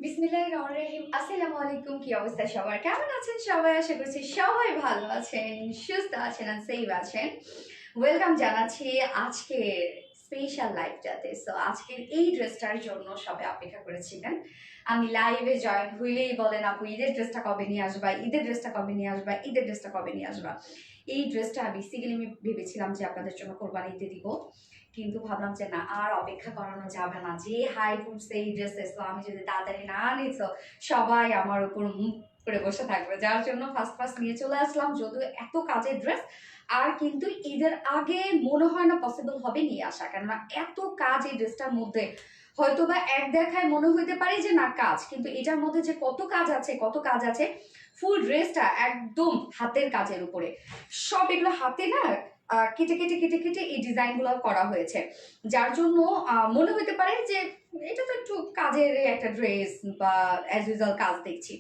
বিসমিল্লাহিররহমানিররহিম। আসসালামু আলাইকুম। কি অবস্থা সবার? কেমন আছেন সবাই? আশা করছি সবাই ভালো আছেন, সুস্থ আছেন আর সেফ আছেন। ওয়েলকাম জানাচ্ছি আজকের স্পেশাল লাইভটাতে। সো আজকের এই ড্রেসটার জন্য সবাই অপেক্ষা করেছিলেন। আমি লাইভে জয়েন হইলেই বলেন আপু ঈদের ড্রেসটা কবে নিয়ে আসবা, ঈদের ড্রেসটা কবে নিয়ে আসবা, ঈদের ড্রেসটা কবে নিয়ে আসবা। এই ড্রেসটা বেসিক্যালি আমি ভেবেছিলাম যে আপনাদের জন্য কোরবানিতে দিব, কিন্তু ভাবলাম যে না, আর অপেক্ষা করানো যাবে না। যে হাই উঠছে এই ড্রেসে, তো আমি যদি তাড়াতাড়ি না নিত সবাই আমার উপর মুখ করে বসে থাকবে, যার জন্য ফার্স্ট ফার্স্ট নিয়ে চলে আসলাম। যদিও এত কাজের ড্রেস আর কিন্তু ঈদের আগে মনে হয় না পসিবল হবে নিয়ে আসা, কেননা এত কাজ এই ড্রেসটার মধ্যে। হয়তো বা এক দেখায় মনে হইতে পারে যে না কাজ, কিন্তু এটার মধ্যে যে কত কাজ আছে কত কাজ আছে। ফুল ড্রেসটা একদম হাতের কাজের উপরে, সব এগুলো হাতে না কেটে কেটে কেটে কেটে এই ডিজাইনগুলো করা হয়েছে, যার জন্য মনে হতে পারে যে এটা তো একটু কাজের একটা ড্রেস বা অ্যাজ ইউজুয়াল কাজ দেখছি,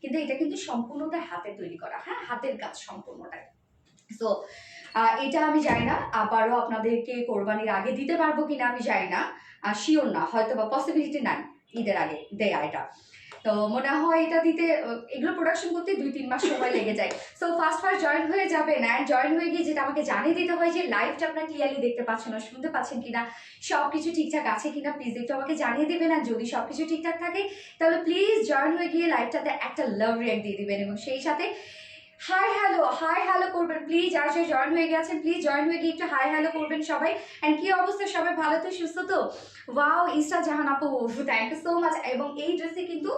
কিন্তু এটা কিন্তু সম্পূর্ণটা হাতে তৈরি করা, হ্যাঁ হাতের কাজ সম্পূর্ণটাই। সো এটা আমি জানি না আবারও আপনাদেরকে কোরবানির আগে দিতে পারবো কিনা আমি জানি না, শিওর না, হয়তো বা পসিবিলিটি নাই ঈদের আগে দেয়া এটা। তো মনে হয় এটা দিতে এগুলো প্রোডাকশন করতে 2-3 মাস সময় লেগে যায়। সো ফার্স্ট ফার্স্ট জয়েন হয়ে যাবেন, অ্যান্ড জয়েন হয়ে গিয়ে যেটা আমাকে জানিয়ে দিতে হয় যে লাইভটা আপনারা ক্লিয়ারলি দেখতে পাচ্ছেন না, শুনতে পাচ্ছেন কিনা, সবকিছু ঠিকঠাক আছে কিনা প্লিজ একটু আমাকে জানিয়ে দেবেন। আর যদি সবকিছু ঠিকঠাক থাকে তাহলে প্লিজ জয়েন হয়ে গিয়ে লাইভটাতে একটা লাভ রিয়াক্ট দিয়ে দিবেন, এবং সেই সাথে হাই হ্যালো করবেন প্লিজ। আর যে জয়েন হয়ে গেছেন প্লিজ জয়েন হয়ে গিয়ে একটু হাই হ্যালো করবেন সবাই। অ্যান্ড কি অবস্থা সবাই, ভালো তো সুস্থ তো? ওয়াও ইস্টা জাহান আপু, থ্যাংক ইউ সো মাচ। এবং এই ড্রেসে কিন্তু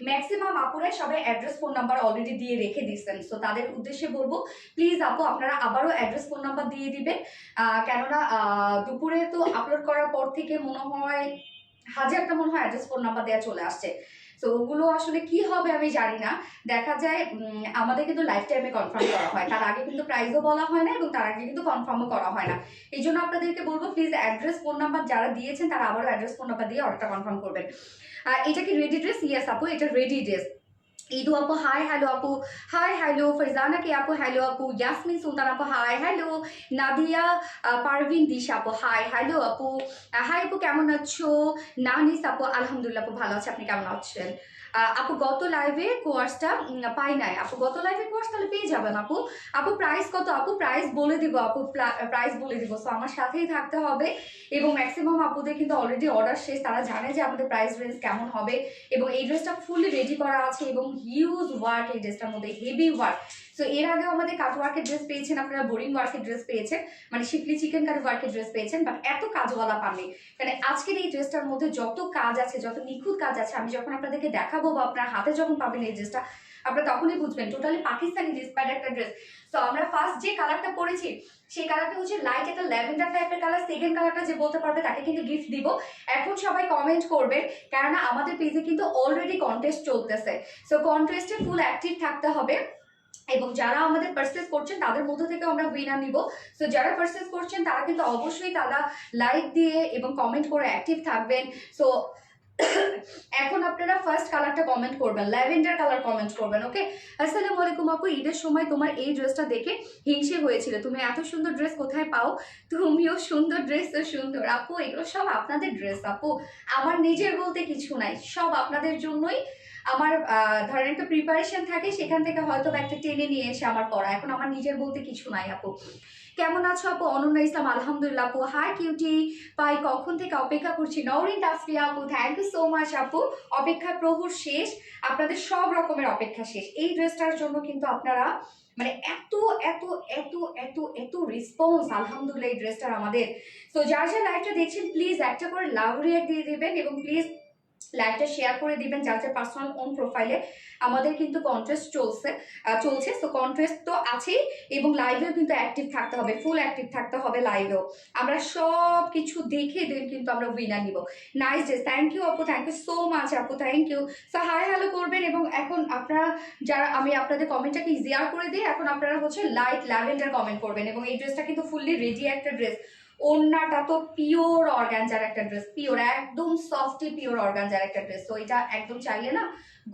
ম্যাক্সিমাম আপুরাই সবাই অ্যাড্রেস ফোন নাম্বার অলরেডি দিয়ে রেখে দিচ্ছেন। সো তাদের উদ্দেশ্যে বলবো প্লিজ আপু আপনারা আবারও অ্যাড্রেস ফোন নাম্বার দিয়ে দিবেন, কেননা দুপুরে তো আপলোড করার পর থেকে মনে হয় হাজারটা মনে হয় অ্যাড্রেস ফোন নাম্বার দেওয়া চলে আসছে। তো ওগুলো আসলে কি হবে আমি জানি না। দেখা যায় আমাদের কিন্তু লাইফ টাইমে কনফার্ম করা হয়, তার আগে কিন্তু প্রাইসও বলা হয় না এবং তার আগে কিন্তু কনফার্মও করা হয় না। এই জন্য আপনাদেরকে বলবো প্লিজ অ্যাড্রেস ফোন নাম্বার যারা দিয়েছেন তারা আবারও অ্যাড্রেস ফোন নাম্বার দিয়ে অর্ডারটা কনফার্ম করবেন। এটা কি রেডি ড্রেস? ইয়েস আপু, এটা রেডি ড্রেস। ঈদু আপু হাই হ্যালো আপু, হাই হ্যালো ফারজানা কে আপু, হ্যালো আপু ইয়াসমিন সুলতান আপু, হাই হ্যালো নাদিয়া পারভিন দিশা আপু, হাই হ্যালো আপু। হাই আপু কেমন আছো? নানিস আপু আলহামদুলিল্লাহ আপু ভালো আছে, আপনি কেমন আছেন? আপু গত লাইভে কোর্সটা পাই নাই আপু, গত লাইভে কোর্স তাহলে পেয়ে যাবেন আপু। আপু প্রাইস কত? আপু প্রাইস বলে দিব আপু, প্রাইস বলে দিব। সো আমার সাথেই থাকতে হবে, এবং ম্যাক্সিমাম আপুদের কিন্তু অলরেডি অর্ডার শেষ, তারা জানে যে আমাদের প্রাইস রেঞ্জ কেমন হবে। এবং এই ড্রেসটা ফুললি রেডি করা আছে এবং হিউজ ওয়ার্ক এই ড্রেসটার মধ্যে, হেভি ওয়ার্ক। সো এর আগেও আমাদের কাট ওয়ার্কের ড্রেস পেয়েছেন আপনারা, বোরিং ওয়ার্কের ড্রেস পেয়েছেন, মানে শিপলি চিকেন কাট ওয়ার্কের ড্রেস পেয়েছেন, বাট এত কাজওয়ালা পাননি। কারণ আজকের এই ড্রেসটার মধ্যে যত কাজ আছে, যত নিখুঁত কাজ আছে, আমি যখন আপনাদেরকে দেখাবো বা আপনার হাতে যখন পাবেন এই ড্রেসটা, আপনারা তখনই বুঝবেন টোটালি পাকিস্তানি ইন্সপায়ার্ড একটা ড্রেস। তো আমরা ফার্স্ট যে কালারটা পরেছি সেই কালারটা হচ্ছে লাইট একটা ল্যাভেন্ডার টাইপের কালার। সেকেন্ড কালারটা যে বলতে পারবে তাকে কিন্তু গিফট দিব। এখন সবাই কমেন্ট করবেন, কেননা আমাদের পেজে কিন্তু অলরেডি কন্টেস্ট চলতেছে। সো কন্টেস্টে ফুল অ্যাক্টিভ থাকতে হবে, এবং যারা আমাদের পারচেস করছেন তাদের মধ্য থেকে আমরা উইনার নিব। সো যারা পারচেস করছেন তারা কিন্তু অবশ্যই তারা লাইক দিয়ে এবং কমেন্ট করে অ্যাক্টিভ থাকবেন। সো এখন আপনারা ফার্স্ট কালারটা কমেন্ট করবেন, ল্যাভেন্ডার কালার কমেন্ট করবেন। ওকে, আসসালামু আলাইকুম আপু, ঈদের সময় তোমার এই ড্রেসটা দেখে হিংসে হয়েছিল, তুমি এত সুন্দর ড্রেস কোথায় পাও? তুমিও সুন্দর, ড্রেস তো সুন্দর। আপু এগুলো সব আপনাদের ড্রেস আপু, আমার নিজের বলতে কিছু নাই, সব আপনাদের জন্যই। আমার ধরেন একটা প্রিপারেশন থাকে, সেখান থেকে হয়তো একটা টেনে নিয়ে এসে আমার পড়া, এখন আমার নিজের বলতে কিছু নাই আপু। কেমন আছো আপু? অনন্যা ইসলাম আলহামদুলিল্লাহ আপু, হাই কিউটি পাই, কখন থেকে অপেক্ষা করছি। নওরিন তাসফিয়া আপু থ্যাংক ইউ সো মাচ আপু, অপেক্ষার প্রহর শেষ, আপনাদের সব রকমের অপেক্ষা শেষ। এই ড্রেসটার জন্য কিন্তু আপনারা মানে এত এত এত এত এত রেসপন্স আলহামদুলিল্লাহ এই ড্রেসটার আমাদের। তো যার যার লাইভটা দেখছেন প্লিজ একটা করে লাভ রিয়াক্ট দিয়ে দিবেন, এবং প্লিজ লাইভটা শেয়ার করে দিবেন যার যার পার্সোনাল ওন প্রোফাইলে। আমাদের কিন্তু কন্টেস্ট চলছে। তো কন্টেস্ট তো আছেই, এবং লাইভেও কিন্তু অ্যাক্টিভ থাকতে হবে, ফুল অ্যাক্টিভ থাকতে হবে লাইভেও। আমরা সব কিছু দেখে দেন কিন্তু আমরা উইনার নিব। নাইস ডে, থ্যাংক ইউ আপু, থ্যাংক ইউ সো মাচ আপু, thank you. So hi hello করবেন, এবং এখন আপনারা যারা, আমি আপনাদের কমেন্টটাকে ইজিয়ার করে দিই, এখন আপনারা হচ্ছে লাইট ল্যাভেন্ডার কমেন্ট করবেন। এবং এই ড্রেসটা কিন্তু ফুললি রেডি একটা ড্রেস, ওড়নাটা তো পিওর অর্গানজার একটা ড্রেস, পিওর একদম সফটি পিওর অর্গানজার একটা ড্রেস। তো এটা একদম চাইলে না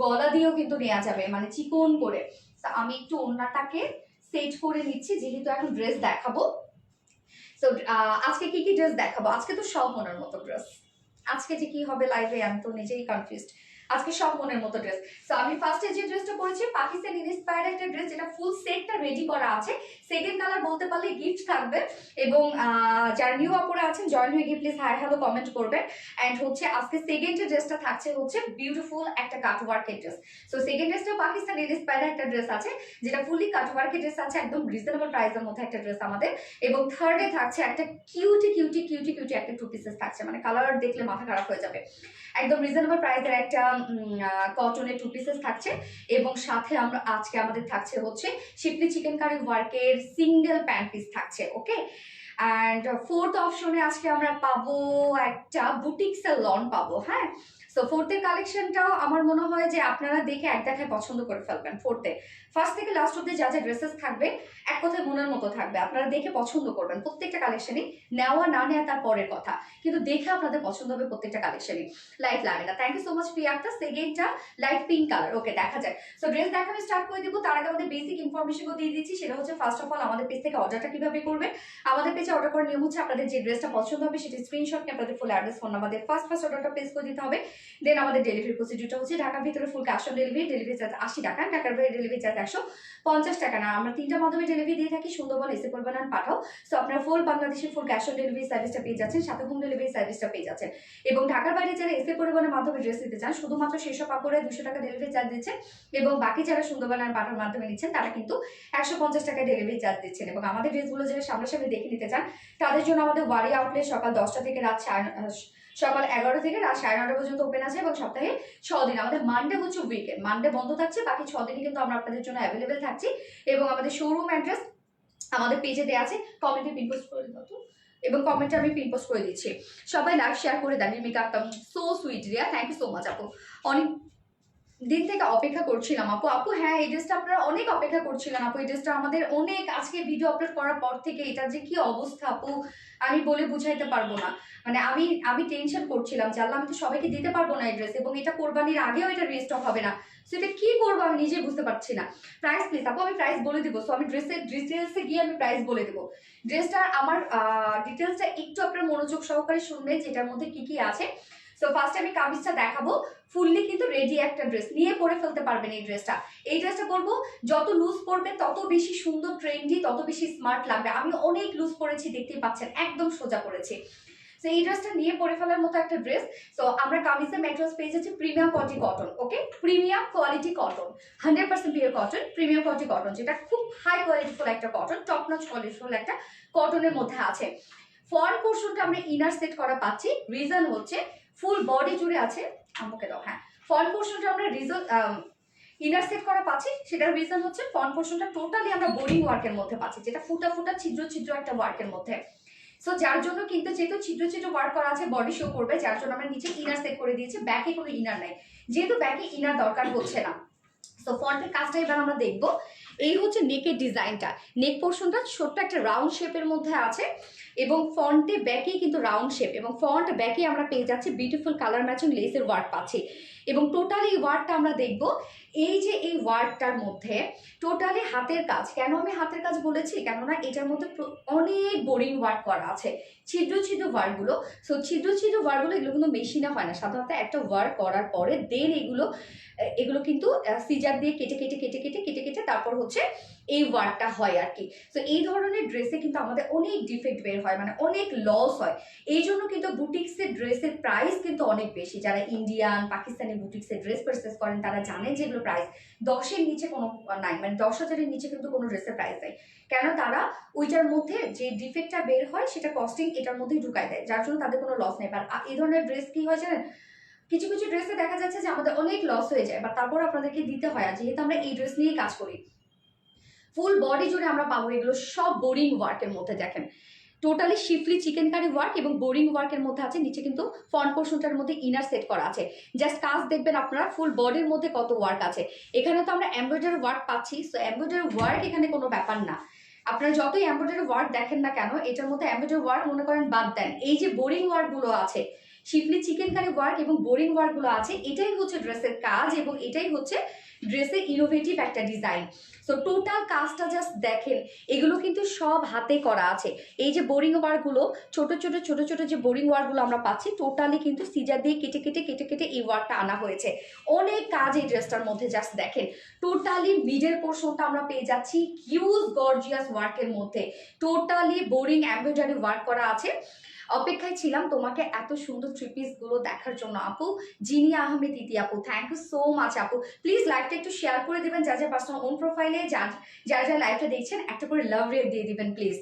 গলা দিয়েও কিন্তু নেওয়া যাবে, মানে চিকন করে। আমি একটু ওড়নাটাকে সেট করে নিচ্ছি যেহেতু এখন ড্রেস দেখাবো। সো আজকে কি কি ড্রেস দেখাবো? আজকে তো সব মনের মতো ড্রেস, আজকে যে কি হবে লাইভে আমি তো নিজেই কনফিউজড। আজকে সব মনের মতো ড্রেস। সো আমি ফার্স্টে যে ড্রেসটা পরেছি পাকিস্তান ইন্সপায়ার্ড একটা ড্রেস, যেটা ফুল সেটটা রেডি করা আছে। সেকেন্ড কালার বলতে পারলে গিফট থাকবে, এবং যারা নিউ আপুরা আছেন জয়েন হয়ে গিয়ে প্লিজ হাই হ্যালো কমেন্ট করবেন। অ্যান্ড হচ্ছে আজকে সেকেন্ড ড্রেসটা থাকছে হচ্ছে বিউটিফুল একটা কাট ওয়ার্কের ড্রেস। সো সেকেন্ড ড্রেসটা পাকিস্তান ইন্সপায়ার্ড একটা ড্রেস আছে, যেটা ফুলি কাট ওয়ার্কের ড্রেস আছে, একদম রিজনেবল প্রাইসের মধ্যে একটা ড্রেস আমাদের। এবং থার্ডে থাকছে একটা কিউটি কিউটি কিউটি কিউটি একটা টু পিসেস থাকছে, মানে কালার দেখলে মাথা খারাপ হয়ে যাবে। একদম রিজনেবল প্রাইসের একটা কটনের টু পিসেস থাকছে, এবং সাথে আমরা আজকে আমাদের থাকছে হচ্ছে শিপলি চিকেন কারি ওয়ার্কের সিঙ্গেল প্যান্ট পিস থাকছে। ওকে, অ্যান্ড ফোর্থ অপশনে আজকে আমরা পাবো একটা বুটিক্সের লন পাবো। হ্যাঁ, সো ফোর্থের কালেকশনটাও আমার মনে হয় যে আপনারা দেখে এক দেখায় পছন্দ করে ফেলবেন। ফোর্থে ফার্স্ট থেকে লাস্ট অব্দি যা যা ড্রেসেস থাকবে এক কথায় মনের মতো থাকবে, আপনারা দেখে পছন্দ করবেন প্রত্যেকটা কালেকশনই। নেওয়া না নেওয়া তার পরের কথা, কিন্তু দেখে আপনাদের পছন্দ হবে প্রত্যেকটা কালেকশনই। লাইট লাভেনা, থ্যাংক ইউ সো মাচ প্রিয়াক্তা। সেকেন্ডটা লাইট পিঙ্ক কালার। ওকে, দেখা যায়। সো ড্রেস দেখানো স্টার্ট করে দিব, তার আগে আমাদের বেসিক ইনফরমেশনও দিয়ে দিচ্ছি। সেটা হচ্ছে ফার্স্ট অফ অল আমাদের পেজ থেকে অর্ডারটা কিভাবে করবে। আমাদের পেজে অর্ডার করার নিয়ম হচ্ছে আপনাদের যে ড্রেসটা পছন্দ হবে সেটা স্ক্রিনশট নিয়ে আপনাদের ফুল অ্যাড্রেস ফোন নাম্বার দিয়ে ফার্স্ট অর্ডারটা প্লেস করে দিতে হবে। দেন আমাদের ডেলিভারি প্রসিডিউরটা হচ্ছে ঢাকার ভিতরে full cash on delivery, delivery charge 80 টাকা, ঢাকার বাইরে ডেলিভারি চার্জ 150 টাকা। না, আমরা 3টার মাধ্যমে ডেলিভারি দিয়ে থাকি, সুন্দরবন, এসে করবেন আর পাঠাও। সো আপনারা ফুল বাংলাদেশে ফুল ক্যাশ অন ডেলিভারি সার্ভিসটা পেয়ে যাচ্ছেন, সাথে হোম ডেলিভারি সার্ভিসটা পেয়ে যাচ্ছেন। এবং ঢাকার বাইরে যারা এসে পরিবহনের মাধ্যমে ড্রেস নিতে চান, শুধুমাত্র সেসব কাপড়ে 200 টাকা ডেলিভারি চার্জ দিচ্ছেন, এবং বাকি যারা সুন্দরবন আর পাঠার মাধ্যমে নিচ্ছেন তারা কিন্তু 150 টাকা ডেলিভারি চার্জ দিচ্ছেন। এবং আমাদের ড্রেসগুলো যারা সামনাসামনি দেখে নিতে চান তাদের জন্য আমাদের ওয়ারি আউটলেট সকাল 10টা থেকে সকাল 11 থেকে রাত 9:30 পর্যন্ত ওপেন আছে, এবং সপ্তাহে 6 দিন। আমাদের মানডে হচ্ছে উইকেন্ড, মানডে বন্ধ থাকছে, বাকি 6 দিনই কিন্তু আমরা আপনাদের জন্য অ্যাভেলেবেল থাকছি। এবং আমাদের শোরুম অ্যাড্রেস আমাদের পেজে দেওয়া আছে, কমেন্টে পিন পোস্ট করে দাও তো, এবং কমেন্টে আমি পিন পোস্ট করে দিচ্ছি। সবাই লাইক শেয়ার করে দেন। Rimika Akter, so sweet Riya, thank you so much আপু। অনেক দিন থেকে অপেক্ষা করছিলাম আপু। আপু হ্যাঁ, এই ড্রেসটা আপনারা অনেক অপেক্ষা করছিলেন আপু। এই ড্রেসটা আমাদের অনেক, আজকে ভিডিও আপলোড করার পর থেকে এটা যে কি অবস্থা আপু আমি বলে বুঝাইতে পারবো না। মানে আমি টেনশন করছিলাম যে আল্লাহ, আমি তো সবাইকে দিতে পারবো না এই ড্রেস, এবং এটা কোরবানির আগেও এটা রিস্টক হবে না। সো এটা কি করবো আমি নিজেই বুঝতে পারছি না। প্রাইস প্লিজ আপু, আমি প্রাইস বলে দিব। সো আমি ড্রেসের ডিটেলসে গিয়ে আমি প্রাইস বলে দেবো। ড্রেসটা আমার ডিটেলসটা একটু আপনার মনোযোগ সহকারে শুনবেন, যেটার মধ্যে কি কি আছে। সো ফার্স্টে আমি কামিজটা দেখাবো। ফুললি কিন্তু রেডি একটা ড্রেস, নিয়ে পরে ফেলতে পারবেন এই ড্রেসটা। এই ড্রেসটা বলবো যত লুজ পরবেন তত বেশি সুন্দর, ট্রেন্ডি, তত বেশি স্মার্ট লাগবে। আমি অনেক লুজ পরেছি, দেখতেই পাচ্ছেন, একদম সোজা পরেছি। সো এই ড্রেসটা নিয়ে পরে ফেলার মতো একটা ড্রেস। সো আমরা কামিজের ম্যাটেরিয়ালস পেয়ে যাচ্ছি premium quality cotton. Okay, premium quality cotton, 100% pure cotton, premium quality cotton, যেটা খুব হাই কোয়ালিটিফুল একটা কটন, টপ নচ কোয়ালিটিফুল একটা কটনের মধ্যে আছে। ফ্রন্ট পোর্শনটা আমরা ইনার সেট করা পাচ্ছি, রিজন হচ্ছে ফুল বডি জুড়ে আছে। আমাকে দাও, হ্যাঁ, ফ্রন্ট পোর্শনটা আমরা ইনার সেট করা পাচ্ছি, সেটার রিজন হচ্ছে ফ্রন্ট পোর্শনটা টোটালি আমরা বোরিং ওয়ার্কের মধ্যে পাচ্ছি, যেটা ফুটা ফুটা ছিদ্র ছিদ্র একটা ওয়ার্কের মধ্যে। সো যার জন্য কিন্তু যেহেতু ছিদ্র ছিদ্র ওয়ার্ক করা আছে, বডি শো করবে, যার জন্য আমরা নিচে ইনার সেট করে দিয়েছি। ব্যাকে কোনো ইনার নাই, যেহেতু ব্যাকে ইনার দরকার হচ্ছে না। সো ফ্রন্টের কাজটা এবার আমরা দেখবো। এই হচ্ছে নেকের ডিজাইনটা, নেক পোর্শনটা ছোট্ট একটা রাউন্ড শেপের মধ্যে আছে, এবং ফ্রন্টে ব্যাকে কিন্তু রাউন্ড শেপ, এবং ফ্রন্ট ব্যাকে আমরা পেয়ে যাচ্ছি বিউটিফুল কালার ম্যাচিং লেসের ওয়ার্ক পাচ্ছি। এবং টোটালি ওয়ার্কটা আমরা দেখব। এই যে এই ওয়ার্কটার মধ্যে টোটালি হাতের কাজ। কেন আমি হাতের কাজ বলেছি? কেননা এটার মধ্যে অনেক বোরিং ওয়ার্ক করা আছে, ছিদ্র ছিদ্র ওয়ার্কগুলো। সো ছিদ্র ছিদ্র ওয়ার্কগুলো এগুলো কিন্তু মেশিনে হয় না, সাধারণত একটা ওয়ার্ক করার পরে দেন এগুলো কিন্তু সিজার দিয়ে কেটে কেটে কেটে কেটে কেটে কেটে তারপর হচ্ছে এই ওয়ার্কটা হয় আর কি। সো এই ধরনের ড্রেসে কিন্তু আমাদের অনেক ডিফেক্ট বের হয়, মানে অনেক লস হয়। এই জন্য কিন্তু বুটিক্সের ড্রেসের প্রাইস কিন্তু অনেক বেশি। যারা ইন্ডিয়ান পাকিস্তানি বুটিক্সের ড্রেস পারচেস করেন তারা জানেন যে এগুলো প্রাইস 10-এর নিচে কোনো নাই, মানে 10,000-এর নিচে কিন্তু কোনো ড্রেসের প্রাইস নেই। কেন? তারা ওইটার মধ্যে যে ডিফেক্টটা বের হয় সেটা কস্টিং এটার মধ্যেই ঢুকায় দেয়, যার জন্য তাদের কোনো লস নেই। আর এই ধরনের ড্রেস কি হয় জানেন, কিছু কিছু ড্রেসে দেখা যাচ্ছে যে আমাদের অনেক লস হয়ে যায়, বা তারপর আপনাদেরকে দিতে হয়। আর যেহেতু আমরা এই ড্রেস নিয়েই কাজ করি, ফুল বডি জুড়ে আমরা পাবো এগুলো সব বোরিং ওয়ার্কের মধ্যে। দেখেন টোটালি শিফলি চিকেন কারি ওয়ার্ক এবং বোরিং ওয়ার্কের মধ্যে আছে। নিচে কিন্তু ফ্রন্ট পোর্শনটার মধ্যে ইনার সেট করা আছে। জাস্ট কাজ দেখবেন আপনারা ফুল বডির মধ্যে কত ওয়ার্ক আছে। এখানে তো আমরা এমব্রয়ডারি ওয়ার্ক পাচ্ছি, সো এমব্রয়ডারি ওয়ার্ক এখানে কোনো ব্যাপার না। আপনারা যতই এমব্রয়ডারি ওয়ার্ক দেখেন না কেন, এটার মধ্যে এমব্রয়ডারি ওয়ার্ক মনে করেন বাদ দেন, এই যে বোরিং ওয়ার্কগুলো আছে, শিফলি চিকেন কারি ওয়ার্ক এবং বোরিং ওয়ার্কগুলো আছে, এটাই হচ্ছে ড্রেসের কাজ, এবং এটাই হচ্ছে ড্রেসে ইনোভেটিভ একটা ডিজাইন। সো টোটাল কাজটা জাস্ট দেখেন, এগুলো কিন্তু সব হাতে করা আছে। এই যে বোরিং ওয়ার্কগুলো, ছোট ছোট ছোট ছোট যে বোরিং ওয়ার্কগুলো আমরা পাচ্ছি, টোটালি কিন্তু সিজার দিয়ে কেটে কেটে কেটে কেটে এই ওয়ার্কটা আনা হয়েছে। অনেক কাজ এই ড্রেসটার মধ্যে, জাস্ট দেখেন টোটালি মিডল পোর্শনটা আমরা পেয়ে যাচ্ছি হিউজ গর্জিয়াস ওয়ার্কের মধ্যে, টোটালি বোরিং এমব্রয়ডারি ওয়ার্ক করা আছে। অপেক্ষায় ছিলাম তোমাকে এত সুন্দর থ্রি পিস গুলো দেখার জন্য আপু। জিনিয়া আহমেদ ইতি আপু, থ্যাংক ইউ সো মাচ আপু। প্লিজ লাইভটা একটু শেয়ার করে দিবেন, যার যার পার্সোনাল ওন প্রোফাইলে যারা যারা লাইভটা দেখছেন একটা করে লাভ রেট দিয়ে দিবেন প্লিজ।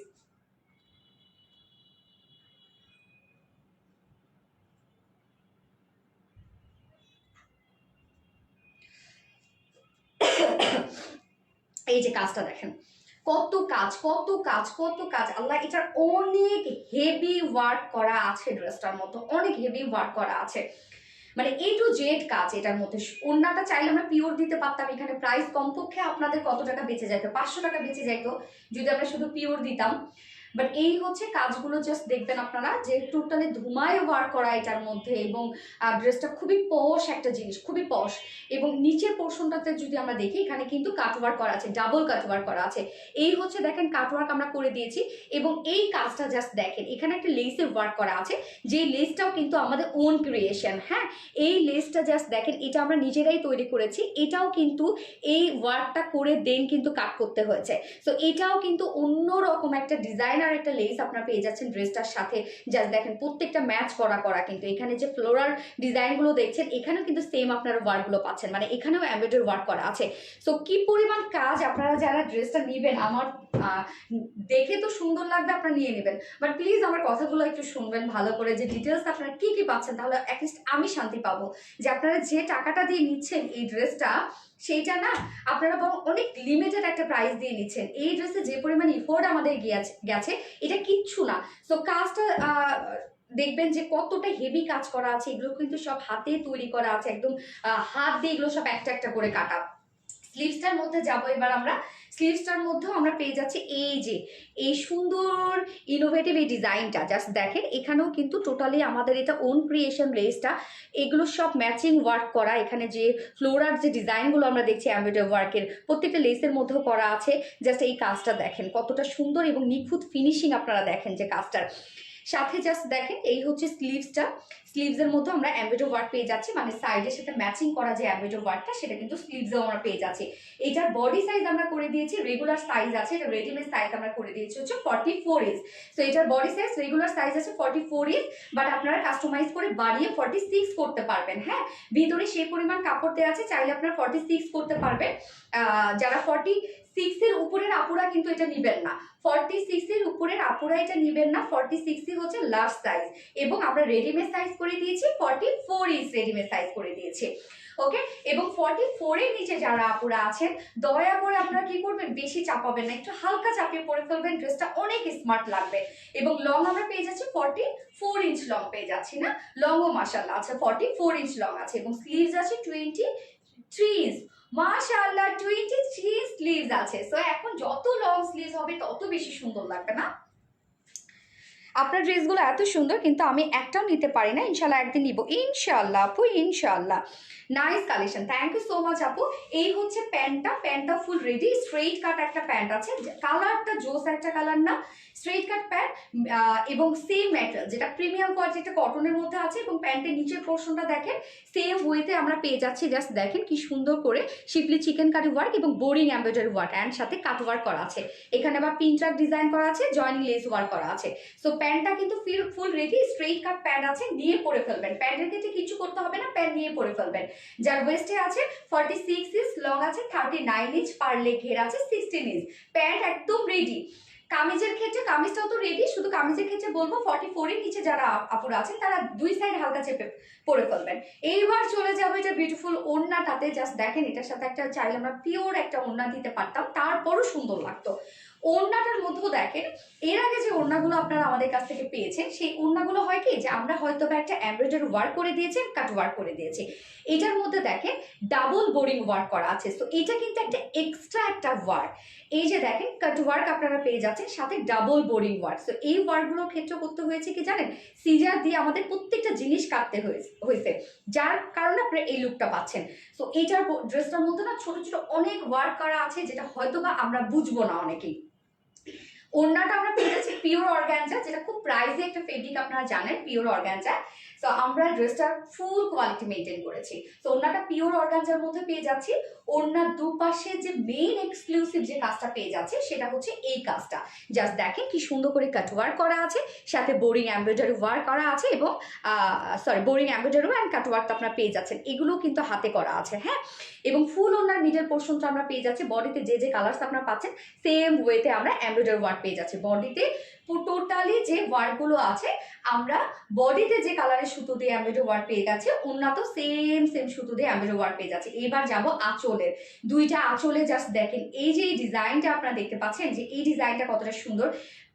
এই যে কাজটা দেখেন, কত কাজ কত কাজ কত কাজ, আল্লাহ এটার অনেক হেভি ওয়ার্ক করা আছে ড্রেসটার মতো, অনেক হেভি ওয়ার্ক করা আছে, মানে এ টু জেড কাজ এটার মধ্যে। ওড়নাটা চাইলে আমরা পিওর দিতে পারতাম, এখানে প্রাইস কমপক্ষে আপনাদের কত টাকা বেঁচে যাইতো, 500 টাকা বেঁচে যাইতো যদি আমরা শুধু পিওর দিতাম। বাট এই হচ্ছে কাজগুলো, জাস্ট দেখবেন আপনারা যে টোটালি ধুমায় ওয়ার্ক করা এটার মধ্যে, এবং ড্রেসটা খুবই পশ একটা জিনিস, খুবই পশ। এবং নিচের পোর্শনটাতে যদি আমরা দেখি, এখানে কিন্তু কাটওয়ার্ক করা আছে, ডাবল কাটওয়ার্ক করা আছে। এই হচ্ছে দেখেন কাটওয়ার্ক আমরা করে দিয়েছি, এবং এই কাজটা জাস্ট দেখেন এখানে একটা লেসের ওয়ার্ক করা আছে, যে লেসটাও কিন্তু আমাদের ওন ক্রিয়েশন। হ্যাঁ, এই লেসটা জাস্ট দেখেন, এটা আমরা নিজেরাই তৈরি করেছি, এটাও কিন্তু এই ওয়ার্কটা করে দেন কিন্তু কাট করতে হয়েছে। সো এটাও কিন্তু অন্যরকম একটা ডিজাইনার একটা লেস আপনারা পেয়ে যাচ্ছেন ড্রেসটার সাথে। জাস্ট দেখেন প্রত্যেকটা ম্যাচ করা করা, কিন্তু এখানে যে ফ্লোরাল ডিজাইনগুলো দেখছেন এখানেও কিন্তু সেম আপনারা ওয়ার্কগুলো পাচ্ছেন, মানে এখানেও এমব্রয়ডারি ওয়ার্ক করা আছে। সো কি পরিমাণ কাজ, আপনারা যারা ড্রেসটা নেবেন, আমার দেখে তো সুন্দর লাগবে, আপনারা নিয়ে নেবেন, বাট প্লিজ আমার কথাগুলো একটু শুনবেন ভালো করে, যে ডিটেলস আপনারা কি কি পাচ্ছেন, তাহলে অ্যাটলিস্ট আমি শান্তি পাবো যে আপনারা যে টাকাটা দিয়ে নিচ্ছেন এই ড্রেসটা, সেইটা না আপনারা বরং অনেক লিমিটেড একটা প্রাইস দিয়ে নিচ্ছেন। এই ড্রেসে যে পরিমাণ ইফোর্ট আমাদের গেছে এটা কিচ্ছু না। সো কাজটা দেখবেন যে কতটা হেভি কাজ করা আছে, এগুলো কিন্তু সব হাতে তৈরি করা আছে, একদম হাত দিয়ে এগুলো সব একটা একটা করে কাটা। স্লিভসটার মধ্যে যাবো এবার আমরা, স্লিভসটার মধ্যেও আমরা পেয়ে যাচ্ছি এই যে এই সুন্দর ইনোভেটিভ এই ডিজাইনটা, জাস্ট দেখেন এখানেও কিন্তু টোটালি আমাদের এটা ওন ক্রিয়েশন লেসটা, এগুলো সব ম্যাচিং ওয়ার্ক করা। এখানে যে ফ্লোরার যে ডিজাইনগুলো আমরা দেখছি এমব্রয়ডারি ওয়ার্কের, প্রত্যেকটা লেসের মধ্যেও করা আছে। জাস্ট এই কাজটা দেখেন কতটা সুন্দর এবং নিখুঁত ফিনিশিং আপনারা দেখেন যে কাজটার সাথে। জাস্ট দেখেন এই হচ্ছে স্লিভসটা, স্লিভসের মধ্যে আমরা এমব্রয়ডারি ওয়ার্ক পেয়ে যাচ্ছি, মানে সাইডের সাথে ম্যাচিং করা যে এমব্রয়ডারি ওয়ার্কটা সেটা কিন্তু স্লিভসেও আমরা পেয়ে যাচ্ছি। এটার বডি সাইজ আমরা করে দিয়েছি, রেগুলার সাইজ আছে, এটা রেডিমেড সাইজ আমরা করে দিয়েছি হচ্ছে 44 ইঞ্চ। সো এটার বডি সাইজ রেগুলার সাইজ আছে 44 ইঞ্চ, বাট আপনারা কাস্টমাইজ করে বাড়িয়ে 46 করতে পারবেন। হ্যাঁ, ভিতরে সেই পরিমাণ কাপড় দেওয়া আছে, চাইলে আপনারা 46 করতে পারবেন। যারা 46 এর উপরের আপুরা কিন্তু এটা নিবেন না, 46 এর উপরের আপুরা এটা নিবেন না, 46 হচ্ছে লাস্ট সাইজ, এবং আমরা রেডিমেড সাইজ করে দিয়েছি 44 ইঞ্চ রেডিমেড সাইজ করে দিয়েছি। ওকে, এবং 44 এর নিচে যারা আপুরা আছেন, দয়া করে আপনারা কি করবেন, বেশি চাপাবেন না, একটু হালকা চাপিয়ে পরে ফেলবেন, ড্রেসটা অনেক স্মার্ট লাগবে। এবং লং আমরা পেয়ে যাচ্ছি 44 ইঞ্চ লং পেয়ে যাচ্ছি, না লংও মাশাআল্লাহ আছে 44 ইঞ্চ লং আছে, এবং স্লিভস আছে 23 ইঞ্চ, মাশাআল্লাহ 23 স্লিভস আছে। সো এখন যত লং স্লিভস হবে তত বেশি সুন্দর লাগবে না? আপনার ড্রেসগুলো এত সুন্দর, কিন্তু আমি একটাও নিতে পারি না, ইনশাল্লাহ একদিন নিব ইনশাল্লাহ আপু, ইনশাল্লাহ। Nice collection, thank you so much আপু। এই হচ্ছে প্যান্টটা ফুল রেডি, স্ট্রেইট কাট একটা প্যান্ট আছে, কালারটা জোস একটা কালার না, স্ট্রেইট কাট প্যান্ট, এবং সেম ম্যাটেরিয়াল যেটা প্রিমিয়াম কোয়ালিটি কটনের মধ্যে আছে, এবং প্যান্টের নিচের পোর্শনটা দেখেন সেম ওয়েতে আমরা পেয়ে যাচ্ছি। জাস্ট দেখেন কি সুন্দর করে শিপলি চিকেন কারি ওয়ার্ক এবং বোরিং এমব্রয়ডারি ওয়ার্ক অ্যান্ড সাথে কাট ওয়ার্ক করা আছে, এখানে আবার পিনট্রাক ডিজাইন করা আছে, জয়েনিং লেস ওয়ার্ক করা আছে। সো প্যান্টটা কিন্তু full ready, straight cut pant আছে, নিয়ে পরে ফেলবেন, প্যান্টের ক্ষেত্রে কিছু করতে হবে না, প্যান্ট নিয়ে পরে ফেলবেন। যার ওয়েস্টে আছে 46 ইঞ্চ, লং আছে 39 ইঞ্চ, পারলে ঘের আছে 16 ইঞ্চ, প্যান্ট একদম রেডি। কামিজের ক্ষেত্রে, কামিজটাও তো রেডি, শুধু কামিজের ক্ষেত্রে বলবো 44 এর নিচে যারা আপুরা আছেন তারা দুই সাইড হালকা চেপে পরে ফেলবেন। এইবার চলে যাবো এটা বিউটিফুল ওড়নাটাতে, জাস্ট দেখেন এটার সাথে একটা চাইলে আমরা পিওর একটা ওড়না দিতে পারতাম, তারপরও সুন্দর লাগতো। ওড়নাটার মধ্যেও দেখেন এর আগে যে ওড়নাগুলো আপনারা আমাদের কাছ থেকে পেয়েছেন সেই ওড়নাগুলো হয় কি যে আমরা হয়তো বা একটা এমব্রয়ডারি ওয়ার্ক করে দিয়েছি, কাট ওয়ার্ক করে দিয়েছি। এটার মধ্যে দেখেন ডাবল বোরিং ওয়ার্ক করা আছে। তো এটা কিন্তু একটা এক্সট্রা একটা ওয়ার্ক। এই যে দেখেন কাট ওয়ার্ক আপনারা পেয়ে যাচ্ছেন, সাথে ডাবল বোরিং ওয়ার্ক। তো এই ওয়ার্কগুলোর ক্ষেত্রে করতে হয়েছে কি জানেন, সিজার দিয়ে আমাদের প্রত্যেকটা জিনিস কাটতে হয়েছে, যার কারণে আপনারা এই লুকটা পাচ্ছেন। তো এইটার ড্রেসটার মধ্যে না ছোট ছোট অনেক ওয়ার্ক করা আছে, যেটা হয়তো বা আমরা বুঝবো না অনেকেই। ওড়নাটা আমরা পেয়ে যাচ্ছি পিওর অর্গানজা, যেটা খুব প্রাইসি একটা ফেব্রিক, আপনারা জানেন পিওর অর্গানজা। তো আমরা ড্রেসটার ফুল কোয়ালিটি মেনটেন করেছি। তো ওড়নাটা পিওর অর্গানজার মধ্যে পেয়ে যাচ্ছি। ওড়নার দুপাশে যে মেইন এক্সক্লুসিভ যে কাজটা পেয়ে যাচ্ছে সেটা হচ্ছে এই কাজটা। জাস্ট দেখেন কি সুন্দর করে কাট ওয়ার্ক করা আছে, সাথে বোরিং এমব্রয়ডারি ওয়ার্ক করা আছে, এবং boring embroidery and cut work আপনারা পেয়ে যাচ্ছেন। এগুলো কিন্তু হাতে করা আছে, হ্যাঁ। এবং ফুল ওড়নার মিডল পোর্শনটা আমরা পেয়ে যাচ্ছি। বডিতে যে যে কালার্স আপনারা পাচ্ছেন সেম ওয়েতে আমরা এমব্রয়ডারি ওয়ার্ক পেয়ে যাচ্ছি। বডিতে টোটালি যে ওয়ার্কগুলো আছে, আমরা বডিতে যে কালারের সুতো দিয়ে এমব্রয়ডারি ওয়ার্ক পেয়ে যাচ্ছে, ওড়নাতেও সেম সুতো দিয়ে এমব্রয়ডারি ওয়ার্ক পেয়ে যাচ্ছে। এবার যাব আঁচলের, দুইটা আঁচলে জাস্ট দেখেন এই যে এই ডিজাইনটা আপনারা দেখতে পাচ্ছেন, যে এই ডিজাইনটা কতটা সুন্দর।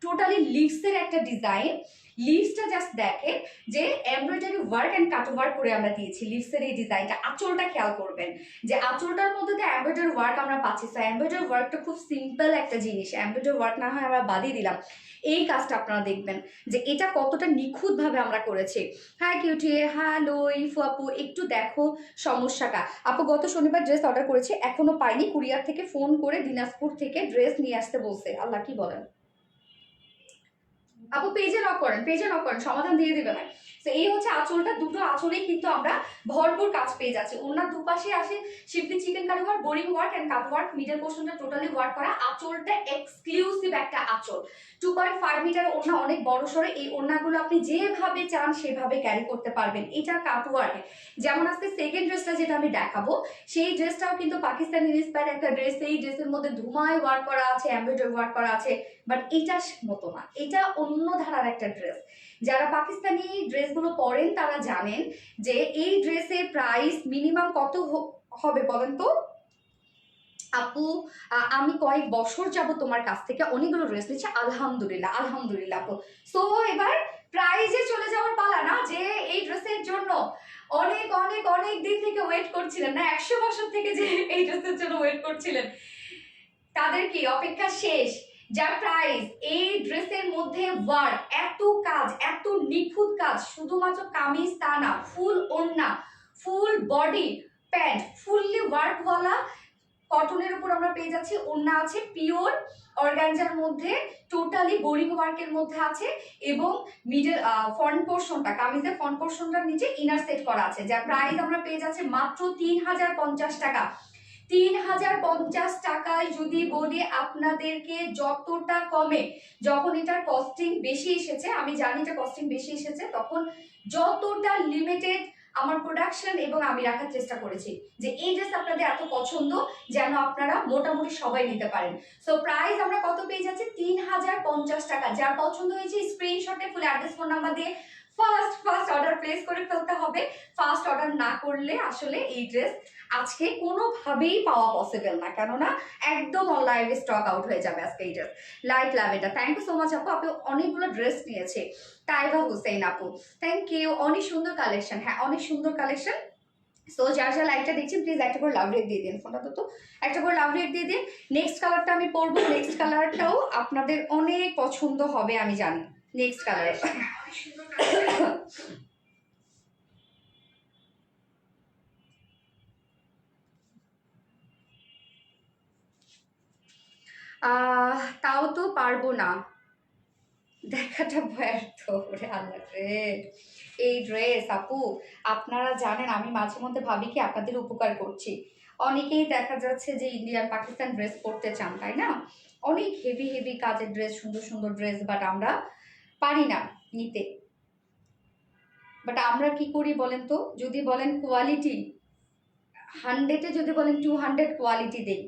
টোটালি লিভসের একটা ডিজাইন। লিভসটা জাস্ট দেখেন যে embroidery work and cut work করে আমরা দিয়েছি লিভসের এই ডিজাইনটা। আঁচলটা খেয়াল করবেন যে আঁচলটার মধ্যে যে এমব্রয়ডারি ওয়ার্ক আমরা পাচ্ছি। সো এমব্রয়ডারি ওয়ার্কটা খুব সিম্পল একটা জিনিস, এমব্রয়ডারি ওয়ার্ক না হয় আমরা বাদই দিলাম। এই কাজটা আপনারা দেখবেন যে এটা কতটা নিখুঁতভাবে আমরা করেছি। হ্যাঁ কিউটি, হ্যালো ইফু আপু, একটু দেখো সমস্যাটা। আপু গত শনিবার ড্রেস অর্ডার করেছি, এখনো পাইনি, কুরিয়ার থেকে ফোন করে দিনাজপুর থেকে ড্রেস নিয়ে আসতে বলছে। আল্লাহ, কি বলেন আপু? পেজে নক করেন, সমাধান দিয়ে দিবে না। তো এই হচ্ছে আঁচলটা, দুটো আঁচলেই কিন্তু আমরা ভরপুর কাজ পেয়ে যাচ্ছি। ওনার দুপাশে আসে schiffli chikankari work, boring work and cut work, middle পোর্শনটা টোটালি ওয়ার্ক করা। আঁচলটা এক্সক্লুসিভ একটা আঁচল, 2.5 মিটার ওড়না, অনেক বড় সড়ো। এই ওড়নাগুলো আপনি যেভাবে চান সেভাবে ক্যারি করতে পারবেন। এটা কাট ওয়ার্ক। যেমন আজকে সেকেন্ড ড্রেসটা যেটা আমি দেখাবো, সেই ড্রেসটাও কিন্তু পাকিস্তানি ইন্সপায়ার একটা ড্রেস। এই ড্রেসের মধ্যে ধুমায় ওয়ার্ক করা আছে, এমব্রয়ডারি ওয়ার্ক করা আছে, বাট এটার মতো না, এটা অন্য ধারার একটা ড্রেস। যারা পাকিস্তানি ড্রেসগুলো পরেন তারা জানেন যে এই ড্রেসের প্রাইস মিনিমাম কত হবে বলেন তো আপু? আমি কয়েক বছর যাব তোমার কাছ থেকে অনেকগুলো ড্রেস নিচ্ছি, আলহামদুলিল্লাহ আলহামদুলিল্লাহ আপু। সো এবার প্রাইজে চলে যাওয়ার পালা না, যে এই ড্রেসের জন্য অনেক অনেক অনেক দিন থেকে ওয়েট করছিলেন না, 100 বছর থেকে যে এই ড্রেসের জন্য ওয়েট করছিলেন, তাদের কি অপেক্ষা শেষ? যার প্রাইস, এই ড্রেসের মধ্যে ওয়ার্ক, এত কাজ, এত নিখুঁত কাজ, শুধুমাত্র কামিজ তা না, ফুল ওড়না, ফুল বডি, প্যান্ট ফুললি ওয়ার্কওয়ালা কটনের উপর আমরা পেয়ে যাচ্ছি। ওড়না আছে পিওর অর্গানজার মধ্যে, টোটালি বোরিং ওয়ার্কের মধ্যে আছে, এবং মিডল ফ্রন্ট পোর্শনটা, কামিজের ফ্রন্ট পোর্শনটার নিচে ইনার সেট করা আছে। যার প্রাইস আমরা পেয়ে যাচ্ছি মাত্র 3050 টাকা। 3050 টাকায় যদি বলি আপনাদেরকে, যতটা কমে, যখন এটার কস্টিং বেশি এসেছে, আমি জানি এটা কস্টিং বেশি এসেছে, তখন যতটা লিমিটেড আমার প্রোডাকশন এবং আমি রাখার চেষ্টা করেছি যে এই ড্রেস আপনাদের এত পছন্দ যেন আপনারা মোটামুটি সবাই নিতে পারেন। সো প্রাইস আমরা কত পেয়ে যাচ্ছি? 3050 টাকা। যার পছন্দ হয়েছে স্ক্রিনশটে ফুল অ্যাড্রেস ফোন নাম্বার দিয়ে ফার্স্ট অর্ডার প্লেস করে ফেলতে হবে। ফার্স্ট অর্ডার না করলে আসলে এই ড্রেস আজকে কোনোভাবেই পাওয়া পসিবল না, কেননা একদম অনলাইনে স্টক আউট হয়ে যাবে আজকে এই dress. Light lavender, thank you so much আপু, আপনি অনেকগুলো ড্রেস নিয়েছে। তাইবা হুসেন আপু, থ্যাংক ইউ, অনেক সুন্দর কালেকশন। হ্যাঁ অনেক সুন্দর কালেকশন। সো যার যা লাইকটা দেখছেন প্লিজ একটা করে লাভ রেট দিয়ে দিন, ফোনটা তো একটা করে লাভ রেট দিয়ে দিন। নেক্সট কালারটা আমি পরবো, নেক্সট কালারটাও আপনাদের অনেক পছন্দ হবে আমি জানি। নেক্সট কালার তাও তো পারবো না, দেখাটা ব্যর্থ। ওরে আল্লাহ রে, এই ড্রেস আপু আপনারা জানেন আমি মাঝে মধ্যে ভাবি কি আপনাদের উপকার করছি। অনেকেই দেখা যাচ্ছে যে ইন্ডিয়ান পাকিস্তান ড্রেস পরতে চান, তাই না? অনেক হেভি হেভি কাজের ড্রেস, সুন্দর সুন্দর ড্রেস, বাট আমরা পারি না নিতে। বাট আমরা কি করি বলেন তো? যদি বলেন কোয়ালিটি 100-এ, যদি বলেন 200 কোয়ালিটি দেই।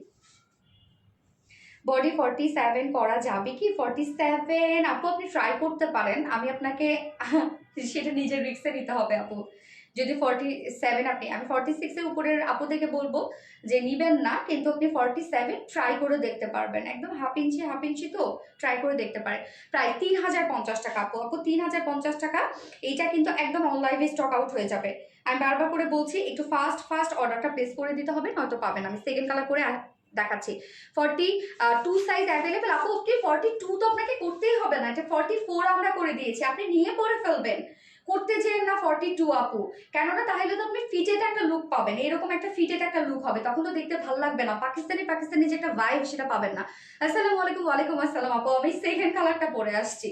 বডি 47 করা যাবে কি? 47 আপু আপনি ট্রাই করতে পারেন, আমি আপনাকে সেটা নিজের রিস্কে নিতে হবে আপু। যদি 47 আমি 46-এর উপরের আপুদেরকে বলবো যে নিবেন না, কিন্তু আপনি 47 ট্রাই করে দেখতে পারবেন। একদম হাফ ইঞ্চি তো ট্রাই করে দেখতে পারেন। প্রায় 3050 টাকা আপু। 3050 টাকা। এইটা কিন্তু একদম অনলাইনে স্টক আউট হয়ে যাবে। আমি বারবার করে বলছি একটু ফাস্ট অর্ডারটা প্লেস করে দিতে হবে, নয়তো পাবেন। আমি সেকেন্ড কালার করে দেখাচ্ছি। 42 সাইজ অ্যাভেলেবেল আপু। আপনি 42 তো আপনাকে করতেই হবে না, এটা 44 আমরা করে দিয়েছি, আপনি নিয়ে পরে ফেলবেন। করতে চেন না 42 আপু, কেননা তাহলে তো আপনি ফিটেড একটা লুক পাবেন, এরকম একটা ফিটেড একটা লুক হবে, তখন তো দেখতে ভালো লাগবে না, পাকিস্তানি যে একটা ভাইব সেটা পাবেন না। আসসালামু আলাইকুম। ওয়ালাইকুম আসসালাম আপু। আমি সেকেন্ড কালারটা পরে আসছি।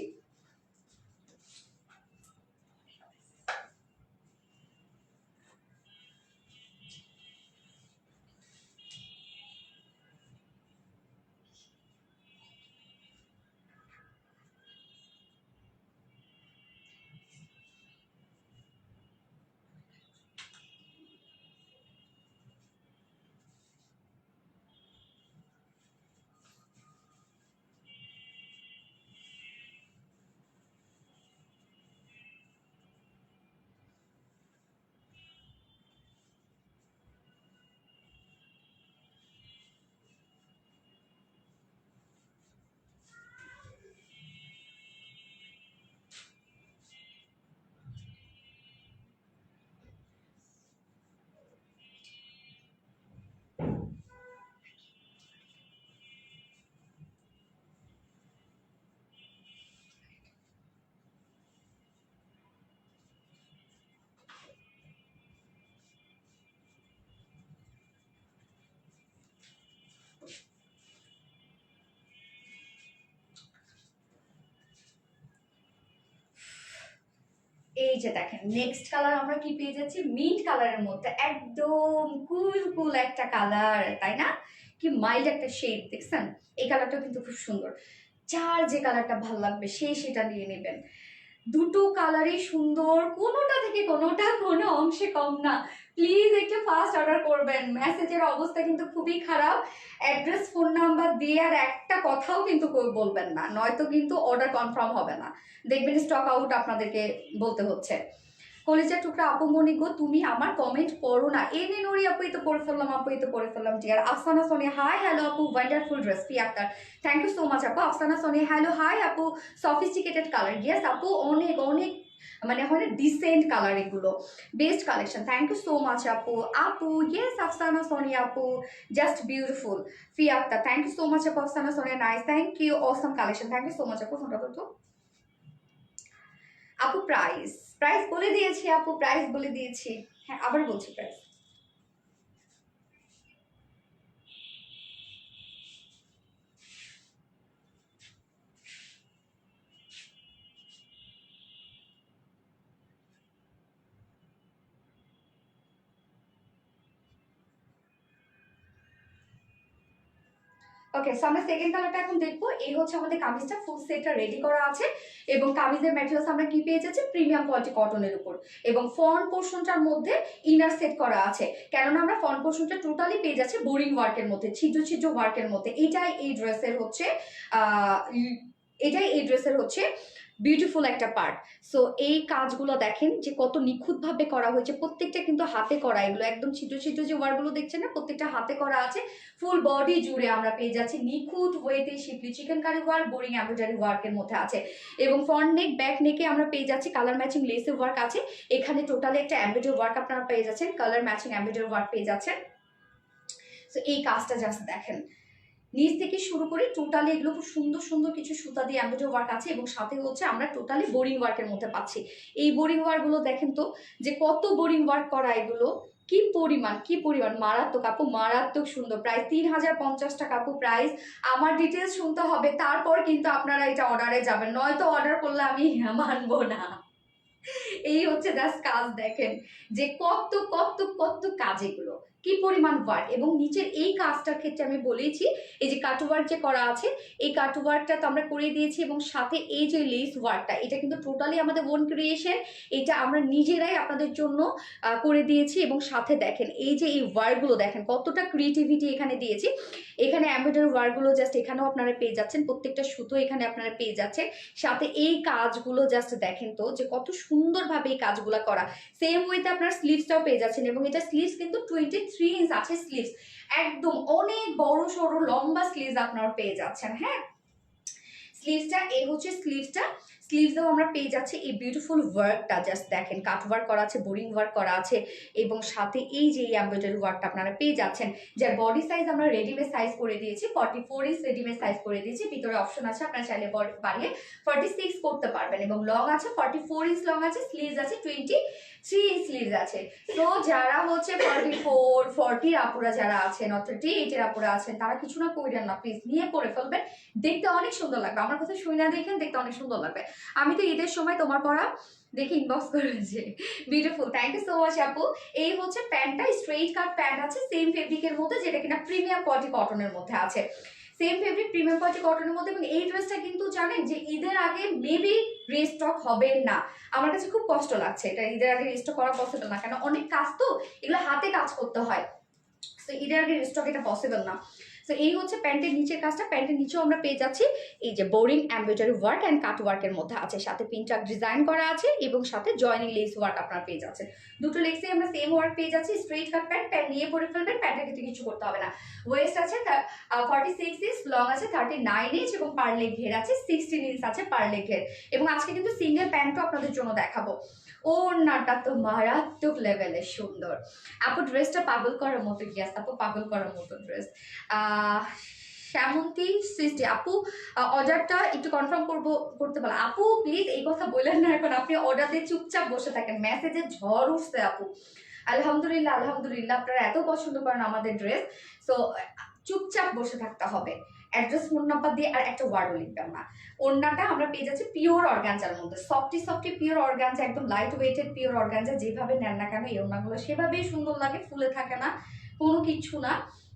এই যে দেখেন নেক্সট কালার আমরা কি পেয়ে যাচ্ছি, মিন্ট কালারের মধ্যে একদম কুল একটা কালার, তাই না? কি মাইল্ড একটা শেড, দেখছেন? এই কালারটা কিন্তু খুব সুন্দর। যার যে কালারটা ভালো লাগবে সেটা নিয়ে নেবেন। দুটো কালারই সুন্দর, কোনোটা থেকে কোনোটা কোনো অংশে কম না। প্লিজ একটু ফাস্ট অর্ডার করবেন, মেসেজের অবস্থা কিন্তু খুবই খারাপ। অ্যাড্রেস ফোন নাম্বার দিয়ে আর একটা কথাও কিন্তু বলবেন না, নয়তো কিন্তু অর্ডার কনফার্ম হবে না, দেখবেন স্টক আউট আপনাদেরকে বলতে হচ্ছে। কলেজের টুকরা আপু মনি গো, তুমি আমার কমেন্ট পড়ো না। এনে নরি আপু, এই তো পড়ে ফেললাম আপু, এই তো পড়ে ফেললাম। Dear Afsana Sonia, hi hello আপু, wonderful dress. P Akter, thank you so much আপু। আফসানা সোনিয়া, হ্যালো হাই আপু, সফিস্টিকেটেড কালার। ইয়েস আপু, অনেক অনেক মানে হয় ডিসেন্ট কালার, এগুলো best collection. Thank you so much আপু। আপু ইয়েস আফসানা সোনিয়া আপু, জাস্ট বিউটিফুল। ফি Akter, thank you so much আপু। Afsana Sonia, nice, thank you, awesome collection, thank you so much আপু। ফোনটা তো আপু প্রাইস প্রাইস বলে দিয়েছি আপু, প্রাইস বলে দিয়েছি। হ্যাঁ, আবার বলছি প্রাইস। ওকে, সো আমরা সেকেন্ড কালারটা এখন দেখবো। এই হচ্ছে আমাদের কামিজটা, ফুল সেটটা রেডি করা আছে এবং কামিজের ম্যাটেরিয়ালস আমরা কি পেয়ে যাচ্ছি, প্রিমিয়াম কোয়ালিটি কটনের উপর, এবং ফ্রন্ট পোর্শনটার মধ্যে ইনার সেট করা আছে, কেননা আমরা ফ্রন্ট পোর্শনটা টোটালি পেয়ে যাচ্ছি বোরিং ওয়ার্কের মধ্যে, ছিদ্র ওয়ার্কের মধ্যে। এটাই এই ড্রেসের হচ্ছে বিউটিফুল একটা পার্ট। সো এই কাজগুলো দেখেন যে কত নিখুঁতভাবে করা হয়েছে, প্রত্যেকটা কিন্তু হাতে করা, এগুলো একদম ছিদ্র যে ওয়ার্কগুলো দেখছেন না, প্রত্যেকটা হাতে করা আছে। ফুল বডি জুড়ে আমরা পেয়ে যাচ্ছি নিখুঁত ওয়েতে schiffli chikankari work, boring embroidery ওয়ার্কের মধ্যে আছে, এবং ফ্রন্ট নেক ব্যাক নেকে আমরা পেয়ে যাচ্ছি কালার ম্যাচিং লেসের ওয়ার্ক আছে। এখানে টোটালি একটা এমব্রয়ডারি ওয়ার্ক আপনারা পেয়ে যাচ্ছেন, কালার ম্যাচিং এমব্রয়ডারি ওয়ার্ক পেয়ে যাচ্ছেন। সো এই কাজটা জাস্ট দেখেন, নিচ থেকে শুরু করে টোটালি এগুলো খুব সুন্দর কিছু সুতা দিয়ে এমব্রয়ডারি ওয়ার্ক আছে, এবং সাথে হচ্ছে আমরা টোটালি বোরিং ওয়ার্কের মধ্যে পাচ্ছি। এই বোরিং ওয়ার্কগুলো দেখেন তো যে কত বোরিং ওয়ার্ক করা, এগুলো কি পরিমাণ মারাত্মক আপু, মারাত্মক সুন্দর। প্রাইস 3050 টাকা আপু প্রাইস। আমার ডিটেলস শুনতে হবে, তারপর কিন্তু আপনারা এটা অর্ডারে যাবেন, নয়তো অর্ডার করলে আমি মানবো না। এই হচ্ছে জাস্ট কাজ দেখেন যে কত কাজ, এগুলো কি পরিমাণ ওয়ার্ক। এবং নিচের এই কাজটার ক্ষেত্রে আমি বলেছি, এই যে কাট ওয়ার্ক যে করা আছে, এই কাট ওয়ার্কটা তো আমরা করে দিয়েছি, এবং সাথে এই যে লেস ওয়ার্কটা, এটা কিন্তু টোটালি আমাদের ওন ক্রিয়েশন, এটা আমরা নিজেরাই আপনাদের জন্য করে দিয়েছি। এবং সাথে দেখেন এই যে এই ওয়ার্কগুলো দেখেন কতটা ক্রিয়েটিভিটি এখানে দিয়েছি। এখানে এমব্রয়ডারি ওয়ার্কগুলো জাস্ট এখানেও আপনারা পেয়ে যাচ্ছেন, প্রত্যেকটা সুতো এখানে আপনারা পেয়ে যাচ্ছেন। সাথে এই কাজগুলো জাস্ট দেখেন তো যে কত সুন্দরভাবে সুন্দরভাবে এই কাজগুলো করা। সেম ওয়েতে আপনার স্লিভসটাও পেয়ে যাচ্ছেন এবং এটা স্লিভস কিন্তু 23 ইঞ্চ আছে স্লিভস, একদম অনেক বড় সড়ো লম্বা স্লিভস আপনারা পেয়ে যাচ্ছেন। হ্যাঁ, স্লিভসটা এই হচ্ছে স্লিভসটা, স্লিভসেও আমরা পেয়ে যাচ্ছি এই বিউটিফুল ওয়ার্কটা, জাস্ট দেখেন কাট ওয়ার্ক করা আছে, বোরিং ওয়ার্ক করা আছে এবং সাথে এই যে এমব্রয়ডারি ওয়ার্কটা আপনারা পেয়ে যাচ্ছেন। যার বডি সাইজ আমরা রেডিমেড সাইজ করে দিয়েছি, 44 ইঞ্চ রেডিমেড সাইজ করে দিয়েছি। ভিতরে অপশন আছে আপনারা চাইলে বাড়িয়ে 46 করতে পারবেন এবং লং আছে 44 ইঞ্চ লং আছে, স্লিভস আছে 23 ইঞ্চ স্লিভস আছে। তো যারা হচ্ছে 44 40 আপুরা যারা আছেন, 38 এর আপুরা আছেন, তারা কিছু না কইরেন না, প্লিজ নিয়ে পরে ফেলবেন, দেখতে অনেক সুন্দর লাগবে। আমার কথা শুনে না দেখেন, দেখতে অনেক সুন্দর লাগবে। আমি তো ঈদের সময় তোমার পরা দেখে ইনবক্স করেছি, beautiful, thank you so much আপু। এই হচ্ছে প্যান্টটা, স্ট্রেইট কাট প্যান্ট আছে সেম ফেব্রিকের মধ্যে, যেটা কিনা প্রিমিয়াম কোয়ালিটি কটনের মধ্যে আছে, সেম ফেব্রিক প্রিমিয়াম কোয়ালিটি কটনের মধ্যে। এবং এই ড্রেসটা কিন্তু জানেন যে ঈদের আগে মেবি রিস্টক হবে না, আমার কাছে খুব কষ্ট লাগছে, এটা ঈদের আগে রিস্টক করা পসিবল না, কেন অনেক কাজ তো, এগুলো হাতে কাজ করতে হয়, তো ঈদের আগে রিস্টক এটা পসিবল না। তো এই হচ্ছে প্যান্টের নিচের কাজটা, প্যান্টের নিচেও আমরা পেয়ে যাচ্ছি এই যে boring embroidery work and cut ওয়ার্কের মধ্যে আছে, সাথে পিনটাক ডিজাইন করা আছে এবং সাথে জয়েনিং লেস ওয়ার্ক আপনারা পেয়ে যাচ্ছেন। দুটো লেসে আমরা সেম ওয়ার্ক পেয়ে যাচ্ছি, স্ট্রেট কাট প্যান্ট, প্যান্ট নিয়ে পরে ফেলবেন, প্যান্টের ক্ষেত্রে কিছু করতে হবে না। ওয়েস্ট আছে 46 ইঞ্চ, লং আছে 39 ইঞ্চ এবং পার লেগ ঘের আছে 16 ইঞ্চ আছে পার লেগ ঘের। এবং আজকে কিন্তু সিঙ্গেল প্যান্টও আপনাদের জন্য দেখাবো। ওড়নাটা তো মারাত্মক লেভেলের সুন্দর আপু, ড্রেসটা পাগল করার মতো, গিয়াস আপু পাগল করার মতো ড্রেস। শ্যামন্তী সৃষ্টি আপু, অর্ডারটা একটু কনফার্ম করতে বলা আপু, প্লিজ এই কথা বললেন না এখন, আপনি অর্ডার দিয়ে চুপচাপ বসে থাকেন, মেসেজে ঝড় উঠছে আপু। আলহামদুলিল্লাহ আলহামদুলিল্লাহ, আপনারা এত পছন্দ করেন আমাদের ড্রেস, সো চুপচাপ বসে থাকতে হবে। অ্যাড্রেস ফোন নাম্বার দিয়ে আর একটা ওয়ার্ডও লিখবেন না। ওড়নাটা আমরা পেয়ে যাচ্ছি পিওর অর্গানজার মধ্যে, সফটি সফটি পিওর অর্গানজা, একদম লাইট ওয়েটেড পিওর অর্গানজা, যেভাবে নেন না কেন এই ওড়নাগুলো সেভাবেই সুন্দর লাগে, ফুলে থাকে না, কোনো কিছু না।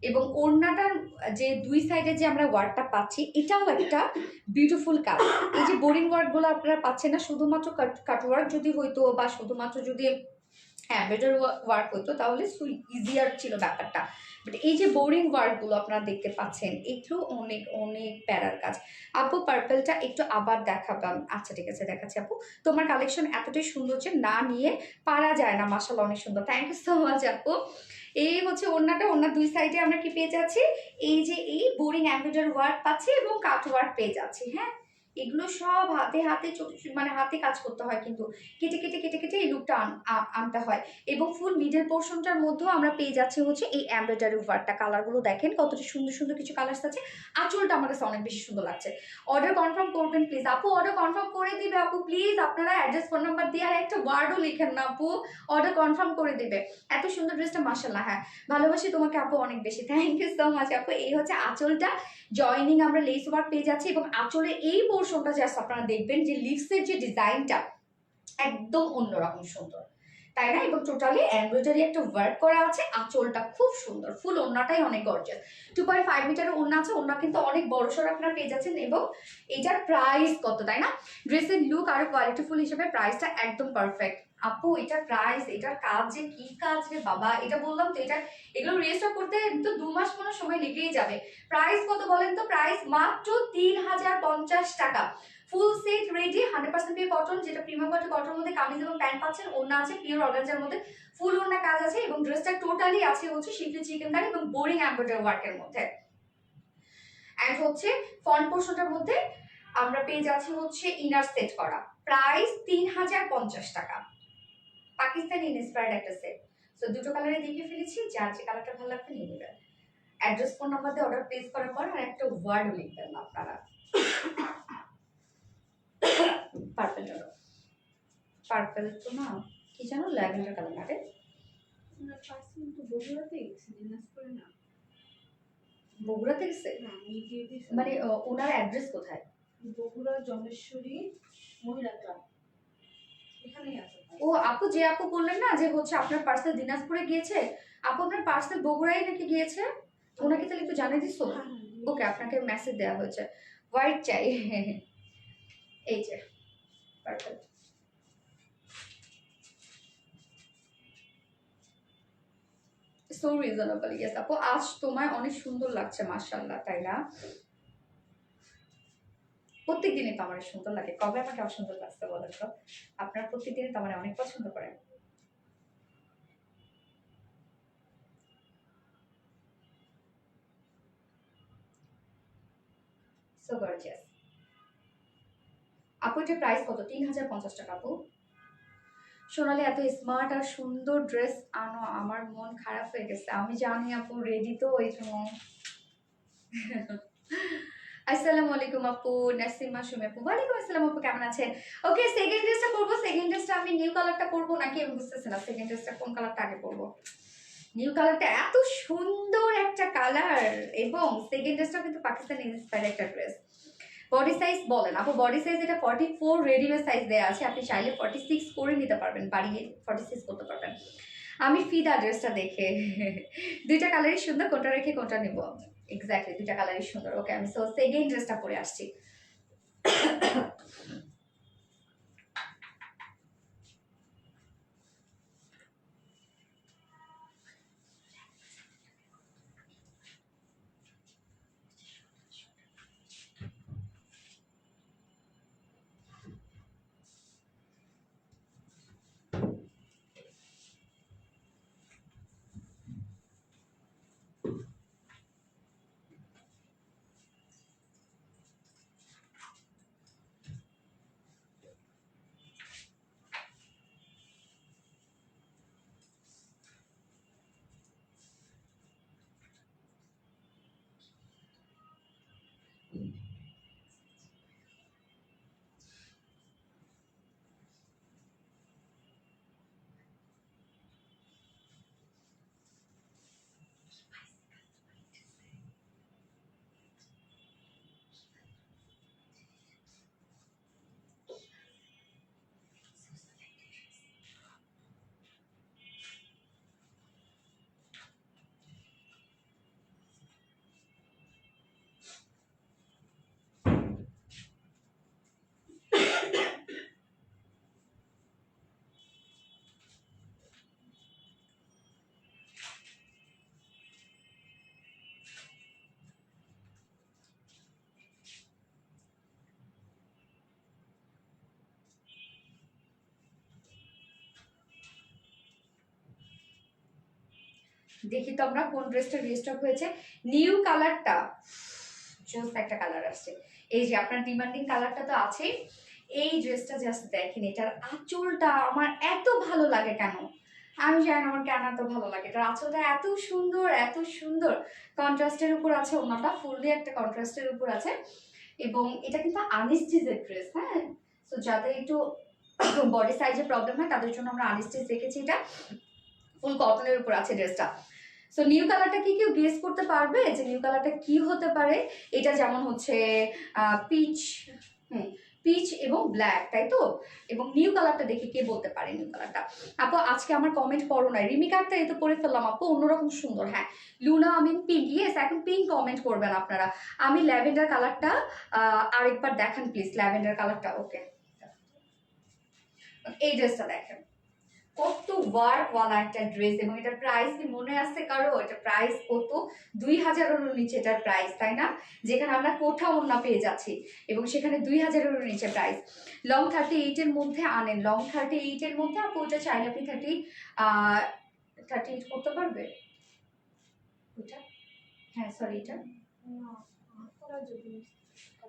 এবং ওড়নাটার যে দুই সাইডে যে আমরা ওয়ার্কটা পাচ্ছি, এটাও একটা বিউটিফুল কাজ। এই যে বোরিং ওয়ার্কগুলো আপনারা পাচ্ছেন না, শুধুমাত্র কাট ওয়ার্ক যদি হইতো বা শুধুমাত্র যদি এমব্রয়ডারি ওয়ার্ক হতো তাহলে ইজিয়ার ছিল ব্যাপারটা, বাট এই যে বোরিং ওয়ার্কগুলো আপনারা দেখতে পাচ্ছেন, এগুলো অনেক অনেক প্যারার কাজ। আপু পার্পলটা একটু আবার দেখাবাম, আচ্ছা ঠিক আছে দেখাচ্ছি আপু, তোমার কালেকশন এতটাই সুন্দর যে না নিয়ে পারা যায় না, মাশাআল্লাহ অনেক সুন্দর, থ্যাংক ইউ সো মাচ আপু। এই হচ্ছে ওড়নাটা, ওড়নার দুই সাইডে আমরা কি পেয়ে যাচ্ছি, এই যে এই বোরিং এমব্রয়ডারি ওয়ার্ক পাচ্ছি এবং কাট ওয়ার্ক পেয়ে যাচ্ছি। হ্যাঁ, এগুলো সব হাতে হাতে মানে হাতে কাজ করতে হয়, কিন্তু কেটে কেটে কেটে কেটে এই লুকটা আনতে হয়। এবং ফুল মিডল পোর্শনটার মধ্যেও আমরা পেয়ে যাচ্ছি হচ্ছে এই এমব্রয়ডারি ওয়ার্কটা, কালারগুলো দেখেন কতটা সুন্দর সুন্দর কিছু কালার্স আছে, আঁচলটা আমার কাছে অনেক বেশি সুন্দর লাগছে। অর্ডার কনফার্ম করবেন প্লিজ আপু, অর্ডার কনফার্ম করে দিবে আপু, প্লিজ আপনারা অ্যাড্রেস ফোন নাম্বার দিয়ে আর একটা ওয়ার্ডও লিখেন না আপু, অর্ডার কনফার্ম করে দিবে। এত সুন্দর ড্রেসটা মাশাআল্লাহ, হ্যাঁ ভালোবাসি তোমাকে আপু অনেক বেশি, থ্যাংক ইউ সো মাচ আপু। এই হচ্ছে আঁচলটা, জয়নিং আমরা লেস ওয়ার্ক পেয়ে যাচ্ছি এবং আঁচলে এই পোর্শনটা জাস্ট আপনারা দেখবেন যে লিভসের যে ডিজাইনটা একদম অন্যরকম সুন্দর, তাই না? এবং টোটালি এমব্রয়ডারি একটা ওয়ার্ক করা আছে, আঁচলটা খুব সুন্দর, ফুল ওড়নাটাই অনেক গর্জিয়াস, 2.5 মিটারের ওড়না আছে, ওড়না কিন্তু অনেক বড় সড় আপনারা পেয়ে যাচ্ছেন। এবং এটার প্রাইস কত, তাই না? ড্রেসের লুক আর কোয়ালিটিফুল হিসেবে প্রাইসটা একদম পারফেক্ট আপু। এটার প্রাইস, এটার কাজ যে কি কাজ রে বাবা, এটা বললাম তো, এটা এগুলো রেজিস্টার করতে তো 2 মাস মনে সময় লেগেই যাবে। প্রাইস কত বলেন তো? প্রাইস মাত্র 3050 টাকা, full set ready, 100% pure cotton, যেটা প্রিমিয়াম কোয়ালিটি কটনের মধ্যে কামিজ এবং প্যান্ট পাচ্ছেন, ওড়না আছে পিওর অর্গানজার মধ্যে, ফুল ওড়না কাজ আছে এবং ড্রেসটা টোটালি আছে হচ্ছে শিফলি চিকেন কারি এবং বোরিং এমব্রয়ডারি ওয়ার্কের মধ্যে। এন্ড হচ্ছে ফ্রন্ট পোর্শনটার মধ্যে আমরা পেয়ে যাচ্ছি হচ্ছে ইনার সেট করা, প্রাইস 3050 টাকা, পাকিস্তানি ইন্সপায়ার্ড একটা সেট। সো দুটো কালারে দেখিয়ে ফেলেছি, যার যে কালারটা ভালো লাগবে নিয়ে নেবেন। অ্যাড্রেস ফোন নাম্বার দিয়ে অর্ডার প্লেস করার পর আর একটা ওয়ার্ড লিখবেন না আপনারা। পার্পল পার্পল তো না, কি জানো ল্যাভেন্ডার কালার না রে, বগুড়াতে গেছে, মানে ওনার অ্যাড্রেস কোথায়? বগুড়া জমেশ্বরী মহিলা ক্লাব, এখানেই আছে। ও আপু, যে আপু বললেন না যে হচ্ছে আপনার পার্সেল দিনাজপুরে গিয়েছে, আপু আপনার পার্সেল বগুড়ায় নাকি গিয়েছে, ওনাকে তাহলে একটু জানিয়ে দিস। ওকে, আপনাকে মেসেজ দেওয়া হয়েছে, হোয়াইট চাই। এই যে পার্পল, সো রিজনেবল। ইয়েস আপু, আজ তোমায় অনেক সুন্দর লাগছে মাশাআল্লাহ, তাই না? প্রত্যেক দিনই তো আমার সুন্দর লাগে, কবে আমাকে অসুন্দর লাগছে বলেন তো? আপনারা প্রত্যেক দিনই তো আমার অনেক পছন্দ করেন। So gorgeous. আপু এটার প্রাইস কত? 3050 টাকা আপু। সোনালি এত স্মার্ট আর সুন্দর ড্রেস আনো, আমার মন খারাপ হয়ে গেছে। আমি জানি আপু রেডি তো, ওই জন্য। আসসালামু আলাইকুম আপু, নাসিমা সুমি আপু। ওয়ালাইকুম আসসালাম আপু, কেমন আছেন? ওকে, সেকেন্ড ড্রেসটা করবো। সেকেন্ড ড্রেসটা আমি নিউ কালারটা করবো নাকি আমি বুঝতেছি না। সেকেন্ড ড্রেসটা কোন কালারটা আগে করবো? নিউ কালারটা এত সুন্দর একটা কালার, এবং সেকেন্ড ড্রেসটা কিন্তু পাকিস্তানি ইন্সপায়ার্ড একটা ড্রেস। বডি সাইজ বলেন আপু, বডি সাইজ এটা 44 রেডিমেড সাইজ দেওয়া আছে, আপনি চাইলে 46 করে নিতে পারবেন, বাড়িয়ে 46 করতে পারবেন। আমি ফিদা ড্রেসটা দেখে। দুইটা কালারই সুন্দর, কোনটা রেখে কোনটা নিব? এক্স্যাক্টলি দুইটা কালারই সুন্দর। ওকে, আমি সো সেকেন্ড ড্রেসটা পরে আসছি। দেখি তো আমরা কোন ড্রেসটা রিস্টক হয়েছে। নিউ কালারটা জাস্ট একটা কালার আসছে, এই যে আপনার ডিমান্ডিং কালারটা তো আছে। এই ড্রেসটা জাস্ট দেখেন, এটার আঁচলটা আমার এত ভালো লাগে কেন, আমি জানি না আমার কেন এত ভালো লাগে। এটার আঁচলটা এত সুন্দর, এত সুন্দর। কন্ট্রাস্টের উপর আছে, ওনাটা ফুললি একটা কন্ট্রাস্টের উপর আছে, এবং এটা কিন্তু আনস্টিচের ড্রেস। হ্যাঁ, তো যাদের একটু বডি সাইজে প্রবলেম হয় তাদের জন্য আমরা আনস্টিচ রেখেছি। এটা ফুল কটনের উপর আছে ড্রেসটা। সো নিউ কালারটা কি কেউ গেস করতে পারবে যে নিউ কালারটা কি হতে পারে? এটা যেমন হচ্ছে পিচ, পিচ এবং ব্ল্যাক, তাই তো? এবং নিউ কালারটা দেখে কে বলতে পারে নিউ কালারটা? আপু আজকে আমার কমেন্ট করো না, রিমিকারটা এই তো পরে ফেললাম আপু, অন্যরকম সুন্দর। হ্যাঁ, লুনা আমিন পিঙ্ক, ইয়েস এখন পিঙ্ক কমেন্ট করবেন আপনারা। আমি ল্যাভেন্ডার কালারটা আরেকবার দেখান প্লিজ, ল্যাভেন্ডার কালারটা। ওকে, এই ড্রেসটা দেখেন, কত ওয়ার্ক ওয়ালা একটা ড্রেস, এবং এটার প্রাইস কি মনে আছে কারো? এটা প্রাইস কত? 2000-এরও নিচে এটার প্রাইস, তাই না? যেখানে আমরা কোঠা ওড়না পেয়ে যাচ্ছি, এবং সেখানে 2000-এরও নিচে প্রাইস। লং 38-এর মধ্যে আনেন, লং 38-এর মধ্যে। আপু ওটা চাইলে আপনি 38 করতে পারবে ওটা? হ্যাঁ সরি, এটা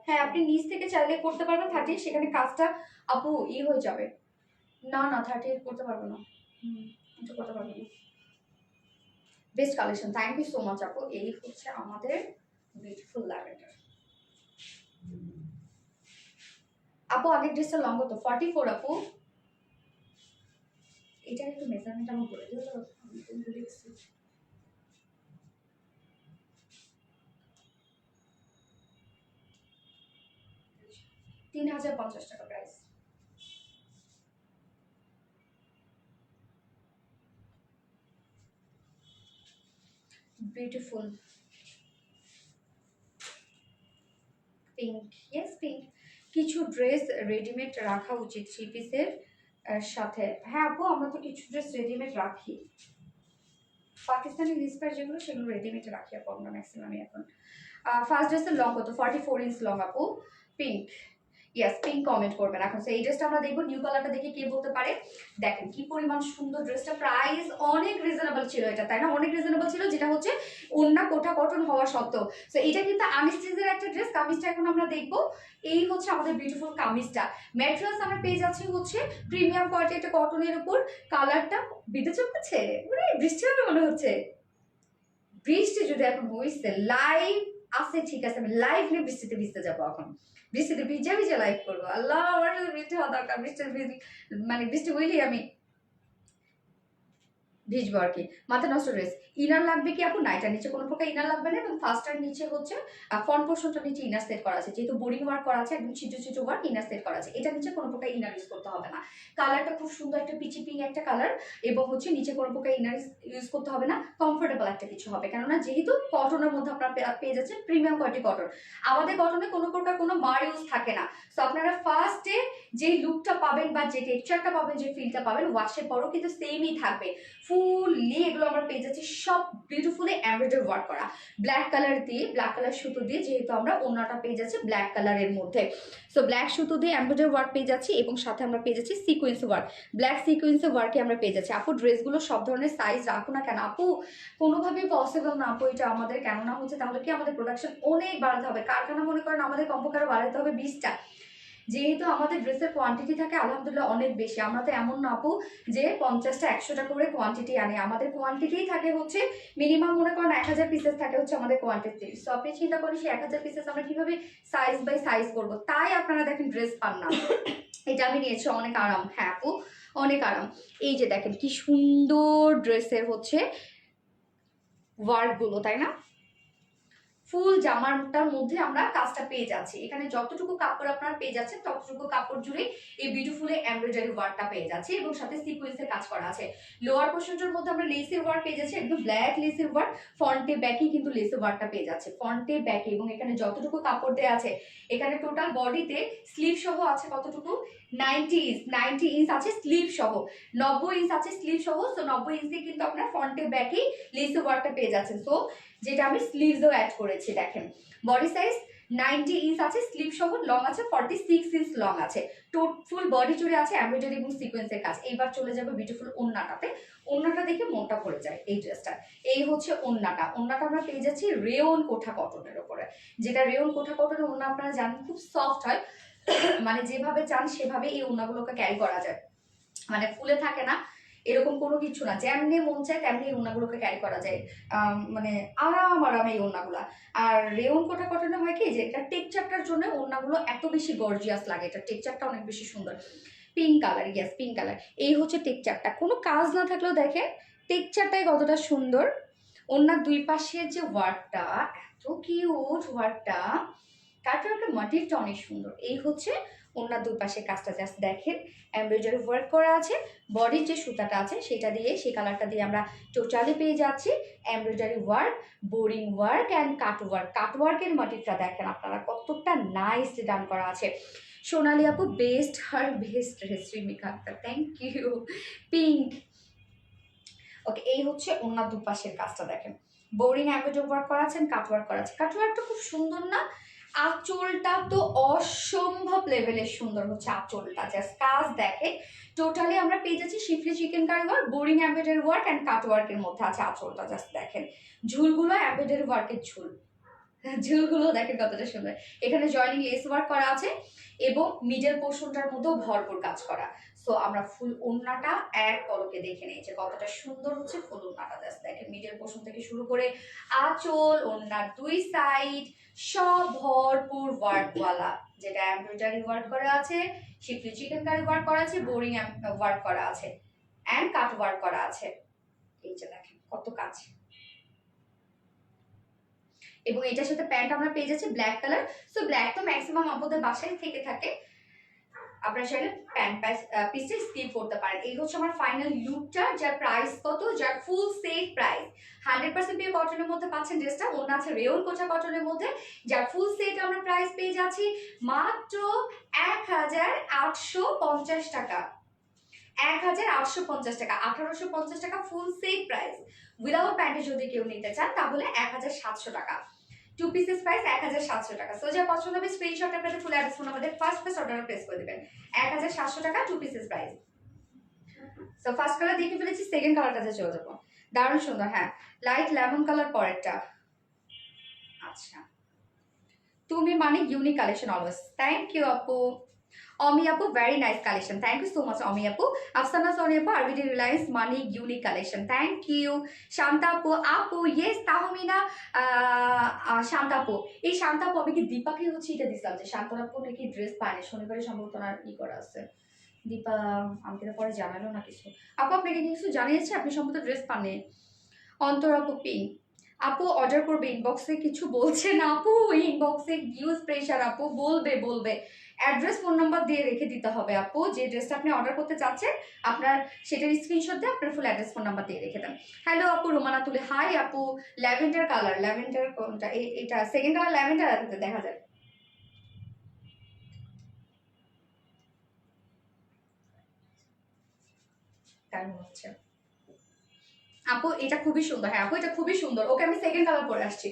হ্যাঁ আপনি নিচ থেকে চাইলে করতে পারবেন 30, সেখানে কাজটা আপু হয়ে যাবে। না না, 38 করতে পারবো না, এটা করতে পারবো না। Best collection, thank you so much আপু। এই হচ্ছে আমাদের বিউটিফুল ল্যাভেন্ডার। আপু আগের ড্রেসটা লং কত? 44 আপু। এটা একটু মেজারমেন্ট আমার বলে দিও তো, আমি তো ভুলে গেছি। $3050 price. Beautiful pink, yes pink. কিছু ড্রেস রেডিমেড রাখা উচিত থ্রি পিসের সাথে। হ্যাঁ আপু, আমরা তো কিছু ড্রেস রেডিমেড রাখি, পাকিস্তানি ইন্সপায়ার যেগুলো সেগুলো রেডিমেড রাখি আপু আমরা ম্যাক্সিমামই এখন। ফার্স্ট ড্রেসের লং কত? 44 ইঞ্চ লং আপু, পিঙ্ক। ইয়েস পিঙ্ক কমেন্ট করবেন এখন। তো এই ড্রেসটা আমরা দেখবো, নিউ কালারটা দেখে কে বলতে পারে। দেখেন কি পরিমাণ সুন্দর ড্রেসটা, প্রাইস অনেক রিজনেবল ছিল এটা, তাই না? অনেক রিজনেবল ছিল, যেটা হচ্ছে ওন্না কোটা কটন হওয়া সত্ত্বেও। তো এটা কিন্তু আনস্টিচের একটা ড্রেস। কামিজটা এখন আমরা দেখবো। এই হচ্ছে আমাদের বিউটিফুল কামিজটা। ম্যাটেরিয়ালস আমরা পেয়ে যাচ্ছি হচ্ছে প্রিমিয়াম কোয়ালিটি একটা কটনের উপর। কালারটা বিদ্যুৎ চমকাচ্ছে, মানে বৃষ্টি হবে মনে হচ্ছে। বৃষ্টি যদি এখন হইছে, লাইভ আছে ঠিক আছে, আমি লাইভ নিয়ে বৃষ্টিতে ভিজতে যাবো এখন। বৃষ্টিতে ভিজে ভিজে লাইভ করবো। আল্লাহ, আমার সাথে বৃষ্টি হওয়া দরকার। মানে বৃষ্টি হইলেই আমি ভিজবো আর কি। মাথা নষ্ট ড্রেস। ইনার লাগবে কি আপু? না, এটা নিচে কোনো প্রকার ইনার লাগবে না, এবং ফার্স্টার নিচে হচ্ছে ফ্রন্ট পোর্শনটা নিচে ইনার সেট করা আছে, যেহেতু বোরিং ওয়ার্ক করা আছে, একদম ছিটু ছিটু ওয়ার্ক, ইনার সেট করা আছে। এটা নিচে কোনো প্রকার ইনার ইউজ করতে হবে না। কালারটা খুব সুন্দর একটা পিচি পিঙ্ক একটা কালার, এবং হচ্ছে নিচে কোনো প্রকার ইনার ইউজ করতে হবে না। কমফোর্টেবল একটা কিছু হবে, কেননা যেহেতু কটনের মধ্যে আপনারা পেয়ে যাচ্ছেন প্রিমিয়াম কোয়ালিটি কটন। আমাদের কটনে কোনো প্রকার কোনো মার ইউজ থাকে না। সো আপনারা ফার্স্টে যে লুকটা পাবেন বা যে টেক্সচারটা পাবেন, যে ফিলটা পাবেন, ওয়াশের পরও কিন্তু সেমই থাকবে। ফুললি এগুলো আমরা পেয়ে যাচ্ছি সব বিউটিফুলি এমব্রয়ডারি ওয়ার্ক করা, ব্ল্যাক কালার দিয়ে, ব্ল্যাক কালার সুতো দিয়ে, যেহেতু আমরা ওড়নাটা পেয়ে যাচ্ছি ব্ল্যাক কালারের মধ্যে। সো ব্ল্যাক সুতো দিয়ে এমব্রয়ডারি ওয়ার্ক পেয়ে যাচ্ছি, এবং সাথে আমরা পেয়ে যাচ্ছি সিকোয়েন্স ওয়ার্ক, ব্ল্যাক সিকোয়েন্স ওয়ার্কে আমরা পেয়ে যাচ্ছি। আপু ড্রেসগুলো সব ধরনের সাইজ রাখো না কেন? আপু কোনোভাবেই পসিবল না আপু এটা আমাদের, কেননা হচ্ছে তাহলে কি আমাদের প্রোডাকশন অনেক বাড়াতে হবে। কারখানা মনে করেন আমাদের কমপক্ষে আরো বাড়াতে হবে 20টা। যেহেতু আমাদের ড্রেসের কোয়ান্টিটি থাকে আলহামদুলিল্লাহ অনেক বেশি, আমরা তো এমন না আপু যে 50টা 100টা করে কোয়ান্টিটি আনি। আমাদের কোয়ান্টিটি থাকে হচ্ছে মিনিমাম মনে করেন 1000 পিসেস থাকে হচ্ছে আমাদের কোয়ান্টিটি। সো আপনি চিন্তা করেন সেই 1000 পিসেস আমরা কিভাবে সাইজ বাই সাইজ করবো, তাই আপনারা দেখেন ড্রেস পান না। এটা আমি নিয়েছি, অনেক আরাম। হ্যাঁ আপু অনেক আরাম। এই যে দেখেন কি সুন্দর ড্রেসের হচ্ছে ওয়ার্কগুলো, তাই না? ফুল জামাটার মধ্যে আমরা কাজটা পেয়ে যাচ্ছি। এখানে যতটুকু কাপড় আপনারা পেয়ে যাচ্ছেন ততটুকু কাপড় জুড়ে এই বিউটিফুল এমব্রয়ডারি ওয়ার্কটা পেয়ে যাচ্ছে, এবং সাথে সিকোয়েন্সের কাজ করা আছে। লোয়ার পোর্শনটার মধ্যে আমরা লেসের ওয়ার্ক পেয়ে যাচ্ছি, একদম ব্ল্যাক লেসের ওয়ার্ক। ফ্রন্টে ব্যাকে কিন্তু লেসের ওয়ার্কটা পেয়ে যাচ্ছে, ফ্রন্টে ব্যাকে। এবং এখানে যতটুকু কাপড় দেওয়া আছে, এখানে টোটাল বডিতে স্লিভ সহ আছে কতটুকু? 90 ইঞ্চ আছে স্লিভ সহ, 90 ইঞ্চ আছে স্লিভ সহ। সো 90 ইঞ্চ দিয়ে কিন্তু আপনার ফ্রন্টে ব্যাকে লেসের ওয়ার্কটা পেয়ে যাচ্ছেন। সো যেটা আমি স্লিভসও অ্যাড করেছি। দেখেন বডি সাইজ 90 ইঞ্চ আছে স্লিভ সহ, লং আছে 46 ইঞ্চ লং আছে। ফুল বডি জুড়ে আছে এমব্রয়ডারি এবং সিকোয়েন্সের কাজ। এইবার চলে যাবে বিউটিফুল ওন্নাটাতে। ওন্নাটা দেখে মনটা ভরে যায় এই ড্রেসটা। এই হচ্ছে ওন্নাটা। ওন্নাটা আমরা পেয়ে যাচ্ছি রেয়ন কোঠা কটনের উপরে, যেটা রেয়ন কোঠা কটনের ওন্না আপনারা জানেন খুব সফট হয়। মানে যেভাবে চান সেভাবে এই ওন্নাগুলোকে ক্যারি করা যায়, মানে ফুলে থাকে না, এরকম কোনো কিছু না। যেমনি মন চায় তেমনি এই ওড়নাগুলোকে ক্যারি করা যায়, মানে আরাম আরাম এই ওড়নাগুলা। আর রেয়ন কোটা কটনে হয় কি যে এটা টেক্সচারটার জন্য ওড়নাগুলো এত বেশি গর্জিয়াস লাগে, এটা টেক্সচারটা অনেক বেশি সুন্দর। Pink colour, yes pink colour. এই হচ্ছে টেক্সচারটা, কোনো কাজ না থাকলেও দেখেন টেক্সচারটাই কতটা সুন্দর। ওড়নার দুই পাশের যে ওয়ার্কটা, এত কিউট ওয়ার্কটা, কাটওয়ার্কের মোটিভটা অনেক সুন্দর। এই হচ্ছে ওড়নার দুই পাশে কাজটা, জাস্ট দেখেন এমব্রয়ডারি ওয়ার্ক করা আছে। বডির যে সুতাটা আছে সেটা দিয়ে, সেই কালারটা দিয়ে আমরা টোটালি পেয়ে যাচ্ছি embroidery work, boring work and cutwork. কাটওয়ার্কের মোটিভটা দেখেন আপনারা কতটা নাইসলি ডান করা আছে। সোনালি আপু best, her best Rimika Akter, thank you. Pink. Okay, এই হচ্ছে ওড়নার দুপাশের কাজটা দেখেন, বোরিং এমব্রয়ডারি ওয়ার্ক করা আছে, কাটওয়ার্ক করা আছে। কাটওয়ার্কটা খুব সুন্দর না? আঁচলটা তো অসম্ভব লেভেলের সুন্দর হচ্ছে আঁচলটা, জাস্ট কাজ দেখে। টোটালি আমরা পেয়ে যাচ্ছি schiffli chikankari work, boring embroidery work and cut ওয়ার্কের মধ্যে আছে আঁচলটা, জাস্ট দেখেন। ঝুলগুলো এমব্রয়ডারি ওয়ার্কের ঝুল, ঝুলগুলো দেখেন কতটা সুন্দর। এখানে জয়েনিং লেস ওয়ার্ক করা আছে, এবং মিডল পোর্শনটার মধ্যেও ভরপুর কাজ করা। সো আমরা ফুল ওড়নাটা এক পলকে দেখে নিয়েছি কতটা সুন্দর হচ্ছে ফুল ওড়নাটা, জাস্ট দেখেন মিডল পোর্শন থেকে শুরু করে আঁচল, ওড়নার দুই সাইড সব ভরপুর ওয়ার্কওয়ালা, যেটা এমব্রয়ডারি ওয়ার্ক করা আছে, শিফলি চিকেন কারি ওয়ার্ক করা আছে, বোরিং ওয়ার্ক করা আছে অ্যান্ড কাট ওয়ার্ক করা আছে। এই যে দেখেন কত কাজ। এবং এটার সাথে প্যান্ট আমরা পেয়ে যাচ্ছি ব্ল্যাক কালার। সো ব্ল্যাক তো ম্যাক্সিমাম আমাদের বাসায় থেকে থাকে, আপনারা চাইলে প্যান্ট পিসটা স্কিপ করতে পারেন। এই হচ্ছে আমার ফাইনাল লুকটা, যার প্রাইস কত, যার ফুল সেট প্রাইস 100% পিওর কটনের মধ্যে পাচ্ছেন ড্রেসটা। ওড়না আছে রেয়ন কোচা কটনের মধ্যে, যার ফুল সেট আমরা প্রাইস পেয়ে যাচ্ছি মাত্র 1850 টাকা। 1850 টাকা, 1850 টাকা ফুল সেট প্রাইস। উইদাউট প্যান্টে যদি কেউ নিতে চান তাহলে 1700 টাকা। 2 পিসেস প্রাইস 1700 টাকা। সো যা পছন্দ হবে স্ক্রিনশট আপনাদের ফুল অ্যাড্রেস ফোন আমাদের ফার্স্ট অর্ডার প্লেস করে দিবেন। 1700 টাকা 2 pieces price. So first colour দেখে ফেলেছি, সেকেন্ড কালারটাতে চলে যাবো। দারুণ সুন্দর, হ্যাঁ লাইট লেমন কালার পরেরটা। আচ্ছা, তুমি মানে unique collection always, thank you আপু। অমি আপু very nice collection, thank you so much Omi আপু। আফসানা সোনি আপু RBD Reliance money unique collection, thank you. Shanta আপু, আপু ইয়েস তাহমিনা শান্তা আপু। এই শান্তা আপু আমি কি দীপাকে হচ্ছে এটা দিছিলাম যে শান্তা আপু নাকি ড্রেস পায়নি, শনিবারে সম্ভবত আর কি করা আছে। দীপা আমাকে তো পরে জানালো না কিছু। আপু আপনাকে কিছু জানিয়েছে, আপনি সম্ভবত ড্রেস পাননি। অন্তর আপু পিং, আপু অর্ডার করবে ইনবক্সে কিছু বলছে না আপু, ইনবক্সে হিউজ প্রেশার আপু, বলবে বলবে অ্যাড্রেস ফোন নাম্বার দিয়ে রেখে দিতে হবে আপু। যে ড্রেসটা আপনি অর্ডার করতে চাচ্ছেন আপনার সেটার স্ক্রিনশট দিয়ে আপনার ফুল অ্যাড্রেস ফোন নাম্বার দিয়ে রেখে দেন। হ্যালো আপু রোমানা তুলে, হাই আপু। ল্যাভেন্ডার কালার, ল্যাভেন্ডার কোনটা? এটা সেকেন্ড কালার ল্যাভেন্ডার দেখা যায়। কেমন হচ্ছে আপু? এটা খুবই সুন্দর, হ্যাঁ আপু এটা খুবই সুন্দর। ওকে আমি সেকেন্ড কালার পরে আসছি।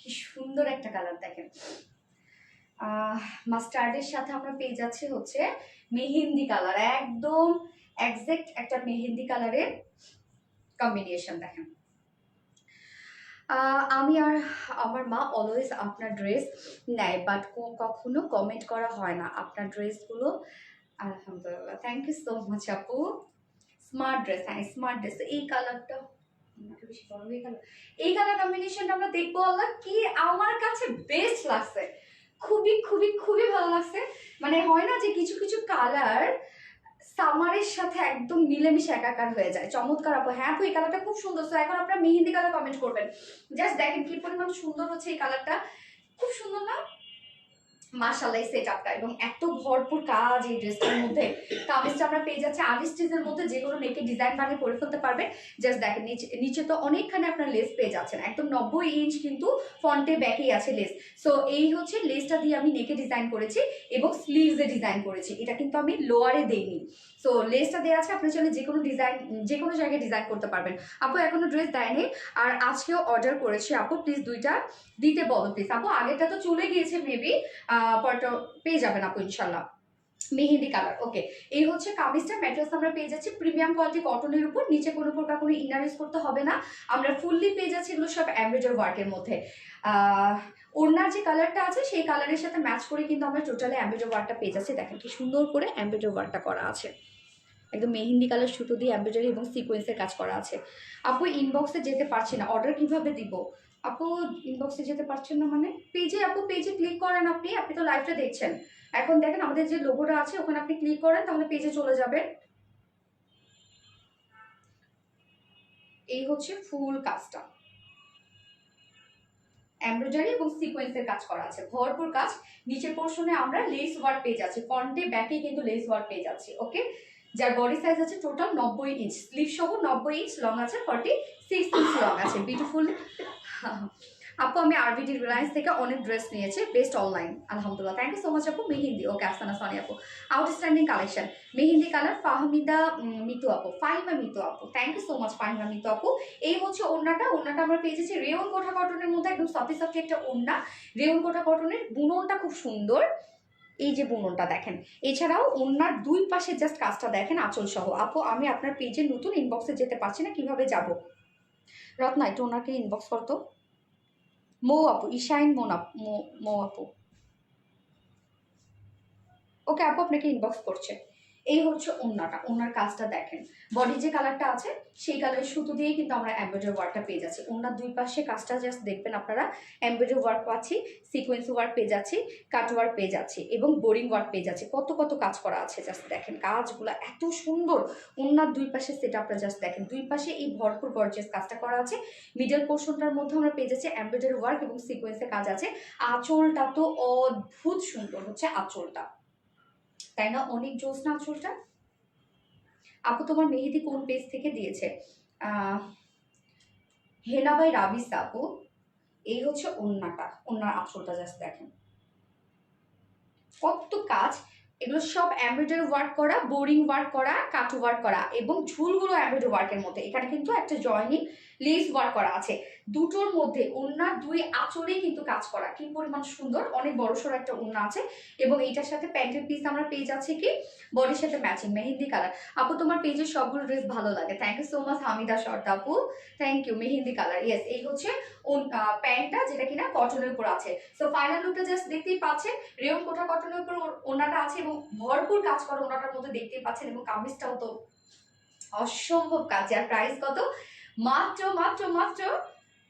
কি সুন্দর একটা কালার দেখেন, মাস্টার্ডের সাথে আমরা পেয়ে যাচ্ছি হচ্ছে মেহেন্দি কালার, একদম এক্সাক্ট একটা মেহেন্দি কালারের কম্বিনেশন দেখেন। আমি আর আমার মা অলওয়েজ আপনার ড্রেস নেয়, বাট কখনো কমেন্ট করা হয় না আপনার ড্রেসগুলো। আলহামদুলিল্লাহ, থ্যাংক ইউ সো মাচ আপু। স্মার্ট ড্রেস, হ্যাঁ স্মার্ট ড্রেস। এই কালারটা বেশি বড় হয়ে গেল। এই কালার কম্বিনেশনটা আমরা দেখবো আল্লাহ, কি আমার কাছে বেস্ট লাগছে, খুবই খুবই খুবই ভালো লাগছে। মানে হয় না যে কিছু কিছু কালার সামারের সাথে একদম মিলেমিশে একাকার হয়ে যায়। চমৎকার আপু, হ্যাঁ আপু এই কালারটা খুব সুন্দর। তো এখন আপনারা মেহেন্দি কালার কমেন্ট করবেন, জাস্ট দেখেন কি পরিমাণ সুন্দর হচ্ছে এই কালারটা, খুব সুন্দর না? মাশাআল্লাহ এই সেটআপটা এবং এত ভরপুর কাজ এই ড্রেসটার মধ্যে। কামিজটা আমরা পেয়ে যাচ্ছি আনস্টিচের মধ্যে, যে কোনো নেকে ডিজাইন বানিয়ে পরে ফেলতে পারবেন। জাস্ট দেখেন নিচে তো অনেকখানি আপনার লেস পেয়ে যাচ্ছেন, একদম 90 ইঞ্চ কিন্তু ফ্রন্টে ব্যাকেই আছে লেস। সো এই হচ্ছে লেসটা দিয়ে আমি নেকে ডিজাইন করেছি এবং স্লিভসে ডিজাইন করেছি, এটা কিন্তু আমি লোয়ারে দেইনি। সো লেসটা দেওয়া আছে, আপনি চাইলে যে কোনো ডিজাইন যে কোনো জায়গায় ডিজাইন করতে পারবেন। আপু এখনো ড্রেস দেয়নি আর আজকেও অর্ডার করেছি আপু, প্লিজ দুইটা দিতে বলো প্লিজ আপু। আগেরটা তো চলে গিয়েছে মেবি, পরটা পেয়ে যাবেন আপু ইনশাল্লাহ। মেহেন্দি কালার, ওকে। এই হচ্ছে কামিজটা, ম্যাটেরিয়ালস আমরা পেয়ে যাচ্ছি প্রিমিয়াম কোয়ালিটি কটনের উপর, নিচে কোনো প্রকার কোনো ইনার ইউজ করতে হবে না। আমরা ফুললি পেয়ে যাচ্ছি এগুলো সব এমব্রয়ডারি ওয়ার্কের মধ্যে। ওড়নার যে কালারটা আছে সেই কালারের সাথে ম্যাচ করে কিন্তু আমরা টোটালি এমব্রয়ডারি ওয়ার্কটা পেয়ে যাচ্ছি। দেখেন কি সুন্দর করে এমব্রয়ডারি ওয়ার্কটা করা আছে, একদম মেহেন্দি কালার সুতো দিয়ে এমব্রয়ডারি এবং সিকোয়েন্সের কাজ করা আছে। আপু ইনবক্সে যেতে পারছি না, অর্ডার কিভাবে দিব? আপু ইনবক্সে যেতে পারছেন না মানে পেজে, আপু পেজে ক্লিক করেন, আপনি তো লাইভটা দেখছেন। এখন দেখেন আমাদের যে লোগোটা আছে ওখানে আপনি ক্লিক করেন, তাহলে পেজে চলে যাবেন। এই হচ্ছে ফুল কাজটা, এমব্রয়ডারি এবং সিকোয়েন্সের কাজ করা আছে, ভরপুর কাজ। নিচের পোর্শনে আমরা লেস ওয়ার্ক পেয়ে যাচ্ছি, ফ্রন্টে ব্যাকে কিন্তু লেস ওয়ার্ক পেয়ে যাচ্ছি, ওকে। যার বডি সাইজ আছে টোটাল 90 ইঞ্চ, স্লিভ সহ 90 ইঞ্চ, লং আছে 46 ইঞ্চ লং আছে, বিউটিফুল। আপু আমি আরবিডি রিলায়েন্স থেকে অনেক ড্রেস নিয়েছি, বেস্ট অনলাইন, আলহামদুলিল্লাহ। থ্যাংক ইউ সো মাচ আপু। মেহেন্দি, ওকে আফসানা সানি আপু, outstanding collection, mehendi colour, Fahmida Mitu আপু, ফাহিমা মিতু আপু, thank you so much Fahima Mitu আপু। এই হচ্ছে ওড়নাটা আমরা পেয়ে যাচ্ছি রেওন কোঠা কটনের মধ্যে, একদম সফি সফি একটা ওড়না, রেওন কোঠা কটনের, বুননটা খুব সুন্দর, এই যে বুননটা দেখেন। এছাড়াও ওড়নার দুই পাশে জাস্ট কাজটা দেখেন আঁচল সহ। আপু আমি আপনার পেজে নতুন, ইনবক্সে যেতে পারছি না, কিভাবে যাব? রত্না একটু ওনাকে ইনবক্স করতো। মৌ আপু, ইশাইন মৌ আপু, ওকে আপু আপনাকে ইনবক্স করছে। এই হচ্ছে ওড়নাটা, ওড়নার কাজটা দেখেন, বডি যে কালারটা আছে সেই কালারের সুতো দিয়ে কিন্তু আমরা এমব্রয়ডারি ওয়ার্কটা পেয়ে যাচ্ছি। ওড়নার দুই পাশে কাজটা জাস্ট দেখবেন আপনারা, এমব্রয়ডারি ওয়ার্ক পাচ্ছি, সিকোয়েন্স ওয়ার্ক পেয়ে যাচ্ছি, কাট ওয়ার্ক পেয়ে যাচ্ছি এবং বোরিং ওয়ার্ক পেয়ে যাচ্ছি। কত কত কাজ করা আছে জাস্ট দেখেন, কাজগুলো এত সুন্দর। ওড়নার দুই পাশে সেট আপটা জাস্ট দেখেন, দুই পাশে এই ভরপুর গর্জিয়াস কাজটা করা আছে। মিডল পোর্শনটার মধ্যে আমরা পেয়ে যাচ্ছি এমব্রয়ডারি ওয়ার্ক এবং সিকোয়েন্সের কাজ আছে। আঁচলটা তো অদ্ভুত সুন্দর হচ্ছে আঁচলটা, তাই না? অনেক জোস না আঁচলটা? আপু তোমার মেহেদি কোন পেজ থেকে দিয়েছে? হেনা বাই রাবিস আপু। এই হচ্ছে ওড়নাটা, ওড়নার আঁচলটা জাস্ট দেখেন কত কাজ। এগুলো সব এমব্রয়ডারি ওয়ার্ক করা, বোরিং ওয়ার্ক করা, কাট ওয়ার্ক করা এবং ঝুলগুলো এমব্রয়ডারি ওয়ার্কের মধ্যে। এখানে কিন্তু একটা জয়নিং লেস ওয়ার্ক করা আছে দুটোর মধ্যে। ওড়নার দুই আঁচলেই কিন্তু কাজ করা, কি পরিমাণ সুন্দর, অনেক বড়সড় একটা ওড়না আছে। এবং এইটার সাথে প্যান্টের পিস আমরা পেয়ে যাচ্ছি কি বডির সাথে ম্যাচিং, মেহেন্দি কালার। আপু তোমার পেজের সবগুলো ড্রেস ভালো লাগে, thank you so much Hamida শর্ট আপু, thank you. Mehendi colour, yes, এই হচ্ছে প্যান্টটা যেটা কিনা কটনের উপর আছে। সো ফাইনাল লুকটা জাস্ট দেখতেই পাচ্ছেন, রেয়ন কোটা কটনের উপর ওনাটা আছে এবং ভরপুর কাজ করা ওনাটার মধ্যে দেখতেই পাচ্ছেন। এবং কামিজটাও তো অসম্ভব কাজ। আর প্রাইস কত? মাত্র মাত্র মাত্র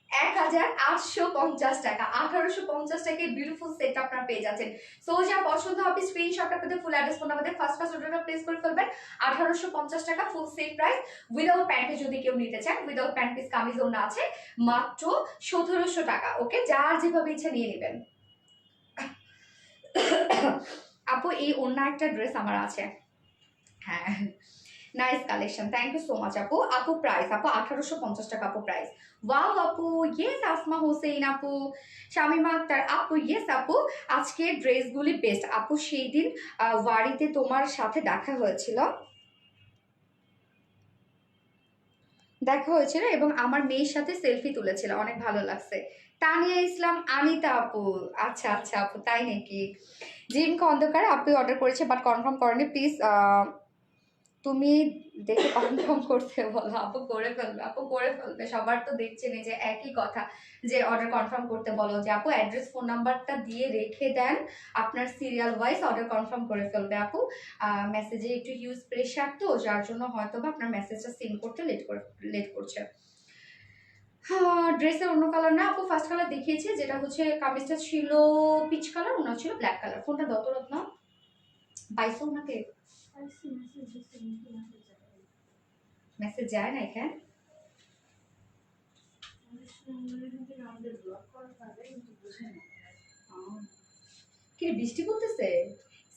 1850 টাকা, 1850 টাকায় বিউটিফুল সেট আপনারা পেয়ে যাচ্ছেন। সো যা পছন্দ হবে স্ক্রিনশটটা পেতে ফুল অ্যাড্রেস ফোন আমাদের ফার্স্ট অর্ডারটা প্লেস করে ফেলবেন। 1850 টাকা ফুল সেট প্রাইস। উইদাউট প্যান্টে যদি কেউ নিতে চান, উইদাউট প্যান্ট পিস কামিজ ওড়না আছে মাত্র 1700 টাকা। ওকে, যার যেভাবে ইচ্ছা নিয়ে নেবেন। আপু এই অন্য একটা ড্রেস আমার আছে, হ্যাঁ, nice collection, thank you so much আপু। আপু প্রাইস আপু 1850 টাকা আপু প্রাইস। ওয়াও আপু, ইয়েস আসমা হোসেন আপু, শামিমা আক্তার আপু, ইয়েস আপু আজকের ড্রেসগুলি বেস্ট আপু। সেই দিন ওয়ারিতে তোমার সাথে দেখা হয়েছিল এবং আমার মেয়ের সাথে সেলফি তুলেছিল, অনেক ভালো লাগছে। তানিয়া ইসলাম আনিতা আপু, আচ্ছা আচ্ছা আপু তাই নাকি? জিম খন্দকার আপু অর্ডার করেছে বাট কনফার্ম করেনি, প্লিজ তুমি দেখে কনফার্ম করতে বলো। আপু করে ফেলবে, আপু করে ফেলবে, সবার তো দেখছেন এই যে একই কথা যে অর্ডার কনফার্ম করতে বলো, যে আপু অ্যাড্রেস ফোন নাম্বারটা দিয়ে রেখে দেন, আপনার সিরিয়াল ওয়াইজ অর্ডার কনফার্ম করে ফেলবে আপু। মেসেজে একটু হিউজ প্রেশার তো, যার জন্য হয়তো বা আপনার মেসেজটা সেন্ড করতে লেট করছে। ড্রেসের অন্য কালার না আপু, ফার্স্ট কালার দেখিয়েছে যেটা হচ্ছে কামিজটা ছিল পিচ কালার, ওনা ছিল ব্ল্যাক কালার। ফোনটা দতরত না পাইছো ওনাকে? মেসেজ যায় না এখানে? কি বৃষ্টি পড়তেছে?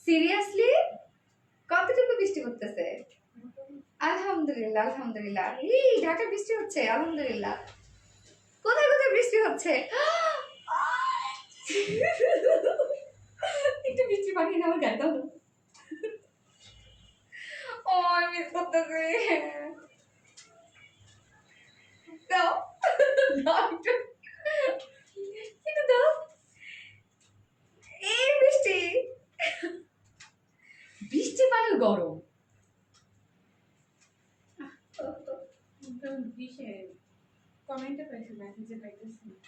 সিরিয়াসলি? কতটুকু বৃষ্টি পড়তেছে? আলহামদুলিল্লাহ আলহামদুলিল্লাহ, এই ঢাকা বৃষ্টি হচ্ছে, আলহামদুলিল্লাহ। কোথায় কোথায় বৃষ্টি হচ্ছে? একটু বৃষ্টি পানি না আমার গায়ে দাও। ও আমি মিস করতেছি, দাও দাও একটু, একটু দাও। এই বৃষ্টি, বৃষ্টি মানে গরম। কমেন্টে পাইছি, মেসেজে পাইতেছি না,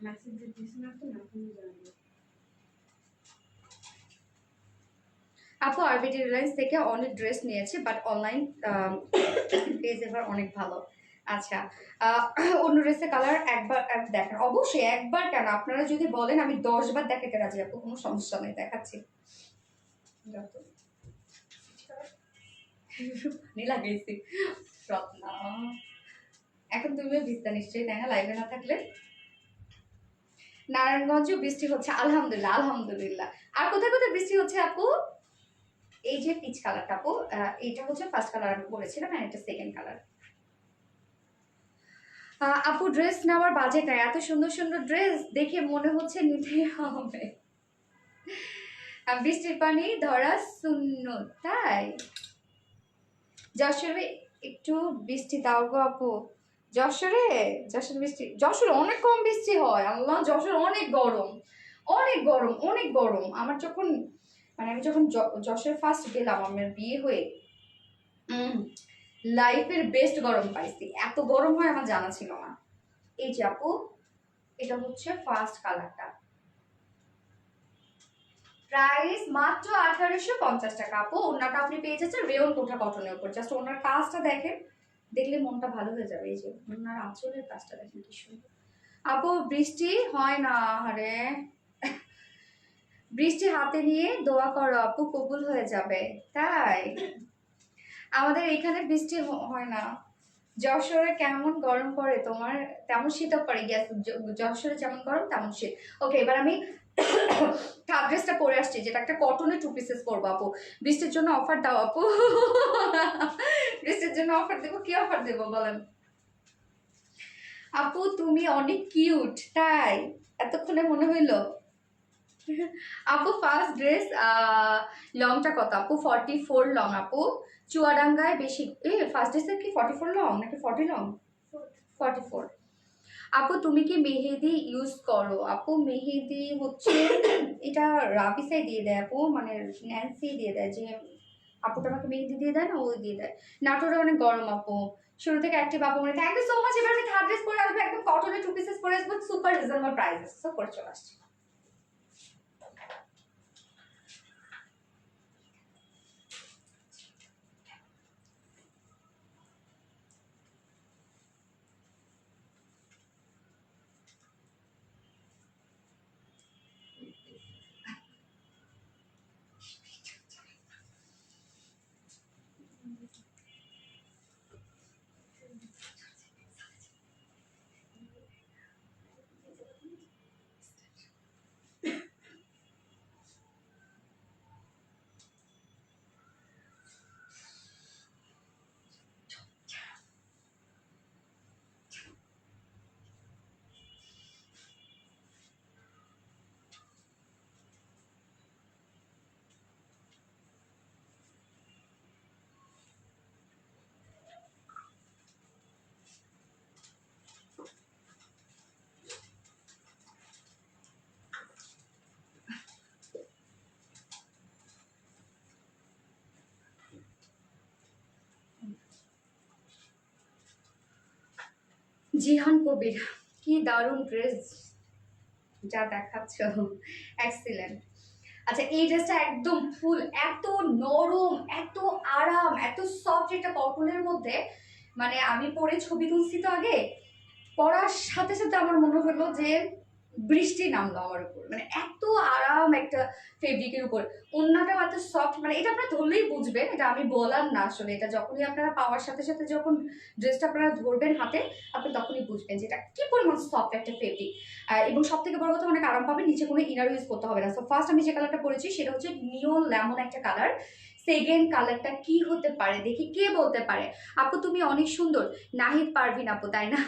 মেসেজে দিছি না তো মেসেজে জানাবো। আপু আরবিডি রিলায়েন্স থেকে অনেক ড্রেস নিয়েছে বাট অনলাইন পেজ এবার অনেক ভালো। আচ্ছা, অন্য ড্রেসের কালার একবার দেখেন, অবশ্যই একবার কেন, আপনারা যদি বলেন আমি 10 বার দেখাতে রাজি আপু, কোনো সমস্যা নেই, দেখাচ্ছি। পানি লাগাইছি রত্না। এখন তুমিও ভিজতে নিশ্চয়ই, তাই না, লাইভে না থাকলে? নারায়ণগঞ্জে বৃষ্টি হচ্ছে, আলহামদুলিল্লাহ আলহামদুলিল্লাহ। আর কোথায় কোথায় বৃষ্টি হচ্ছে আপু? এই যে পিচ কালারটা আপু, এইটা হচ্ছে ফার্স্ট কালার আমি বলেছিলাম, আর এটা সেকেন্ড কালার। আপু ড্রেস নেওয়ার বাজেট নাই, এত সুন্দর সুন্দর ড্রেস দেখে মনে হচ্ছে নিতে হবে। বৃষ্টির পানি ধরা শূন্য, তাই যশোরে একটু বৃষ্টি দাও গো আপু। যশোরে, যশোর বৃষ্টি, যশোরে অনেক কম বৃষ্টি হয় আল্লাহ, যশোর অনেক গরম, অনেক গরম, অনেক গরম। আমার যখন মানে আমি যখন যশোরে ফার্স্ট গেলাম আমার বিয়ে হয়ে, লাইফের বেস্ট গরম পাইছি, এত গরম হয় আমার জানা ছিল না। এই যে আপু, এটা হচ্ছে ফার্স্ট কালারটা, প্রাইস মাত্র 1850 টাকা আপু। ওনাটা আপনি পেয়ে যাচ্ছেন রেয়ন কোঠা কটনের উপর। জাস্ট ওনার কাজটা দেখেন, দেখলে মনটা ভালো হয়ে যাবে। এই যে ওনার আঁচলের কাজটা দেখেন কি সুন্দর। আপু বৃষ্টি হয় না, আরে বৃষ্টি হাতে নিয়ে দোয়া করো আপু, কবুল হয়ে যাবে। তাই আমাদের এখানে বৃষ্টি হয় না। যশোরে কেমন গরম পড়ে তোমার, তেমন শীতও পড়ে গিয়েছে। যশোরে যেমন গরম তেমন শীত। ওকে, এবার আমি থার্ড ড্রেসটা পরে আসছি, যেটা একটা কটনের 2 পিসেস পরবো আপু। বৃষ্টির জন্য অফার দাও আপু। বৃষ্টির জন্য অফার দেবো, কি অফার দেবো বলেন? আপু তুমি অনেক কিউট, তাই এতক্ষণে মনে হইলো? আপু ফার্স্ট ড্রেস লংটা কত আপু? 44 লং আপু। চুয়াডাঙ্গায় বেশি ফার্স্ট ড্রেসের কি 44 লং নাকি 40 লং? 44। আপু তুমি কি মেহেদি ইউজ করো? আপু মেহেদি হচ্ছে এটা রাবিসাই দিয়ে দেয় আপু, মানে ন্যান্সি দিয়ে দেয়, যে আপুটা আমাকে মেহেদি দিয়ে দেয় না, ওই দিয়ে দেয়। নাটোরে অনেক গরম আপু, শুরু থেকে অ্যাক্টিভ আপু। মানে থ্যাংক ইউ সো মাচ। এবার আমি থার্ড ড্রেস পরে আসবো, একদম কটনের 2 পিসেস পরে আসবো, সুপার রিজনেবল প্রাইসেস, সব করে চলে আসছি। জিহান কবির, কি দারুণ ড্রেস যা দেখাচ্ছ, এক্সিলেন্ট। আচ্ছা এই ড্রেসটা একদম ফুল, এত নরম, এত আরাম, এত সফট, এটা কটনের মধ্যে। মানে আমি পরে ছবি তুলছি তো আগে, পরার সাথে সাথে আমার মনে হলো যে বৃষ্টি নামলো আমার উপর, মানে এত আরাম একটা ফেব্রিকের উপর। ওড়নাটাও এত সফট, মানে এটা আপনারা ধরলেই বুঝবেন, এটা আমি বলার না আসলে। এটা যখনই আপনারা পাওয়ার সাথে সাথে যখন ড্রেসটা আপনারা ধরবেন হাতে, আপনি তখনই বুঝবেন যে এটা কি পরিমাণ সফট একটা ফেব্রিক। এবং সব থেকে বড় কথা, অনেক আরাম পাবেন, নিচে কোনো ইনার ইউজ করতে হবে না। সো ফার্স্ট আমি যে কালারটা পরেছি সেটা হচ্ছে নিয়ন লেমন একটা কালার। সেকেন্ড কালারটা কি হতে পারে দেখি, কে বলতে পারে? আপু তুমি অনেক সুন্দর, নাহিদ পারভিন আপু, তাই না?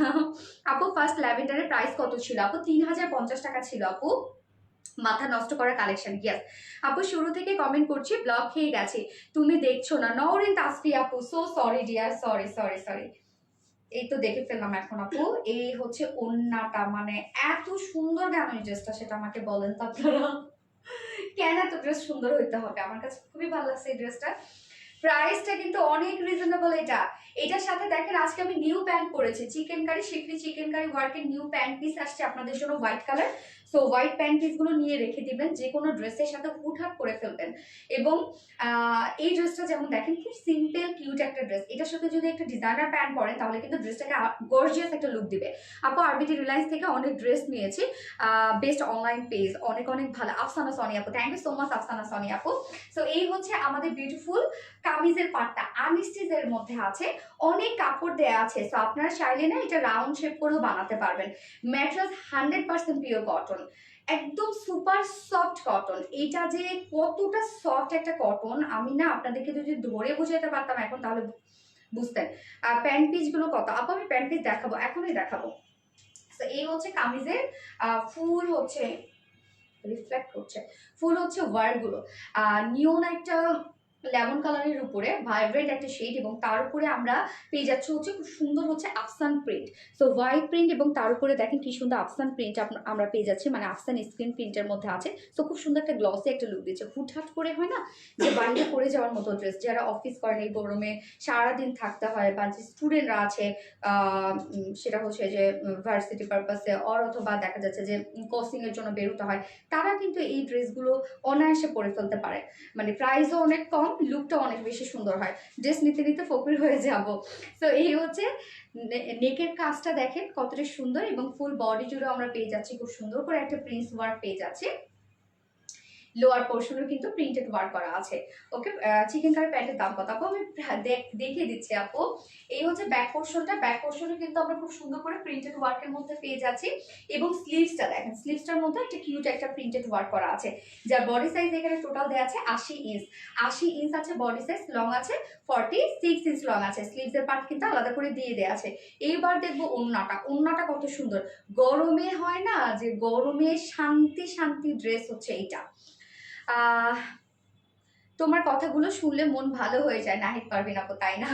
আপু ফার্স্ট ল্যাভেন্ডারের প্রাইস কত ছিল আপু? 3050 টাকা ছিল আপু। মাথা নষ্ট করা কালেকশন, ইয়াস আপু। শুরু থেকে কমেন্ট করছি, ব্লক খেয়ে গেছে, তুমি দেখছো না। নওরিন তাসফি আপু, so sorry dear, sorry sorry sorry. এই তো দেখে ফেললাম এখন আপু। এই হচ্ছে ওন্নাটা, মানে এত সুন্দর কেন এই ড্রেসটা, সেটা আমাকে বলেন তো আপনারা। কেন এত ড্রেস সুন্দর হইতে হবে? আমার কাছে খুবই ভালো লাগছে এই ড্রেসটা। প্রাইসটা কিন্তু অনেক রিজনেবল। এটার সাথে দেখেন আজকে আমি নিউ প্যান্ট পরেছি, চিকেন কারি শিফলি চিকেন কারি ওয়ার্কের নিউ প্যান্ট পিস আসছে আপনাদের জন্য, white colour. So white pant পিসগুলো নিয়ে রেখে দিবেন, যে কোনো ড্রেসের সাথে হুটহাট করে ফেলবেন। এবং এই ড্রেসটা যেমন দেখেন খুব সিম্পল কিউট একটা ড্রেস, এটার সাথে যদি একটা ডিজাইনার প্যান্ট পরেন তাহলে কিন্তু ড্রেসটাকে গর্জিয়াস একটা লুক দিবে। আপু আরবিটি রিলায়েন্স থেকে অনেক ড্রেস নিয়েছি, বেস্ট অনলাইন পেজ, অনেক অনেক ভালো। আফসানা সনি আপু, thank you so much Afsana Soni আপু। সো এই হচ্ছে আমাদের বিউটিফুল কামিজের পাটটা, আনস্টিচের মধ্যে আছে, অনেক কাপড় দেয়া আছে। সো আপনারা চাইলে না এটা রাউন্ড শেপ করেও বানাতে পারবেন। ম্যাটেরিয়াল 100% পিওর কটন, একদম সুপার সফট কটন। এটা যে কতটা সফট একটা কটন, আমি না আপনাদেরকে যদি ধরে বোঝাতে পারতাম এখন তাহলে বুঝতেন। আর প্যান্ট পিসগুলো কত আপু, আমি প্যান্ট পিস দেখাবো, এখনই দেখাবো। তো এই হচ্ছে কামিজের ফুল হচ্ছে রিফ্লেক্ট করছে, ফুল হচ্ছে ওয়ারগুলো নিয়ন একটা লেমন কালারের উপরে ভাইব্রেন্ট একটা শেড, এবং তার উপরে আমরা পেয়ে যাচ্ছি হচ্ছে খুব সুন্দর হচ্ছে আফসান প্রিন্ট। সো হোয়াইট প্রিন্ট এবং তার উপরে দেখেন কি সুন্দর আফসান প্রিন্ট আমরা পেয়ে যাচ্ছি, মানে আফসান স্ক্রিন প্রিন্টের মধ্যে আছে। সো খুব সুন্দর একটা গ্লসি একটা লুক দিচ্ছে, হুটহাট করে হয় না যে বাইরে পরে যাওয়ার মতো ড্রেস, যারা অফিস করেন এই গরমে সারাদিন থাকতে হয়, বা যে স্টুডেন্টরা আছে সেটা হচ্ছে যে ভার্সিটি পারপাসে অথবা দেখা যাচ্ছে যে কোচিং এর জন্য বেরোতে হয়, তারা কিন্তু এই ড্রেসগুলো অনায়াসে পরে ফেলতে পারে। মানে প্রাইসও অনেক কম, লুকটা অনেক বেশি সুন্দর হয়, ড্রেস নিতে নিতে ফকির হয়ে যাব। তো এই হচ্ছে নেকের কাজটা দেখেন কতটা সুন্দর, এবং ফুল বডি জুড়ে আমরা পেয়ে যাচ্ছি খুব সুন্দর করে একটা প্রিন্স ওয়ার্ক পেয়ে যাচ্ছি। লোয়ার পোর্শনেও কিন্তু প্রিন্টেড ওয়ার্ক করা আছে। ওকে, চিকেন কারি প্যান্টের দাম কত আপু, আমি দেখিয়ে দিচ্ছি আপু। এই হচ্ছে ব্যাক পোর্শনটা, ব্যাক পোর্শনে কিন্তু আমরা খুব সুন্দর করে প্রিন্টেড ওয়ার্কের মধ্যে পেয়ে যাচ্ছি, এবং স্লিভসটা দেখেন, স্লিভসটার মধ্যে একটা কিউট একটা প্রিন্টেড ওয়ার্ক করা আছে, যার বডি সাইজ এখানে টোটাল দেওয়া আছে 80 ইঞ্চ। 80 ইঞ্চ আছে বডি সাইজ, লং আছে 46 ইঞ্চ লং আছে, স্লিভসের পার্ট কিন্তু আলাদা করে দিয়ে দেওয়া আছে। এইবার দেখবো ওড়নাটা, ওড়নাটা কত সুন্দর, গরমে হয় না যে গরমে শান্তি শান্তি ড্রেস হচ্ছে এইটা। তোমার কথাগুলো শুনলে মন ভালো হয়ে যায় নাহিদ পারভিন আপু, তাই না?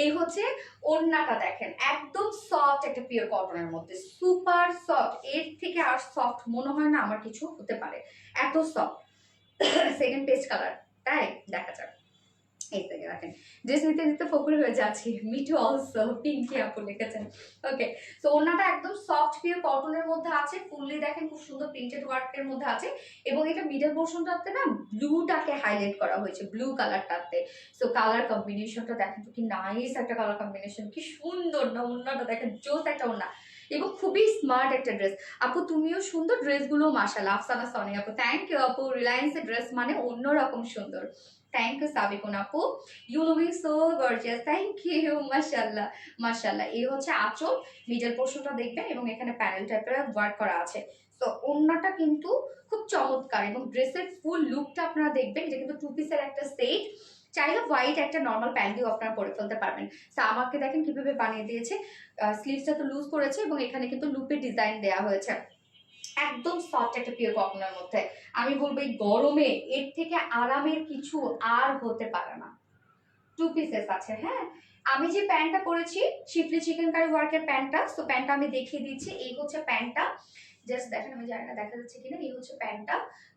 এই হচ্ছে ওড়নাটা দেখেন, একদম সফট একটা পিওর কটনের মধ্যে, সুপার সফট, এর থেকে আর সফট মনে হয় না আমার কিছু হতে পারে, এত সফট। সেকেন্ড পেজ কালার, তাই দেখা যাক। এই থেকে রাখেন, ড্রেস নিতে নিতে ফকুর হয়ে যাচ্ছি। মিঠু অলসো, পিঙ্কি আপু লিখেছেন। ওকে, তো ওনাটা একদম সফট পিওর কটনের মধ্যে আছে, ফুললি দেখেন খুব সুন্দর প্রিন্টেড ওয়ার্কের মধ্যে আছে, এবং এটা মিডল পোর্শনটাতে না ব্লুটাকে হাইলাইট করা হয়েছে, ব্লু কালারটাতে। সো কালার কম্বিনেশনটা দেখেন তো কি নাইস একটা কালার কম্বিনেশন, কি সুন্দর না ওনাটা দেখেন, জোস একটা ওনা, এবং খুবই স্মার্ট একটা ড্রেস। আপু তুমিও সুন্দর, ড্রেসগুলো মাশাআল্লাহ। আফসানা সনি আপু, থ্যাংক ইউ আপু, রিলায়েন্সের ড্রেস মানে অন্যরকম সুন্দর। Thank you সাবিকুন আপু, you looking so gorgeous, thank you, মাশাআল্লাহ মাশাআল্লাহ। এই হচ্ছে আঁচল, মিডল পোর্শনটা দেখবেন, এবং এখানে প্যানেল টাইপের ওয়ার্ক করা আছে। তো ওড়নাটা কিন্তু খুব চমৎকার, এবং ড্রেসের ফুল লুকটা আপনারা দেখবেন, এটা কিন্তু টু পিসের একটা সেট, চাইলে হোয়াইট একটা নর্মাল প্যান্ট দিয়েও আপনারা পরে ফেলতে পারবেন। তো আমাকে দেখেন কিভাবে বানিয়ে দিয়েছে, স্লিভসটা তো লুজ করেছে, এবং এখানে কিন্তু লুপের ডিজাইন দেওয়া হয়েছে, একদম সফট একটা পিওর কটনের মধ্যে। আমি বলবো এই গরমে এর থেকে আরামের কিছু আর হতে পারে না। টু পিসেস আছে, হ্যাঁ। আমি যে প্যান্টটা পরেছি শিফলি চিকেন কারি ওয়ার্কের প্যান্টটা, তো প্যান্টটা আমি দেখিয়ে দিচ্ছি। এই হচ্ছে প্যান্টটা, জাস্ট দেখেন, আমি জানি না দেখা যাচ্ছে কিনা, এই হচ্ছে প্যান্টটা।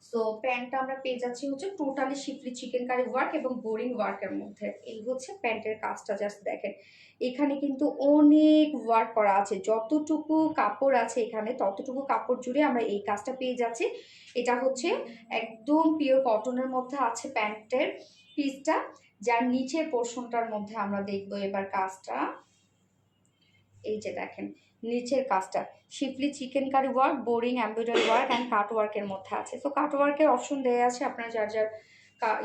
সো প্যান্টটা আমরা পেয়ে যাচ্ছি হচ্ছে টোটালি শিফলি চিকেন কারি ওয়ার্ক এবং বোরিং ওয়ার্কের মধ্যে। এই হচ্ছে প্যান্টের কাজটা, জাস্ট দেখেন, এখানে কিন্তু অনেক ওয়ার্ক করা আছে, যতটুকু কাপড় আছে এখানে ততটুকু কাপড় জুড়ে আমরা এই কাজটা পেয়ে যাচ্ছি। এটা হচ্ছে একদম পিওর কটনের মধ্যে আছে প্যান্টের পিসটা, যার নিচের পোর্শনটার মধ্যে আমরা দেখবো এবার কাজটা। এই যে দেখেন নিচের কাজটা schiffli chikankari work, boring embroidery work and cut ওয়ার্কের মধ্যে আছে। তো কাট ওয়ার্কের অপশন দেওয়া আছে, আপনারা যার যার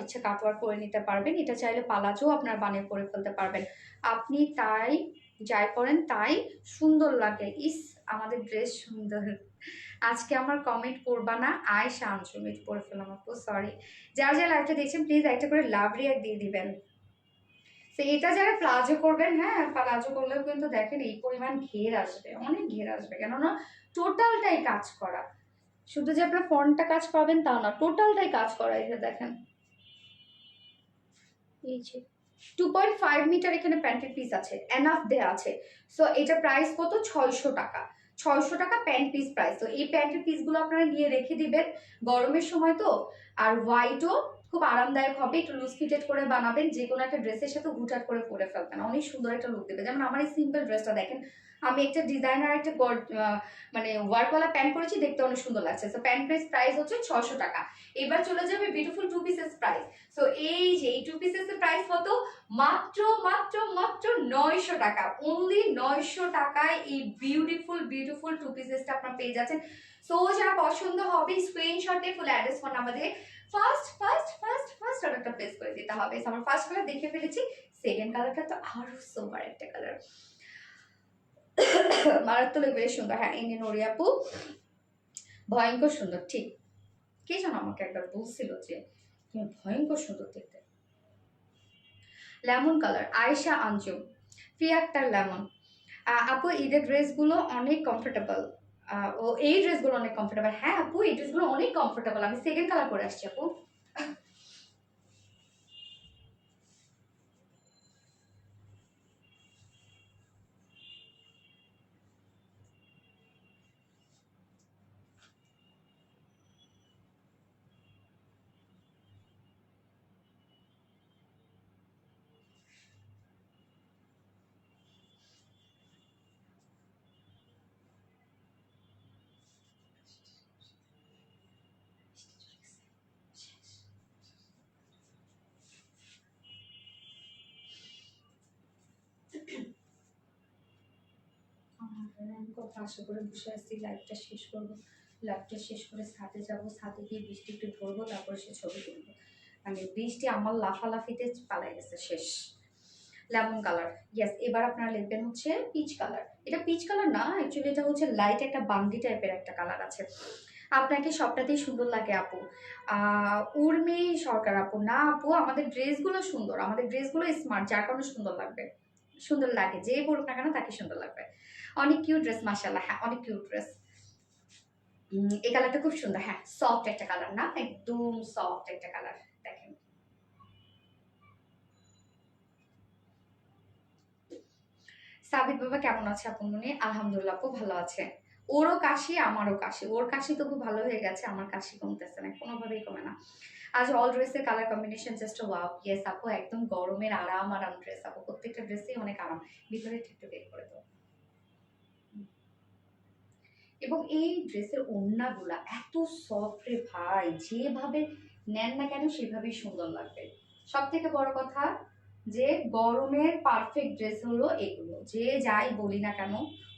ইচ্ছা কাট ওয়ার্ক করে নিতে পারবেন। এটা চাইলে পালাজও আপনার বানিয়ে করে ফেলতে পারবেন। আপনি তাই যাই করেন তাই সুন্দর লাগে। ইস আমাদের ড্রেস সুন্দর। আজকে আমার কমেন্ট করবা না, আয়শা আঞ্চল পড়ে ফেলাম আপু, সরি। যার যার লাইভটা দেখছেন প্লিজ একটা করে লাভ রিয়াক্ট দিয়ে দিবেন। তো এটা যারা প্লাজো করবেন, হ্যাঁ প্লাজো করলেও কিন্তু দেখেন এই পরিমাণ ঘের আসবে, অনেক ঘের আসবে, কেননা টোটালটাই কাজ করা, শুধু যে আপনার ফ্রন্টটা কাজ পাবেন তা না, টোটালটাই কাজ করা। এটা দেখেন, এই যে 2.5 মিটার এখানে প্যান্টের পিস আছে, এনাফ দেয়া আছে। সো এটা প্রাইস কত, 600 টাকা। 600 টাকা প্যান্ট পিস প্রাইস। তো এই প্যান্টের পিসগুলো আপনারা নিয়ে রেখে দিবেন, গরমের সময় তো। আর হোয়াইটও খুব আরামদায়ক হবে, একটু লুজ ফিটেড করে বানাবেন, যে কোনো একটা ড্রেসের সাথে হুটহাট করে পরে ফেলবেন, অনেক সুন্দর একটা লুক দেবে। যেমন আমার এই সিম্পল ড্রেসটা দেখেন, আমি একটা ডিজাইনার একটা মানে ওয়ার্কওয়ালা প্যান্ট পরেছি, দেখতে অনেক সুন্দর লাগছে। তো প্যান্ট প্রাইস হচ্ছে 600 টাকা। এবার চলে যাবে beautiful two pieces price. So এই যে এই টু পিসেস এর প্রাইস কত, মাত্র মাত্র মাত্র 900 টাকা, অনলি 900 টাকায় এই বিউটিফুল বিউটিফুল টু পিসেসটা আপনারা পেয়ে যাচ্ছেন। সো যারা পছন্দ হবে স্ক্রিনশটে ফুল অ্যাড্রেস ফোন আমাদের ফার্স্ট ফার্স্ট ফার্স্ট ফার্স্ট অর্ডারটা প্লেস করে দিতে হবে। আমার ফার্স্ট কালার দেখে ফেলেছি, সেকেন্ড কালারটা তো আরো সুপার একটা কালার, মারাত্মক বেশ সুন্দর। হ্যাঁ ইন্ডিয়ান ওড়ি আপু ভয়ঙ্কর সুন্দর, ঠিক। কে যেন আমাকে একবার বলছিল যে তুমি ভয়ঙ্কর সুন্দর দেখতে। লেমন কালার, আয়েশা আঞ্জুম, ফিয়াক্টার লেমন। আপু ঈদের ড্রেসগুলো অনেক কমফোর্টেবল। ও এই ড্রেসগুলো অনেক কমফোর্টেবল। হ্যাঁ আপু এই ড্রেসগুলো অনেক কমফোর্টেবল, আমি সেকেন্ড কালার পরে আসছি আপু। আমি কত আশা করে বসে আছি লাইভটা শেষ করবো, লাইভটা শেষ করে ছাদে যাবো, ছাদে গিয়ে বৃষ্টি একটু ধরবো, তারপরে সে ছবি তুলবো। মানে বৃষ্টি আমার লাফালাফিতে পালাই গেছে, শেষ। Lemon colour, yes. এবার আপনারা লিখবেন হচ্ছে পিচ কালার। এটা পিচ কালার না, অ্যাকচুয়ালি এটা হচ্ছে লাইট একটা বাঙ্গি টাইপের একটা কালার আছে। আপনাকে সবটাতেই সুন্দর লাগে আপু। উর্মি সরকার আপু, না আপু আমাদের ড্রেসগুলো সুন্দর, আমাদের ড্রেসগুলো স্মার্ট, যার কারণে সুন্দর লাগবে, সুন্দর লাগে, যে পড়ুক না কেন তাকে সুন্দর লাগবে। অনেক কিউট ড্রেস মাশাআল্লাহ, হ্যাঁ অনেক কিউট ড্রেস। এই কালারটা খুব সুন্দর, হ্যাঁ সফট একটা কালার, না একদম সফট একটা কালার। দেখেন সাবিত বাবা কেমন আছে আপু মনে? আলহামদুলিল্লাহ আপু ভালো আছে। ওরও কাশি আমারও কাশি, ওর কাশি তো খুব ভালো হয়ে গেছে, আমার কাশি কমতেছে না, কোনোভাবেই কমে না। আজ অল ড্রেসের colour combination just wow. Yes আপু একদম গরমের আরাম আরাম ড্রেস আপু, প্রত্যেকটা ড্রেসেই অনেক আরাম। ভিতরে একটু বের করে দাও। এবং এই ড্রেসের ওড়নাগুলা এত সফট রে ভাই, যেভাবে নেন না কেন সেভাবেই সুন্দর লাগবে। সব থেকে বড় কথা যে গরমের পারফেক্ট ড্রেস হলো এগুলো, যে যাই বলি না কেন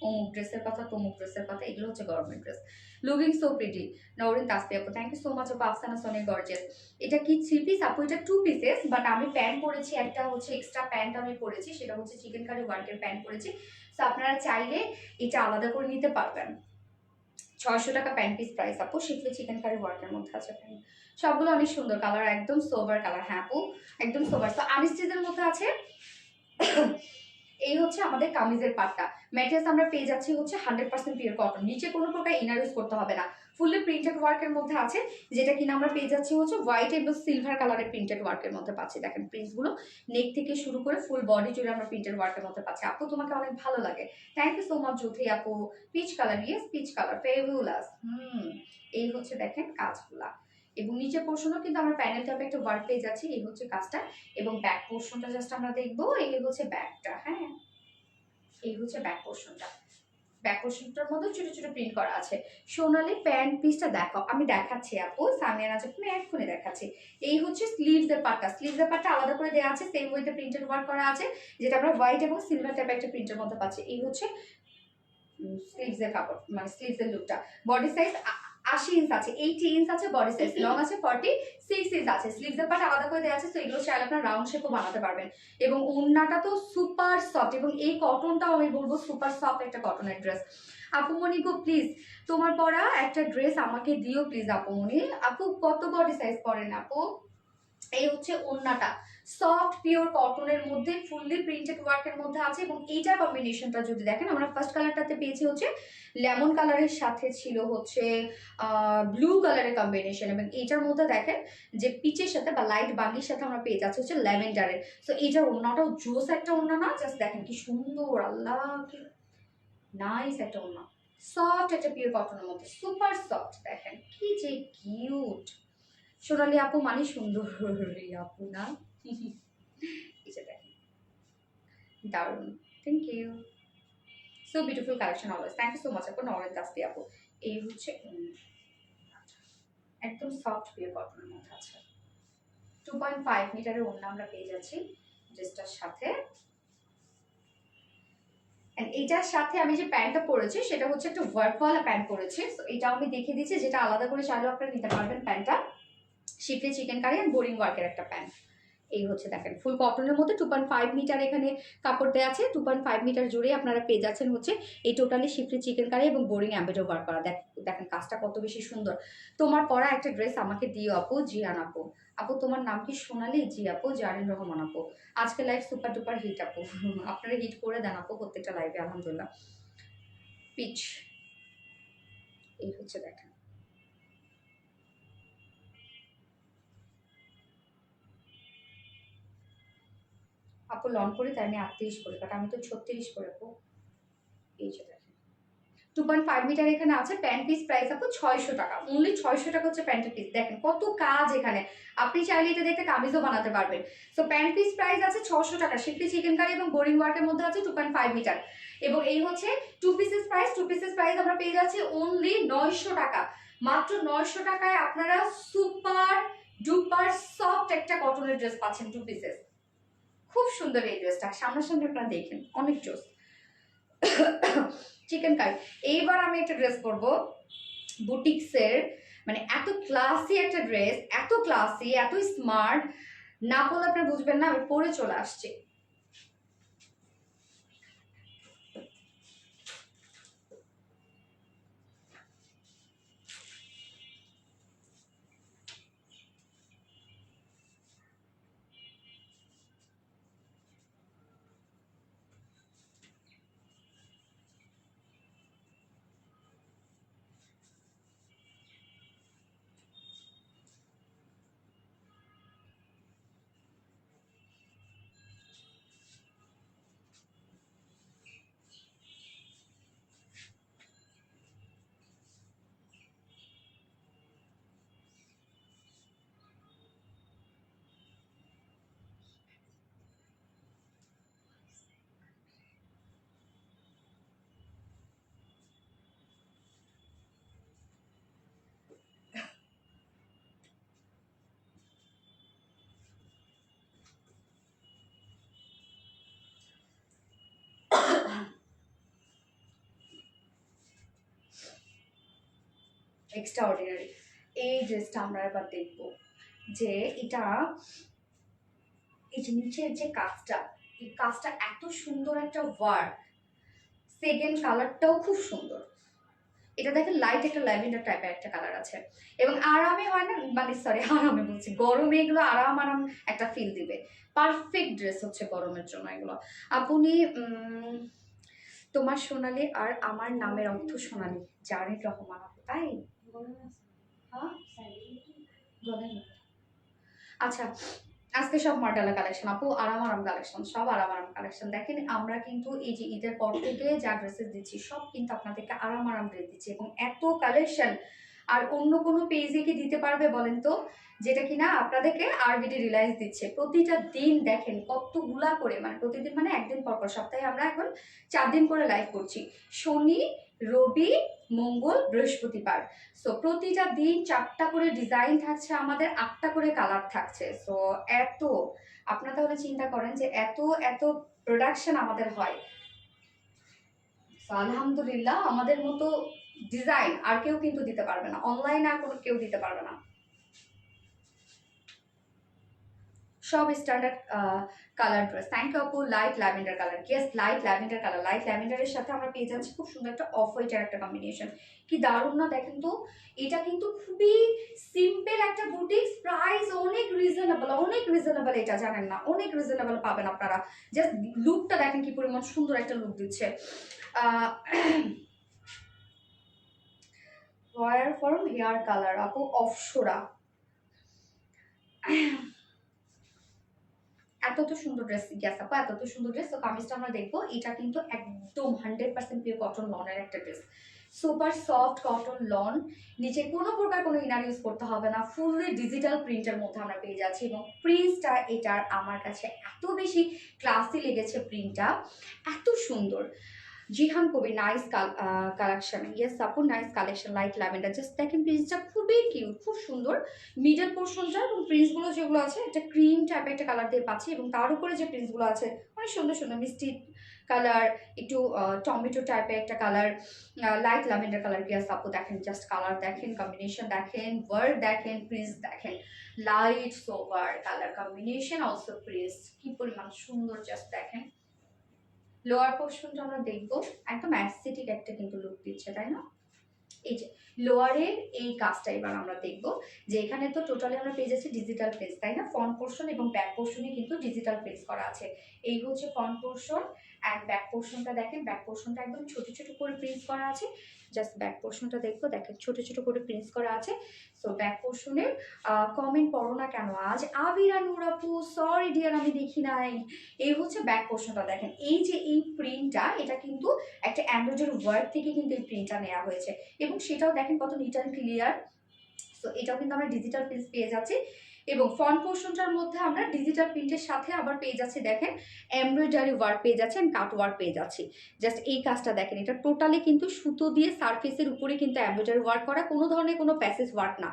অমুক ড্রেসের কথা তমুক ড্রেসের কথা, এগুলো হচ্ছে গরমের dress. Looking so pretty, Nowrin Tasfi আপু থ্যাংক ইউ সো মাচ আপু। আফসানা সোনি গর্জিয়াস। এটা কি 3 পিস আপু? এটা 2 পিসেস, বাট আমি প্যান্ট পরেছি একটা, হচ্ছে এক্সট্রা প্যান্ট আমি পরেছি, সেটা হচ্ছে চিকেন কারি ওয়ার্কের প্যান্ট পরেছি। সো আপনারা চাইলে এটা আলাদা করে নিতে পারবেন। 600 টাকা প্যান্ট পিস প্রাইস আপু, শিফলি চিকেন কারি ওয়ার্কের মধ্যে আছে প্যান্ট। সবগুলো অনেক সুন্দর কালার, একদম সোবার কালার। হ্যাঁ আপু একদম সোবার। তো আনস্টিচের মধ্যে আছে। এই হচ্ছে আমাদের কামিজের পাটটা, ম্যাটেরিয়ালস আমরা পেয়ে যাচ্ছি হচ্ছে 100% পিওর কটন, নিচে কোনো প্রকার ইনার ইউজ করতে হবে না। ফুললি প্রিন্টেড ওয়ার্কের মধ্যে আছে, যেটা কিনা আমরা পেয়ে যাচ্ছি হচ্ছে হোয়াইট এবং সিলভার কালারের প্রিন্টেড ওয়ার্কের মধ্যে পাচ্ছি। দেখেন প্রিন্টসগুলো নেক থেকে শুরু করে ফুল বডি জুড়ে আমরা প্রিন্টেড ওয়ার্কের মধ্যে পাচ্ছি। আপু তোমাকে অনেক ভালো লাগে, থ্যাংক ইউ সো মাচ জ্যোতি আপু। Peach colour, yes peach colour fabulous. এই হচ্ছে দেখেন কাজগুলা, এবং নিচের পোর্শনও কিন্তু আমরা প্যানেল টাইপে একটা ওয়ার্ক পেয়ে যাচ্ছি, এই হচ্ছে কাজটা। এবং ব্যাক পোর্শনটা জাস্ট আমরা দেখবো, এই হচ্ছে ব্যাকটা। হ্যাঁ এই হচ্ছে ব্যাক পোর্শনটা, ব্যাক পোর্শনটার মধ্যে ছোট ছোট প্রিন্ট করা আছে। সোনালি প্যান্ট পিসটা দেখো, আমি দেখাচ্ছি আপু, সামিয়া নাজা আমি এক্ষুনি দেখাচ্ছি। এই হচ্ছে স্লিভস এর পার্টটা, স্লিভস এর পার্টটা আলাদা করে দেওয়া আছে, সেম ওয়েতে প্রিন্টেড ওয়ার্ক করা আছে, যেটা আমরা হোয়াইট এবং সিলভার টাইপের একটা প্রিন্টের মধ্যে পাচ্ছি। এই হচ্ছে স্লিভস এর কাপড়, মানে স্লিভস এর লুকটা। বডি সাইজ 80 ইঞ্চ আছে, 80 ইঞ্চ আছে বডি সাইজ, লং আছে 46 ইঞ্চ আছে। স্লিভস এর পার্ট আলাদা করে দেওয়া আছে, তো এগুলো চাইলে আপনারা রাউন্ড শেপও বানাতে পারবেন। এবং ওড়নাটা তো সুপার সফট, এবং এই কটনটাও আমি বলবো সুপার সফট একটা কটনের ড্রেস। আপুমনি গো প্লিজ তোমার পরা একটা ড্রেস আমাকে দিও প্লিজ আপুমনি। আপু কত বডি সাইজ পরেন আপু? এই হচ্ছে ওড়নাটা, সফট পিওর কটনের মধ্যে ফুললি প্রিন্টেড ওয়ার্কের মধ্যে আছে। এবং এইটার কম্বিনেশনটা যদি দেখেন, আমরা ফার্স্ট কালারটাতে পেয়েছি হচ্ছে লেমন কালারের সাথে ছিল হচ্ছে ব্লু কালারের কম্বিনেশন, এবং এইটার মধ্যে দেখেন যে পিচের সাথে বা লাইট বাঙ্গির সাথে আমরা পেয়ে যাচ্ছি হচ্ছে ল্যাভেন্ডারের। সো এইটার ওড়নাটাও জোস একটা ওড়না, না জাস্ট দেখেন কি সুন্দর, আল্লাহ কি নাইস একটা ওড়না, সফট একটা পিওর কটনের মধ্যে, সুপার সফট। দেখেন কি যে কিউট, সোনালি আপু মানে সুন্দর আপু না? এই যে দেখেন দারুণ, thank you, so beautiful collection always, thank you so much আপু। নরেন দাসপি আপু, এই হচ্ছে একদম সফট পিওর কটনের মধ্যে আছে, 2.5 মিটারের ওড়না আমরা পেয়ে যাচ্ছি ড্রেসটার সাথে। এইটার সাথে আমি যে প্যান্টটা পরেছি সেটা হচ্ছে একটা ওয়ার্কওয়ালা প্যান্ট পরেছি, তো এটা আমি দেখিয়ে দিচ্ছি, যেটা আলাদা করে চাইলেও আপনারা নিতে পারবেন প্যান্টটা। শিফলি চিকেন কারি আর বোরিং ওয়ার্কের একটা প্যান্ট। এই হচ্ছে দেখেন ফুল কটনের মধ্যে 2.5 মিটার এখানে কাপড় দেওয়া আছে, 2.5 মিটার জুড়ে আপনারা পেয়ে যাচ্ছেন হচ্ছে এই টোটালি শিফলি চিকেন কারি এবং বোরিং অ্যাম্বেডো ওয়ার্ক করা। দেখেন কাজটা কত বেশি সুন্দর। তোমার পরা একটা ড্রেস আমাকে দিও আপু, জিয়ান আপু। আপু তোমার নাম কি সোনালি? জি আপু, জারিন রহমান আপু। আজকে লাইভ সুপার ডুপার হিট আপু। আপনারা হিট করে দেন আপু প্রত্যেকটা লাইভে, আলহামদুলিল্লাহ। পিচ এই হচ্ছে, দেখেন আপু লন করি তাই আমি 38 করি, বাট আমি তো 36 করে আপু। এই যে দেখেন 2.5 মিটার এখানে আছে। প্যান্ট পিস প্রাইস আপু 600 টাকা, অনলি 600 টাকা হচ্ছে প্যান্টের পিস। দেখেন কত কাজ এখানে, আপনি চাইলে এটা দেখতে কামিজও বানাতে পারবেন। সো প্যান্ট পিস প্রাইস আছে 600 টাকা, শিফটি চিকেন কারি এবং বোরিং ওয়ার্কের মধ্যে আছে 2.5 মিটার। এবং এই হচ্ছে two pieces price. Two pieces price আমরা পেয়ে যাচ্ছি অনলি 900 টাকা। মাত্র 900 টাকায় আপনারা সুপার ডুপার সফট একটা কটনের ড্রেস পাচ্ছেন টু পিসেস। খুব সুন্দর এই ড্রেসটা, সামনাসামনি আপনারা দেখেন, অনেক জোস। Chicken curry. এইবার আমি একটা ড্রেস পরবো বুটিক্সের, মানে এত ক্লাসি একটা ড্রেস, এত ক্লাসি, এত স্মার্ট, না পরলে আপনারা বুঝবেন না। আমি পরে চলে আসছি। এক্সট্রা অর্ডিনারি এই ড্রেসটা আমরা এবার দেখবো, যে এটা এই যে নিচের যে কাজটা, এই কাজটা এত সুন্দর একটা ওয়ার্ক, সেকেন্ড কালারটাও খুব সুন্দর। এটা দেখেন লাইট একটা ল্যাভেন্ডার টাইপের একটা কালার আছে, এবং আরামে হয় না, মানে সরি আরামে বলছি, গরমে এগুলো আরাম আরাম একটা ফিল দিবে। পারফেক্ট ড্রেস হচ্ছে গরমের জন্য এগুলো। আপনি তোমার সোনালি আর আমার নামের অর্থ সোনালি, জারিন রহমান আপু, তাই? হ্যাঁ গলায় না। আচ্ছা, আজকে সব মডেলা কালেকশন আপু, আরাম আরাম কালেকশন, সব আরাম আরাম কালেকশন। দেখেন আমরা কিন্তু এই যে ঈদের পর থেকে যা ড্রেসেস দিচ্ছি সব কিন্তু আপনাদেরকে আরাম আরাম ড্রেস দিচ্ছি, এবং এত কালেকশন আর অন্য কোনো পেজে কি দিতে পারবে বলেন তো, যেটা কিনা আপনাদেরকে আরবিডি রিলায়েন্স দিচ্ছে। প্রতিটা দিন দেখেন কতগুলা করে, মানে প্রতিদিন মানে একদিন পর পর, সপ্তাহে আমরা এখন 4 দিন করে লাইভ করছি, শনি রবি মঙ্গল বৃহস্পতিবার। সো প্রতিটা দিন 4টা করে ডিজাইন থাকছে, আমাদের 8টা করে কালার থাকছে। সো এত, আপনারা তাহলে চিন্তা করেন যে এত এত প্রোডাকশন আমাদের হয়। আলহামদুলিল্লাহ, আমাদের মতো ডিজাইন আর কেউ কিন্তু দিতে পারবে না, অনলাইনে আর কোনো কেউ দিতে পারবে না। সব standard colour dress. Thank you আপু। Light lavender colour, yes light lavender colour. Light ল্যাভেন্ডারের সাথে আমরা পেয়ে যাচ্ছি খুব সুন্দর একটা অফ হোয়াইটের একটা কম্বিনেশন। কি দারুণ না দেখেন তো। এটা কিন্তু খুবই সিম্পল একটা বুটিক্স, প্রাইস অনেক রিজনেবল, অনেক রিজনেবল। এটা জানেন না, অনেক রিজনেবল পাবেন আপনারা। জাস্ট লুকটা দেখেন কি পরিমাণ সুন্দর একটা লুক দিচ্ছে। ওয়ার ফর্ম হেয়ার কালার আপু, অফশোরা। এত তো সুন্দর ড্রেস, গ্যাস আপা এত তো সুন্দর ড্রেস। তো কামিজটা আমরা দেখবো, এটা কিন্তু একদম 100% পিওর কটন লনের একটা dress, super soft cotton loan. নিচে কোনো প্রকার কোনো ইনার ইউজ করতে হবে না, ফুললি ডিজিটাল প্রিন্টের মধ্যে আমরা পেয়ে যাচ্ছি। এবং প্রিন্টটা এটার আমার কাছে এত বেশি ক্লাসি লেগেছে, প্রিন্টটা এত সুন্দর। জিহান কবি, নাইস কালেকশন, ইয়েস আপু nice collection. Light lavender, just দেখেন প্রিন্সটা খুবই কিউট, খুব সুন্দর। মিডল পোর্শনটা এবং প্রিন্সগুলো যেগুলো আছে একটা ক্রিম টাইপের একটা কালার দিয়ে পাচ্ছি, এবং তার উপরে যে প্রিন্সগুলো আছে অনেক সুন্দর সুন্দর মিষ্টি কালার, একটু টমেটো টাইপের একটা colour, light lavender colour. Yes আপু দেখেন, জাস্ট কালার দেখেন, কম্বিনেশন দেখেন, ওয়ার্ক দেখেন, প্রিন্স দেখেন, light sober colour combination, also Prince কি পরিমাণ সুন্দর, জাস্ট দেখেন। লোয়ার পোর্শনটা আমরা দেখবো, একদম অ্যাস্থেটিক একটা কিন্তু লুক দিচ্ছে, তাই না? এই যে লোয়ারের এই কাজটা এবার আমরা দেখবো যে এখানে তো টোটালি আমরা পেয়ে যাচ্ছি ডিজিটাল প্রিন্টস, তাই না? ফ্রন্ট পোর্শন এবং ব্যাক পোর্শনে কিন্তু ডিজিটাল প্রিন্টস করা আছে। এই হচ্ছে ফ্রন্ট পোর্শন অ্যান্ড ব্যাক পোর্শনটা দেখেন, ব্যাক পোর্শনটা একদম ছোট ছোট করে প্রিন্টস করা আছে। জাস্ট ব্যাক পোর্শনটা দেখবো, দেখেন ছোট ছোট করে প্রিন্টস করা আছে। সো ব্যাক পোর্শনের কমেন্ট পড়ো না কেন আজ? আবিরা নূর আপু সরি ডিয়ার আমি দেখি নাই। এই হচ্ছে ব্যাক পোর্শনটা দেখেন, এই যে এই প্রিন্টটা এটা কিন্তু একটা এমব্রয়ডারি ওয়ার্ক থেকে কিন্তু এই প্রিন্টটা নেওয়া হয়েছে এবং সেটাও দেখেন কত নিট অ্যান্ড ক্লিয়ার। সো এটাও কিন্তু আমরা ডিজিটাল প্রিন্ট পেয়ে যাচ্ছি এবং ফ্রন্ট পোর্শনটার মধ্যে আমরা ডিজিটাল প্রিন্টের সাথে আবার পেয়ে যাচ্ছি দেখেন এমব্রয়ডারি ওয়ার্ক পেয়ে যাচ্ছি এন্ড কাট ওয়ার্ক পেয়ে যাচ্ছি। জাস্ট এই কাজটা দেখেন, এটা টোটালি কিন্তু সুতো দিয়ে সারফেসের উপরে কিন্তু এমব্রয়ডারি ওয়ার্ক করা, কোনো ধরনের কোনো প্যাসেজ ওয়ার্ক না।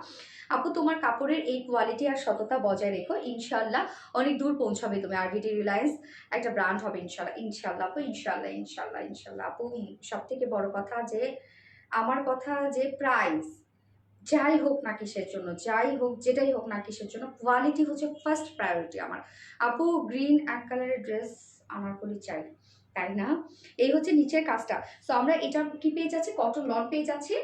আপু তোমার কাপড়ের এই কোয়ালিটি আর সততা বজায় রেখো, ইনশাল্লাহ অনেক দূর পৌঁছাবে তুমি। আরবিটি রিলায়েন্স একটা ব্র্যান্ড হবে ইনশাল্লাহ, ইনশাল্লাহ আপু, ইনশাল্লাহ ইনশাল্লাহ ইনশাল্লাহ আপু। সব থেকে বড় কথা যে আমার কথা যে প্রাইস যাই হোক না কিসের জন্য, যাই হোক যেটাই হোক না কিসের জন্য, কোয়ালিটি হচ্ছে ফার্স্ট প্রায়োরিটি আমার। আপু গ্রিন এক কালারের ড্রেস আমার কলি চাই, তাই না? এই হচ্ছে নিচের কাজটা। সো আমরা এটা কি পেয়ে যাচ্ছি, কটন লন পেয়ে যাচ্ছি,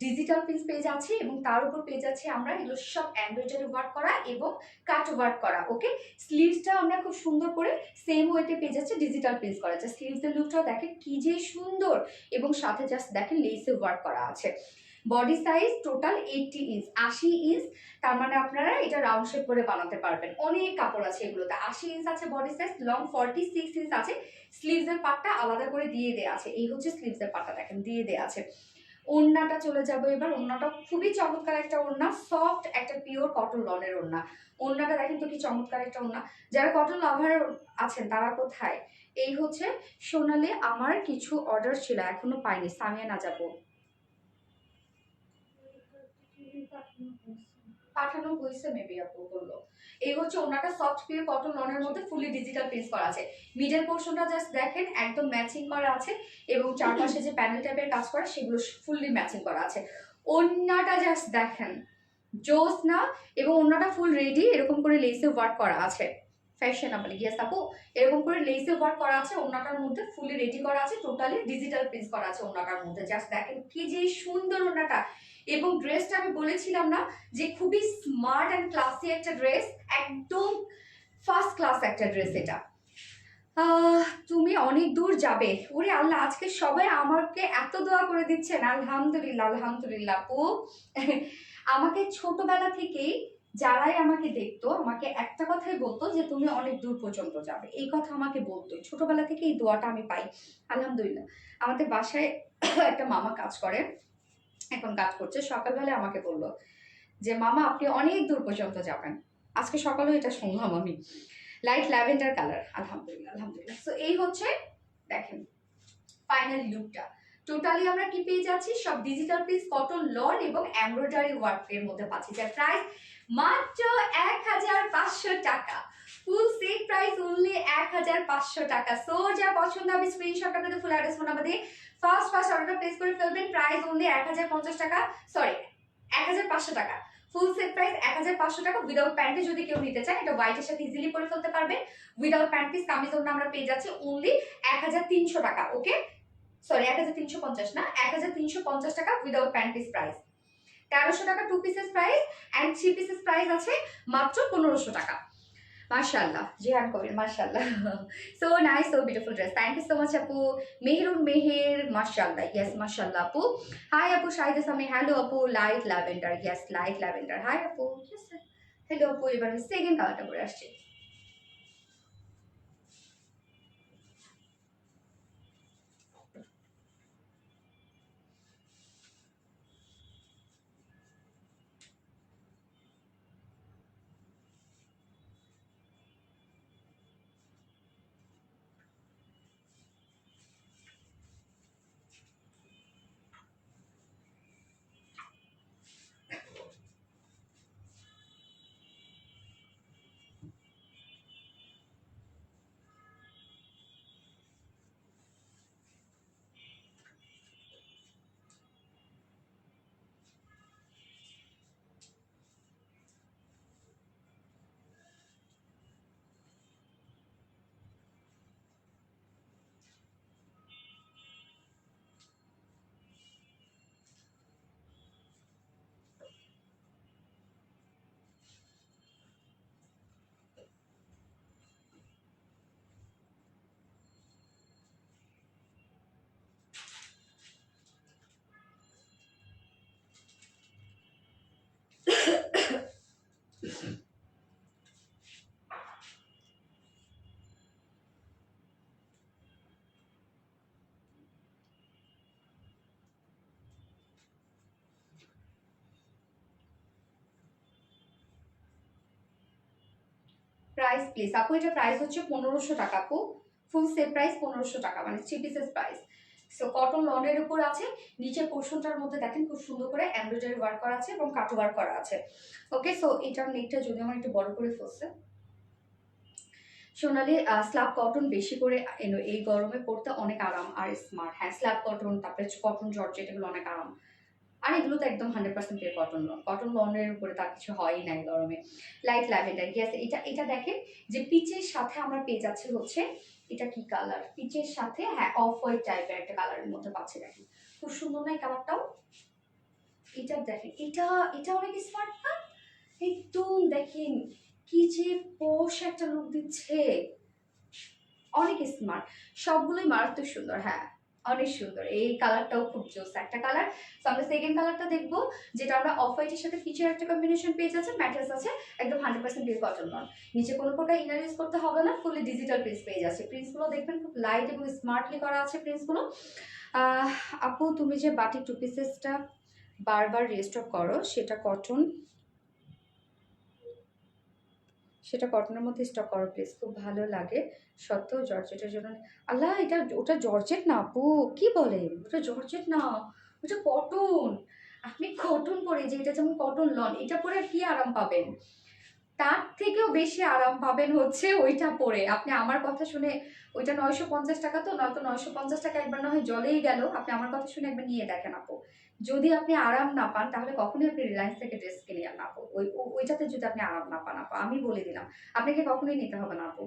ডিজিটাল প্রিন্ট পেয়ে যাচ্ছি এবং তার উপর পেয়ে যাচ্ছি আমরা এগুলো সব এমব্রয়ডারি ওয়ার্ক করা এবং কাট ওয়ার্ক করা। ওকে, স্লিভসটা আমরা খুব সুন্দর করে সেম ওয়েতে পেয়ে যাচ্ছি ডিজিটাল প্রিন্ট করা। জাস্ট স্লিভসের লুকটাও দেখেন কি যে সুন্দর এবং সাথে জাস্ট দেখেন লেসে ওয়ার্ক করা আছে। Body size total 80 inch, 80 inch, তার মানে আপনারা এটা রাউন্ড শেপ করে বানাতে পারবেন। অনেক কাপড় আছে এগুলোতে। 80 ইঞ্চ আছে বডি সাইজ, লং 46 ইঞ্চ আছে। স্লিভসের পাটটা আলাদা করে দিয়ে দেওয়া আছে, এই হচ্ছে স্লিভসের পাটটা দেখেন দিয়ে দেওয়া আছে। ওড়নাটা চলে যাবো এবার, ওড়নাটা খুবই চমৎকার একটা ওড়না, সফট একটা পিওর কটন লনের ওড়না। ওড়নাটা দেখেন তো কি চমৎকার একটা ওড়না। যারা কটন লাভার আছেন তারা কোথায়? এই হচ্ছে সোনালি, আমার কিছু অর্ডার ছিল এখনো পাইনি, সামিয়া না যাবো পাঠানো হয়েছে মেবি আপু বললো। এই হচ্ছে ওনাটা সফট পিওর কটন লনের মধ্যে ফুলি ডিজিটাল প্রিন্ট করা আছে। মিডল পোর্শনটা জাস্ট দেখেন একদম ম্যাচিং করা আছে এবং চারপাশে যে প্যানেল টাইপের কাজ করা সেগুলো ফুললি ম্যাচিং করা আছে। ওন্নাটা জাস্ট দেখেন জোস না, এবং ওন্নাটা ফুল রেডি, এরকম করে লেসে ওয়ার্ক করা আছে। ফ্যাশনেবল ইয়েস আপু, এরকম করে লেসে ওয়ার্ক করা আছে, ওন্নাটার মধ্যে ফুলি রেডি করা আছে, টোটালি ডিজিটাল প্রিন্ট করা আছে ওন্নাটার মধ্যে। জাস্ট দেখেন কি যে সুন্দর ওন্নাটা। এবং ড্রেসটা আমি বলেছিলাম না যে খুবই স্মার্ট অ্যান্ড ক্লাসি একটা ড্রেস, একদম ফার্স্ট ক্লাস একটা ড্রেস এটা। তুমি অনেক দূর যাবে, ওরে আল্লাহ আজকে সবাই আমাকে এত দোয়া করে দিচ্ছেন, আলহামদুলিল্লাহ আলহামদুলিল্লাহ আপু। আমাকে ছোটবেলা থেকেই যারাই আমাকে দেখতো আমাকে একটা কথাই বলতো যে তুমি অনেক দূর পর্যন্ত যাবে, এই কথা আমাকে বলতো ছোটবেলা থেকে, এই দোয়াটা আমি পাই আলহামদুলিল্লাহ। আমাদের বাসায় একটা মামা কাজ করে, এখন কাজ করছে, সকালবেলা আমাকে বললো যে মামা আপনি অনেক দূর পর্যন্ত যাবেন। আজকে সকালেও এটা শুনলাম আমি। লাইট ল্যাভেন্ডার কালার, আলহামদুলিল্লাহ আলহামদুলিল্লাহ। সো এই হচ্ছে দেখেন ফাইনাল লুকটা। টোটালি আমরা কি পেয়ে যাচ্ছি, সব ডিজিটাল পিস কটন লন এবং এমব্রয়ডারি ওয়ার্কের মধ্যে পাচ্ছি, যার প্রাইস মাত্র 1500 টাকা। ফুল সেট প্রাইস অনলি 1500 টাকা। সো যা পছন্দ হবে স্ক্রিনশট আপনাদের ফুল অ্যাড্রেস ফোন নাম্বার দিয়ে ফার্স্ট অর্ডারটা প্লেস করে ফেলবেন। প্রাইস অনলি 1050 টাকা, সরি 1500 টাকা। ফুল সেট প্রাইস 1500 টাকা। উইদাউট প্যান্টে যদি কেউ নিতে চায় এটা হোয়াইটের সাথে ইজিলি পরে ফেলতে পারবে। উইদাউট প্যান্ট পিস কামিজ ওড়না আমরা পেয়ে যাচ্ছি অনলি 1300 টাকা। ওকে, সরি 1350 না, 1350 টাকা উইদাউট প্যান্ট পিস প্রাইস। 1300 টাকা two pieces price and three pieces price আছে মাত্র 1500 টাকা। মাশাআল্লাহ জিহান কবির, মাশাআল্লাহ, so nice, so beautiful dress. Thank you so much আপু। মেহেরুন মেহের, মাশাআল্লাহ, ইয়েস মাশাআল্লাহ আপু। হাই আপু শাহিদা সামি, হ্যালো আপু। Light lavender, yes light lavender, hi আপু, ইয়েস হ্যালো আপু। এবার সেকেন্ড কালারটা পরে আসছি। প্রাইস প্লিজ আপু, এটা প্রাইস হচ্ছে 1500 টাকা আপু, ফুল সেট প্রাইস 1500 টাকা, মানে 3 পিসেস প্রাইস। সো কটন লনের উপর আছে, নিচের পোর্শনটার মধ্যে দেখেন খুব সুন্দর করে এমব্রয়ডারি ওয়ার্ক করা আছে এবং কাট ওয়ার্ক করা আছে। ওকে, সো এটার নেকটা যদি আমার একটু বড় করে ফেলছে, সোনালি স্ল্যাব কটন বেশি করে এনো, এই গরমে পড়তে অনেক আরাম আর স্মার্ট। হ্যাঁ, স্ল্যাব কটন, তারপরে কটন জর্জেট, এগুলো অনেক আরাম। আর এগুলো তো একদম 100% পিওর কটন লন, কটন লনের উপরে তার কিছু হয়ই নাই গরমে। লাইট ল্যাভেন্ডার, ইয়েস, এটা দেখেন যে পিচের সাথে আমরা পেয়ে যাচ্ছি হচ্ছে, এটা কি কালার, পিচের সাথে হ্যাঁ অফ হোয়াইট টাইপের একটা কালারের মধ্যে পাচ্ছি। দেখেন খুব সুন্দর না এই কালারটাও? এটা দেখেন, এটা অনেক স্মার্ট না? একদম দেখেন কি যে পোশ একটা লুক দিচ্ছে, অনেক স্মার্ট, সবগুলোই মারাত্মক সুন্দর। হ্যাঁ, অনেক সুন্দর, এই কালারটাও খুব জোস একটা কালার। তো আমরা সেকেন্ড কালারটা দেখবো, যেটা আমরা অফ হোয়াইটের সাথে ফিচার একটা কম্বিনেশন পেয়ে যাচ্ছে, ম্যাট্রেস আছে একদম 100% পিওর কটন লন, নিচে কোনো প্রকার ইনার ইউজ করতে হবে না, ফুলি ডিজিটাল প্রিন্টস পেয়ে যাচ্ছে। প্রিন্টসগুলো দেখবেন খুব লাইট এবং স্মার্টলি করা আছে প্রিন্টসগুলো। আপু তুমি যে বাটিক টু পিসেসটা বারবার রিস্টক করো, সেটা কটনের মধ্যে স্টক করো প্লিজ, খুব ভালো লাগে। সত্ত্বেও জর্জেটের জন্য, আল্লাহ এটা ওটা জর্জেট না আপু, কি বলে, ওটা জর্জেট না, ওটা কটন। আপনি কটন পরে, যে এটা যেমন কটন লন, এটা পরে আর কি আরাম পাবেন? তার থেকেও বেশি আরাম পাবেন হচ্ছে ওইটা পরে। আপনি আমার কথা শুনে, ওইটা 950 টাকা, তো নয়তো 950 টাকা একবার না হয় জলেই গেল, আপনি আমার কথা শুনে একবার নিয়ে দেখেন আপু। যদি আপনি আরাম না পান তাহলে কখনোই আপনি রিলায়েন্স থেকে ড্রেস কিনে না আপু, ওইটাতে যদি আপনি আরাম না পান আপু, আমি বলে দিলাম আপনাকে কখনোই নিতে হবে না আপু।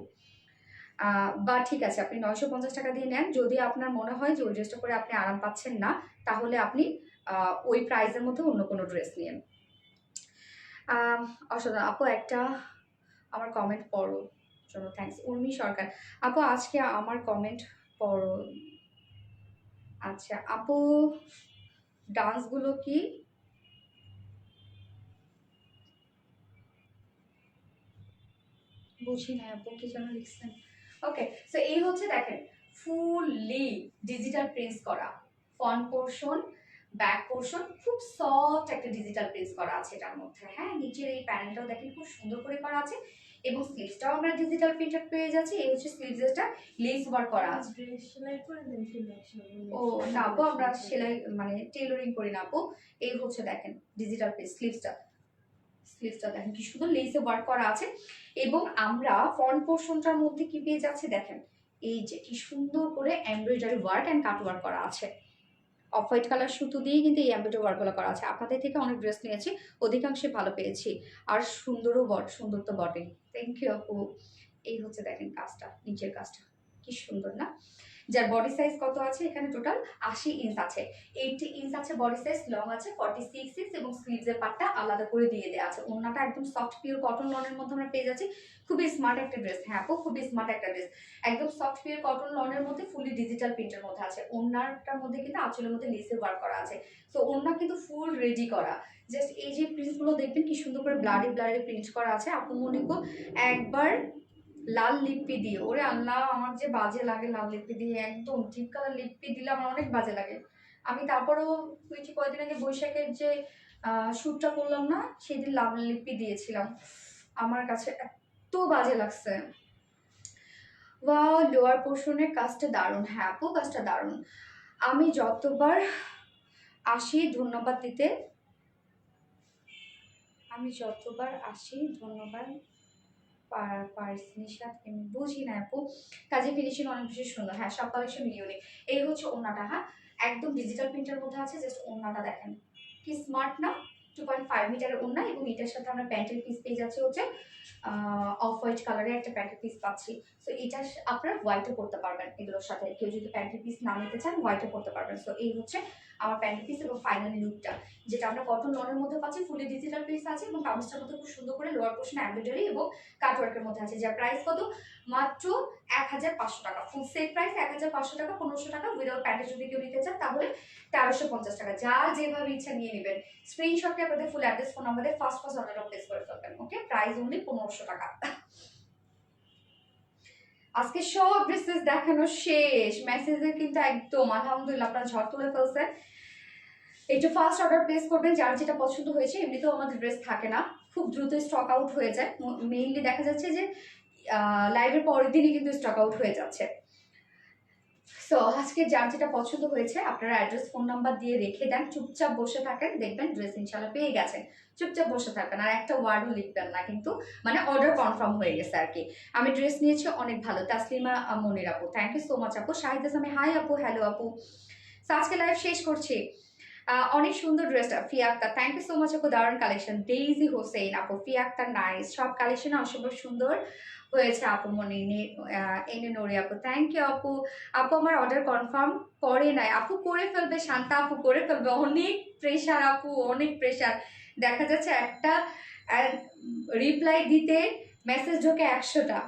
বা ঠিক আছে, আপনি 950 টাকা দিয়ে নেন, যদি আপনার মনে হয় যে ওই ড্রেসটা পরে আপনি আরাম পাচ্ছেন না, তাহলে আপনি ওই প্রাইসের মধ্যে অন্য কোনো ড্রেস নিন। অসাধারণ আপু, একটা আমার কমেন্ট পড়ো জন্য থ্যাঙ্কস, উর্মি সরকার। আপু আজকে আমার কমেন্ট পড়ো। আচ্ছা আপু, ডান্সগুলো কি? বুঝি না আপু, কি যেন লিখছেন। ওকে, সো এই হচ্ছে দেখেন ফুললি ডিজিটাল প্রিন্টস করা, ফ্রন্ট পোর্শন, ব্যাক পোর্শন খুব সফট একটা ডিজিটাল প্রিন্টস করা আছে এটার মধ্যে। হ্যাঁ, নিচের এই প্যানেলটাও দেখেন খুব সুন্দর করে করা আছে, এবং স্লিভসটাও আমরা ডিজিটাল প্রিন্টেড পেয়ে যাচ্ছি। এই হচ্ছে স্লিভসটা লেস ওয়ার্ক করা আছে। ড্রেস সেলাই করে দেন সেলাই ও না আপু, আমরা সেলাই মানে টেইলরিং করি না আপু। এই হচ্ছে দেখেন ডিজিটাল প্রিন্ট, স্লিভসটা দেখেন কি সুন্দর লেসে ওয়ার্ক করা আছে, এবং আমরা ফ্রন্ট পোর্শনটার মধ্যে কি পেয়ে যাচ্ছে দেখেন, এই যে কি সুন্দর করে embroidery work and cut work করা আছে। অফ হোয়াইট কালার সুতো দিয়ে কিন্তু এই এমব্রয়ডারি ওয়ার্কগুলো করা আছে। আপনাদের থেকে অনেক ড্রেস নিয়েছি, অধিকাংশই ভালো পেয়েছি, আর সুন্দর তো বটে। থ্যাংক ইউ আপু। এই হচ্ছে দেখেন কাজটা, নিচের কাজটা কি সুন্দর না? যার বডি সাইজ কত আছে এখানে, টোটাল 80 ইঞ্চ আছে, 80 ইঞ্চ আছে বডি সাইজ, লং আছে 46 ইঞ্চ, এবং স্লিভসের পার্টটা আলাদা করে দিয়ে দেওয়া আছে। ওড়নাটা একদম সফট পিওর কটন লনের মধ্যে আমরা পেয়ে যাচ্ছি, খুবই স্মার্ট একটা ড্রেস। হ্যাঁ আপু, খুবই স্মার্ট একটা ড্রেস, একদম সফট পিওর কটন লনের মধ্যে ফুলি ডিজিটাল প্রিন্টের মধ্যে আছে। ওড়নাটার মধ্যে কিন্তু আঁচলের মধ্যে লেসে ওয়ার্ক করা আছে, তো ওড়না কিন্তু ফুল রেডি করা। জাস্ট এই যে প্রিন্টসগুলো দেখবেন কি সুন্দর করে ব্লাডি প্রিন্ট করা আছে। আপু মনিকো একবার লাল লিপি দিয়ে, ওরে আল্লাহ আমার যে বাজে লাগে লাল লিপি দিয়ে, একদম ডিপ কালার লিপি দিলে আমার অনেক বাজে লাগে। আমি তারপরেও ওই যে কয়েকদিন আগে বৈশাখের যে শ্যুটটা করলাম না, সেদিন লাল লিপি দিয়েছিলাম, আমার কাছে এত বাজে লাগছে। ওয়াও, লোয়ার পোর্শনের কাজটা দারুণ। হ্যাঁ আপু, কাজটা দারুণ। আমি যতবার আসি ধন্যবাদ দিতে, ধন্যবাদ পার্সনের সাথে বুঝি না আপু, কাজে ফিনিশিং অনেক বেশি সুন্দর। হ্যাঁ, সব কালেকশন ইউনিক। এই হচ্ছে ওড়নাটা, হ্যাঁ একদম ডিজিটাল প্রিন্টের মধ্যে আছে, জাস্ট ওড়নাটা দেখেন কি স্মার্ট না? 2.5 মিটারের ওড়না, এবং এটার সাথে আমরা প্যান্টের পিস পেয়ে যাচ্ছি হচ্ছে অফ হোয়াইট কালারের একটা প্যান্টের পিস পাচ্ছি। সো এটা আপনারা হোয়াইটও করতে পারবেন, এগুলোর সাথে কেউ যদি প্যান্টের পিস না নিতে চান হোয়াইটও করতে পারবেন। সো এই হচ্ছে আমার প্যান্টের পিস এবং ফাইনাল লুকটা, যেটা আমরা কটন লনের মধ্যে পাচ্ছি, ফুলি ডিজিটাল পিস আছে, এবং কামিজটার মধ্যে খুব সুন্দর করে লোয়ার পোর্শন এমব্রয়ডারি এবং কাটওয়ার্কের মধ্যে আছে। যার প্রাইস কত? মাত্র 1500 টাকা। ফুল সেট প্রাইস 1500 টাকা, 1500 টাকা উইদাউট প্যান্টে যদি কেউ নিতে চান তাহলে 1350 টাকা। যার যেভাবে ইচ্ছা নিয়ে নেবেন। স্ক্রিনশটে আপনাদের ফুল অ্যাড্রেস ফোন নাম্বারে ফার্স্ট অর্ডারটা প্লেস করে ফেলবেন। ওকে, প্রাইস অনলি 1500 টাকা। আজকে সব ড্রেসেস দেখানো শেষ, মেসেজে কিন্তু একদম আলহামদুলিল্লাহ আপনারা ঝড় তুলে ফেলছেন। একটু ফার্স্ট অর্ডার প্লেস করবেন যার যেটা পছন্দ হয়েছে। এমনিতেও আমাদের ড্রেস থাকে না, খুব দ্রুত স্টক আউট হয়ে যায়। মেইনলি দেখা যাচ্ছে যে লাইভের পরের দিনই কিন্তু স্টক আউট হয়ে যাচ্ছে। সো আজকে যার যেটা পছন্দ হয়েছে আপনারা অ্যাড্রেস ফোন নাম্বার দিয়ে রেখে দেন, চুপচাপ বসে থাকেন, দেখবেন ড্রেস ইনশাল্লাহ পেয়ে গেছেন। চুপচাপ বসে থাকবেন, আর একটা ওয়ার্ডও লিখবেন না, কিন্তু মানে অর্ডার কনফার্ম হয়ে গেছে আর কি। আমি ড্রেস নিয়েছি অনেক ভালো। তাসলিমা মনির আপু, থ্যাংক ইউ সো মাচ আপু। শাহিদ আমি হাই আপু, হ্যালো আপু। সো আজকে লাইভ শেষ করছি। অনেক সুন্দর ড্রেসটা Fia Akter, thank you so much আপু, দারুণ কালেকশন। ডেইজি হোসেন আপু, ফিয়া আক্তার নাইস, সব কালেকশন অসম্ভব সুন্দর হয়েছে আপু। মনে এনে নড়ে আপু, থ্যাংক ইউ আপু। আপু আমার অর্ডার কনফার্ম করে নাই আপু, করে ফেলবে শান্তা আপু, করে ফেলবে। অনেক প্রেশার আপু, অনেক প্রেশার। দেখা যাচ্ছে একটা রিপ্লাই দিতে মেসেজ ঢোকে 100টা।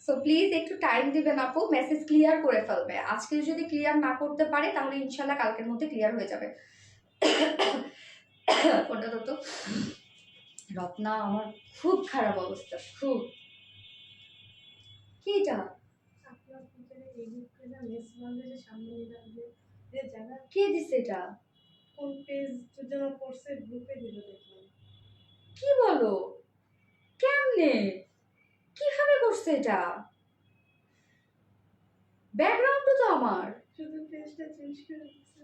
সো প্লিজ একটু টাইম দিবেন আপু, মেসেজ ক্লিয়ার করে ফেলবে। আজকে যদি ক্লিয়ার না করতে পারে তাহলে ইনশাল্লাহ কালকের মধ্যে ক্লিয়ার হয়ে যাবে। কোনটা তো রত্না, আমার খুব খারাপ অবস্থা, খুব। কি এটা? কে দিছে এটা? কোন পেজ যেন করছে, গ্রুপে দিল দেখলাম। কি বলো? কেমনে? কিভাবে করছে এটা? ব্যাকগ্রাউন্ড তো আমার, শুধু পেজটা চেঞ্জ করে দিচ্ছে।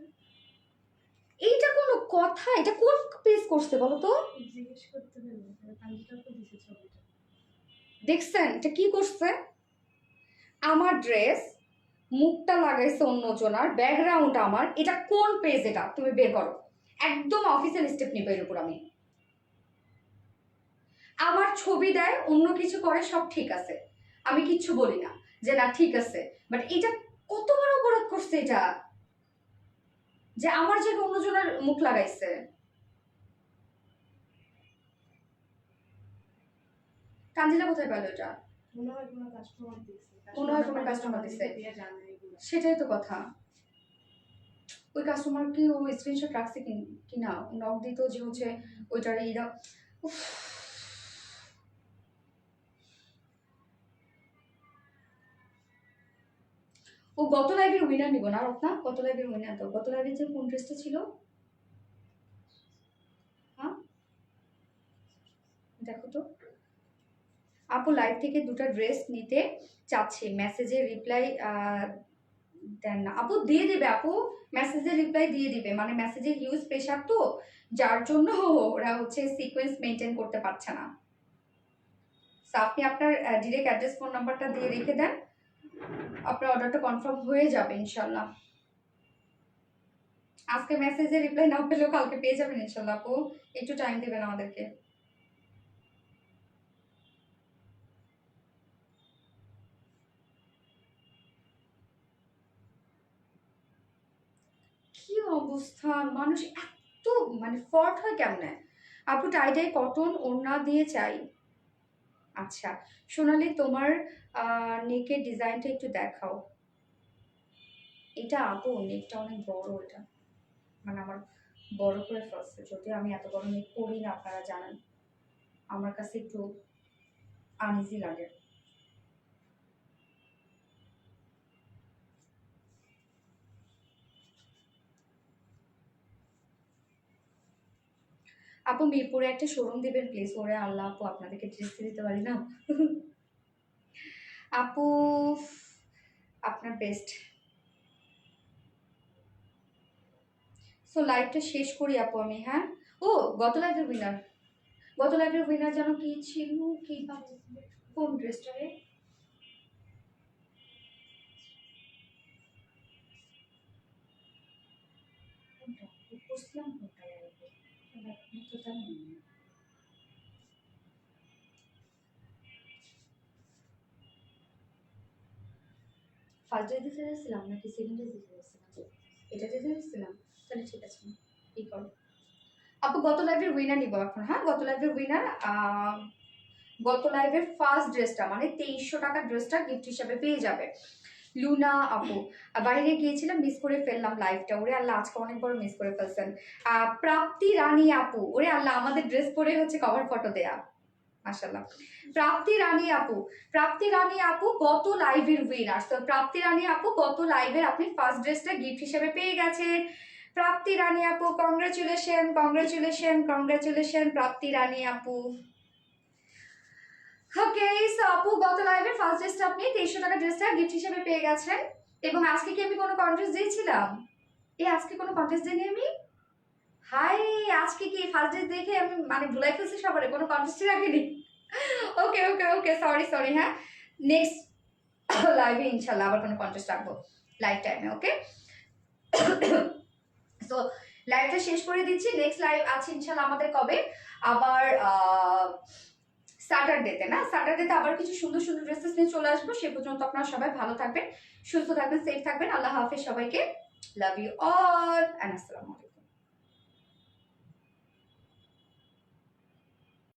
এইটা কোনো কথা? এটা কোন পেজ করছে বলো তো? জিজ্ঞেস করতে হবে, কালটা তো দিছে ছবিটা। দেখছেন এটা কি করছে? আমার ড্রেস, মুখটা লাগাইছে অন্যজনার, ব্যাকগ্রাউন্ড আমার। এটা কোন পেজ? এটা তুমি বের করো, একদম অফিসিয়াল স্টেপ নিবে এর উপর আমি। আমার ছবি দেয়, অন্য কিছু করে, সব ঠিক আছে, আমি কিচ্ছু বলি না যে না ঠিক আছে। বাট এটা কত বড় অপরাধ করছে এটা, যে আমার জায়গায় অন্যজনের মুখ লাগাইছে। কাঞ্জিলা কোথায় পেলো এটা? মনে হয় কোনো কাস্টমার দিছে, মনে হয় কোনো কাস্টমার দিছে। সেটাই তো কথা। ওই কাস্টমার কি ও স্ক্রিনশট রাখছে কিনা, নক দিত যে হচ্ছে ওইটার এইটা। ও গত লাইভের উইনার নিব না রত্না, গত লাইভের উইনার তো। গত লাইভের যে কোন ড্রেসটা ছিল, হ্যাঁ দেখো তো। আপু লাইভ থেকে দুটো ড্রেস নিতে চাচ্ছি, মেসেজে রিপ্লাই দেন না আপু। দিয়ে দিবে আপু, মেসেজে রিপ্লাই দিয়ে দিবে, মানে মেসেজের হিউজ প্রেশার তো, যার জন্য ওরা হচ্ছে সিকোয়েন্স মেনটেন করতে পারছে না। আপনি আপনার ডিরেক্ট অ্যাড্রেস ফোন নাম্বারটা দিয়ে রেখে দেন, আপনার অর্ডারটা কনফার্ম হয়ে যাবে ইনশাল্লাহ। আজকে মেসেজে রিপ্লাই না পেলেও কালকে পেয়ে যাবেন ইনশাল্লাহ আপু, একটু টাইম দিবেন আমাদেরকে। কি অবস্থা, মানুষ এত মানে ফর্ট হয় কেমনে? আপু টাইডাই কটন ওড়না দিয়ে চাই। আচ্ছা সোনালি, তোমার নেকের ডিজাইনটা একটু দেখাও। এটা আপু নেকটা অনেক বড়, এটা মানে আমার বড় করে ফেলছে, যদিও আমি এত বড় নেক করি না, আপনারা জানেন। আমার কাছে একটু আনইজি লাগে। আপু মিরপুরে একটা শোরুম দিবেন প্লিজ। ওরে আল্লাহ আপু, আপনাদেরকে ড্রেস দিতে পারি না আপু, আপনার বেস্ট। সো লাইভটা শেষ করি আপু আমি, হ্যাঁ। ও গত লাইভের উইনার, গত লাইভের উইনার যেন কি ছিল, কি কোন ড্রেসটা রে? কোনটা করছিলাম, কোনটা লাইভে তো জানি না। ফার্স্ট ডে দিতে যাচ্ছিলাম নাকি সেকেন্ড ডে দিতে যাচ্ছিলাম? এটা দিতে যাচ্ছিলাম, তাহলে ঠিক আছে এই করো আপু। গত লাইভের উইনার নিব এখন, হ্যাঁ। গত লাইভের উইনার, গত লাইভের ফার্স্ট ড্রেসটা মানে 2300 টাকার ড্রেসটা গিফট হিসাবে পেয়ে যাবে লুনা আপু। বাইরে গিয়েছিলাম, মিস করে ফেললাম লাইভটা, ওরে আল্লাহ আজকে অনেক বড় মিস করে ফেলছেন। প্রাপ্তি রানী আপু, ওরে আল্লাহ আমাদের ড্রেস পরে হচ্ছে কভার ফটো দেয়া, মাশাআল্লাহ। প্রাপ্তি রানী আপু, প্রাপ্তি রানী আপু গত লাইভের উইনার। তো প্রাপ্তি রানী আপু গত লাইভের আপনি ফার্স্ট ড্রেসটা গিফট হিসেবে পেয়ে গেছেন। প্রাপ্তি রানী আপু কংগ্রেচুলেশন, কংগ্রেচুলেশন, কংগ্রেচুলেশন প্রাপ্তি রানী আপু। ওকে সো আপু গত লাইভে ফার্স্ট ড্রেসটা আপনি 2300 টাকা ড্রেসটা গিফট হিসেবে পেয়ে গেছেন। এবং আজকে কি আমি কোনো কন্টেস্ট দিয়েছিলাম? আজকে কোনো কন্টেস্ট দিইনি আমি। হাই, আজকে কি ফার্স্ট ডে দেখে আমি মানে ভুলাই ফেলছি সবারে, কোনো কন্টেস্টই রাখিনি। ওকে ওকে ওকে, সরি সরি। হ্যাঁ, নেক্সট লাইভে ইনশাল্লাহ আবার কোনো কন্টেস্ট রাখবো লাইভ টাইমে। ওকে, সো লাইভটা শেষ করে দিচ্ছি। নেক্সট লাইভ আছে ইনশাল্লাহ আমাদের কবে? আবার স্যাটারডেতে না, স্যাটারডেতে আবার কিছু সুন্দর সুন্দর ড্রেসেস নিয়ে চলে আসবো। সে পর্যন্ত আপনারা সবাই ভালো থাকবেন, সুস্থ থাকবেন, সেফ থাকবেন। আল্লাহ হাফেজ সবাইকে। লাভ ইউ অল এন্ড আসসালামু আলাইকুম।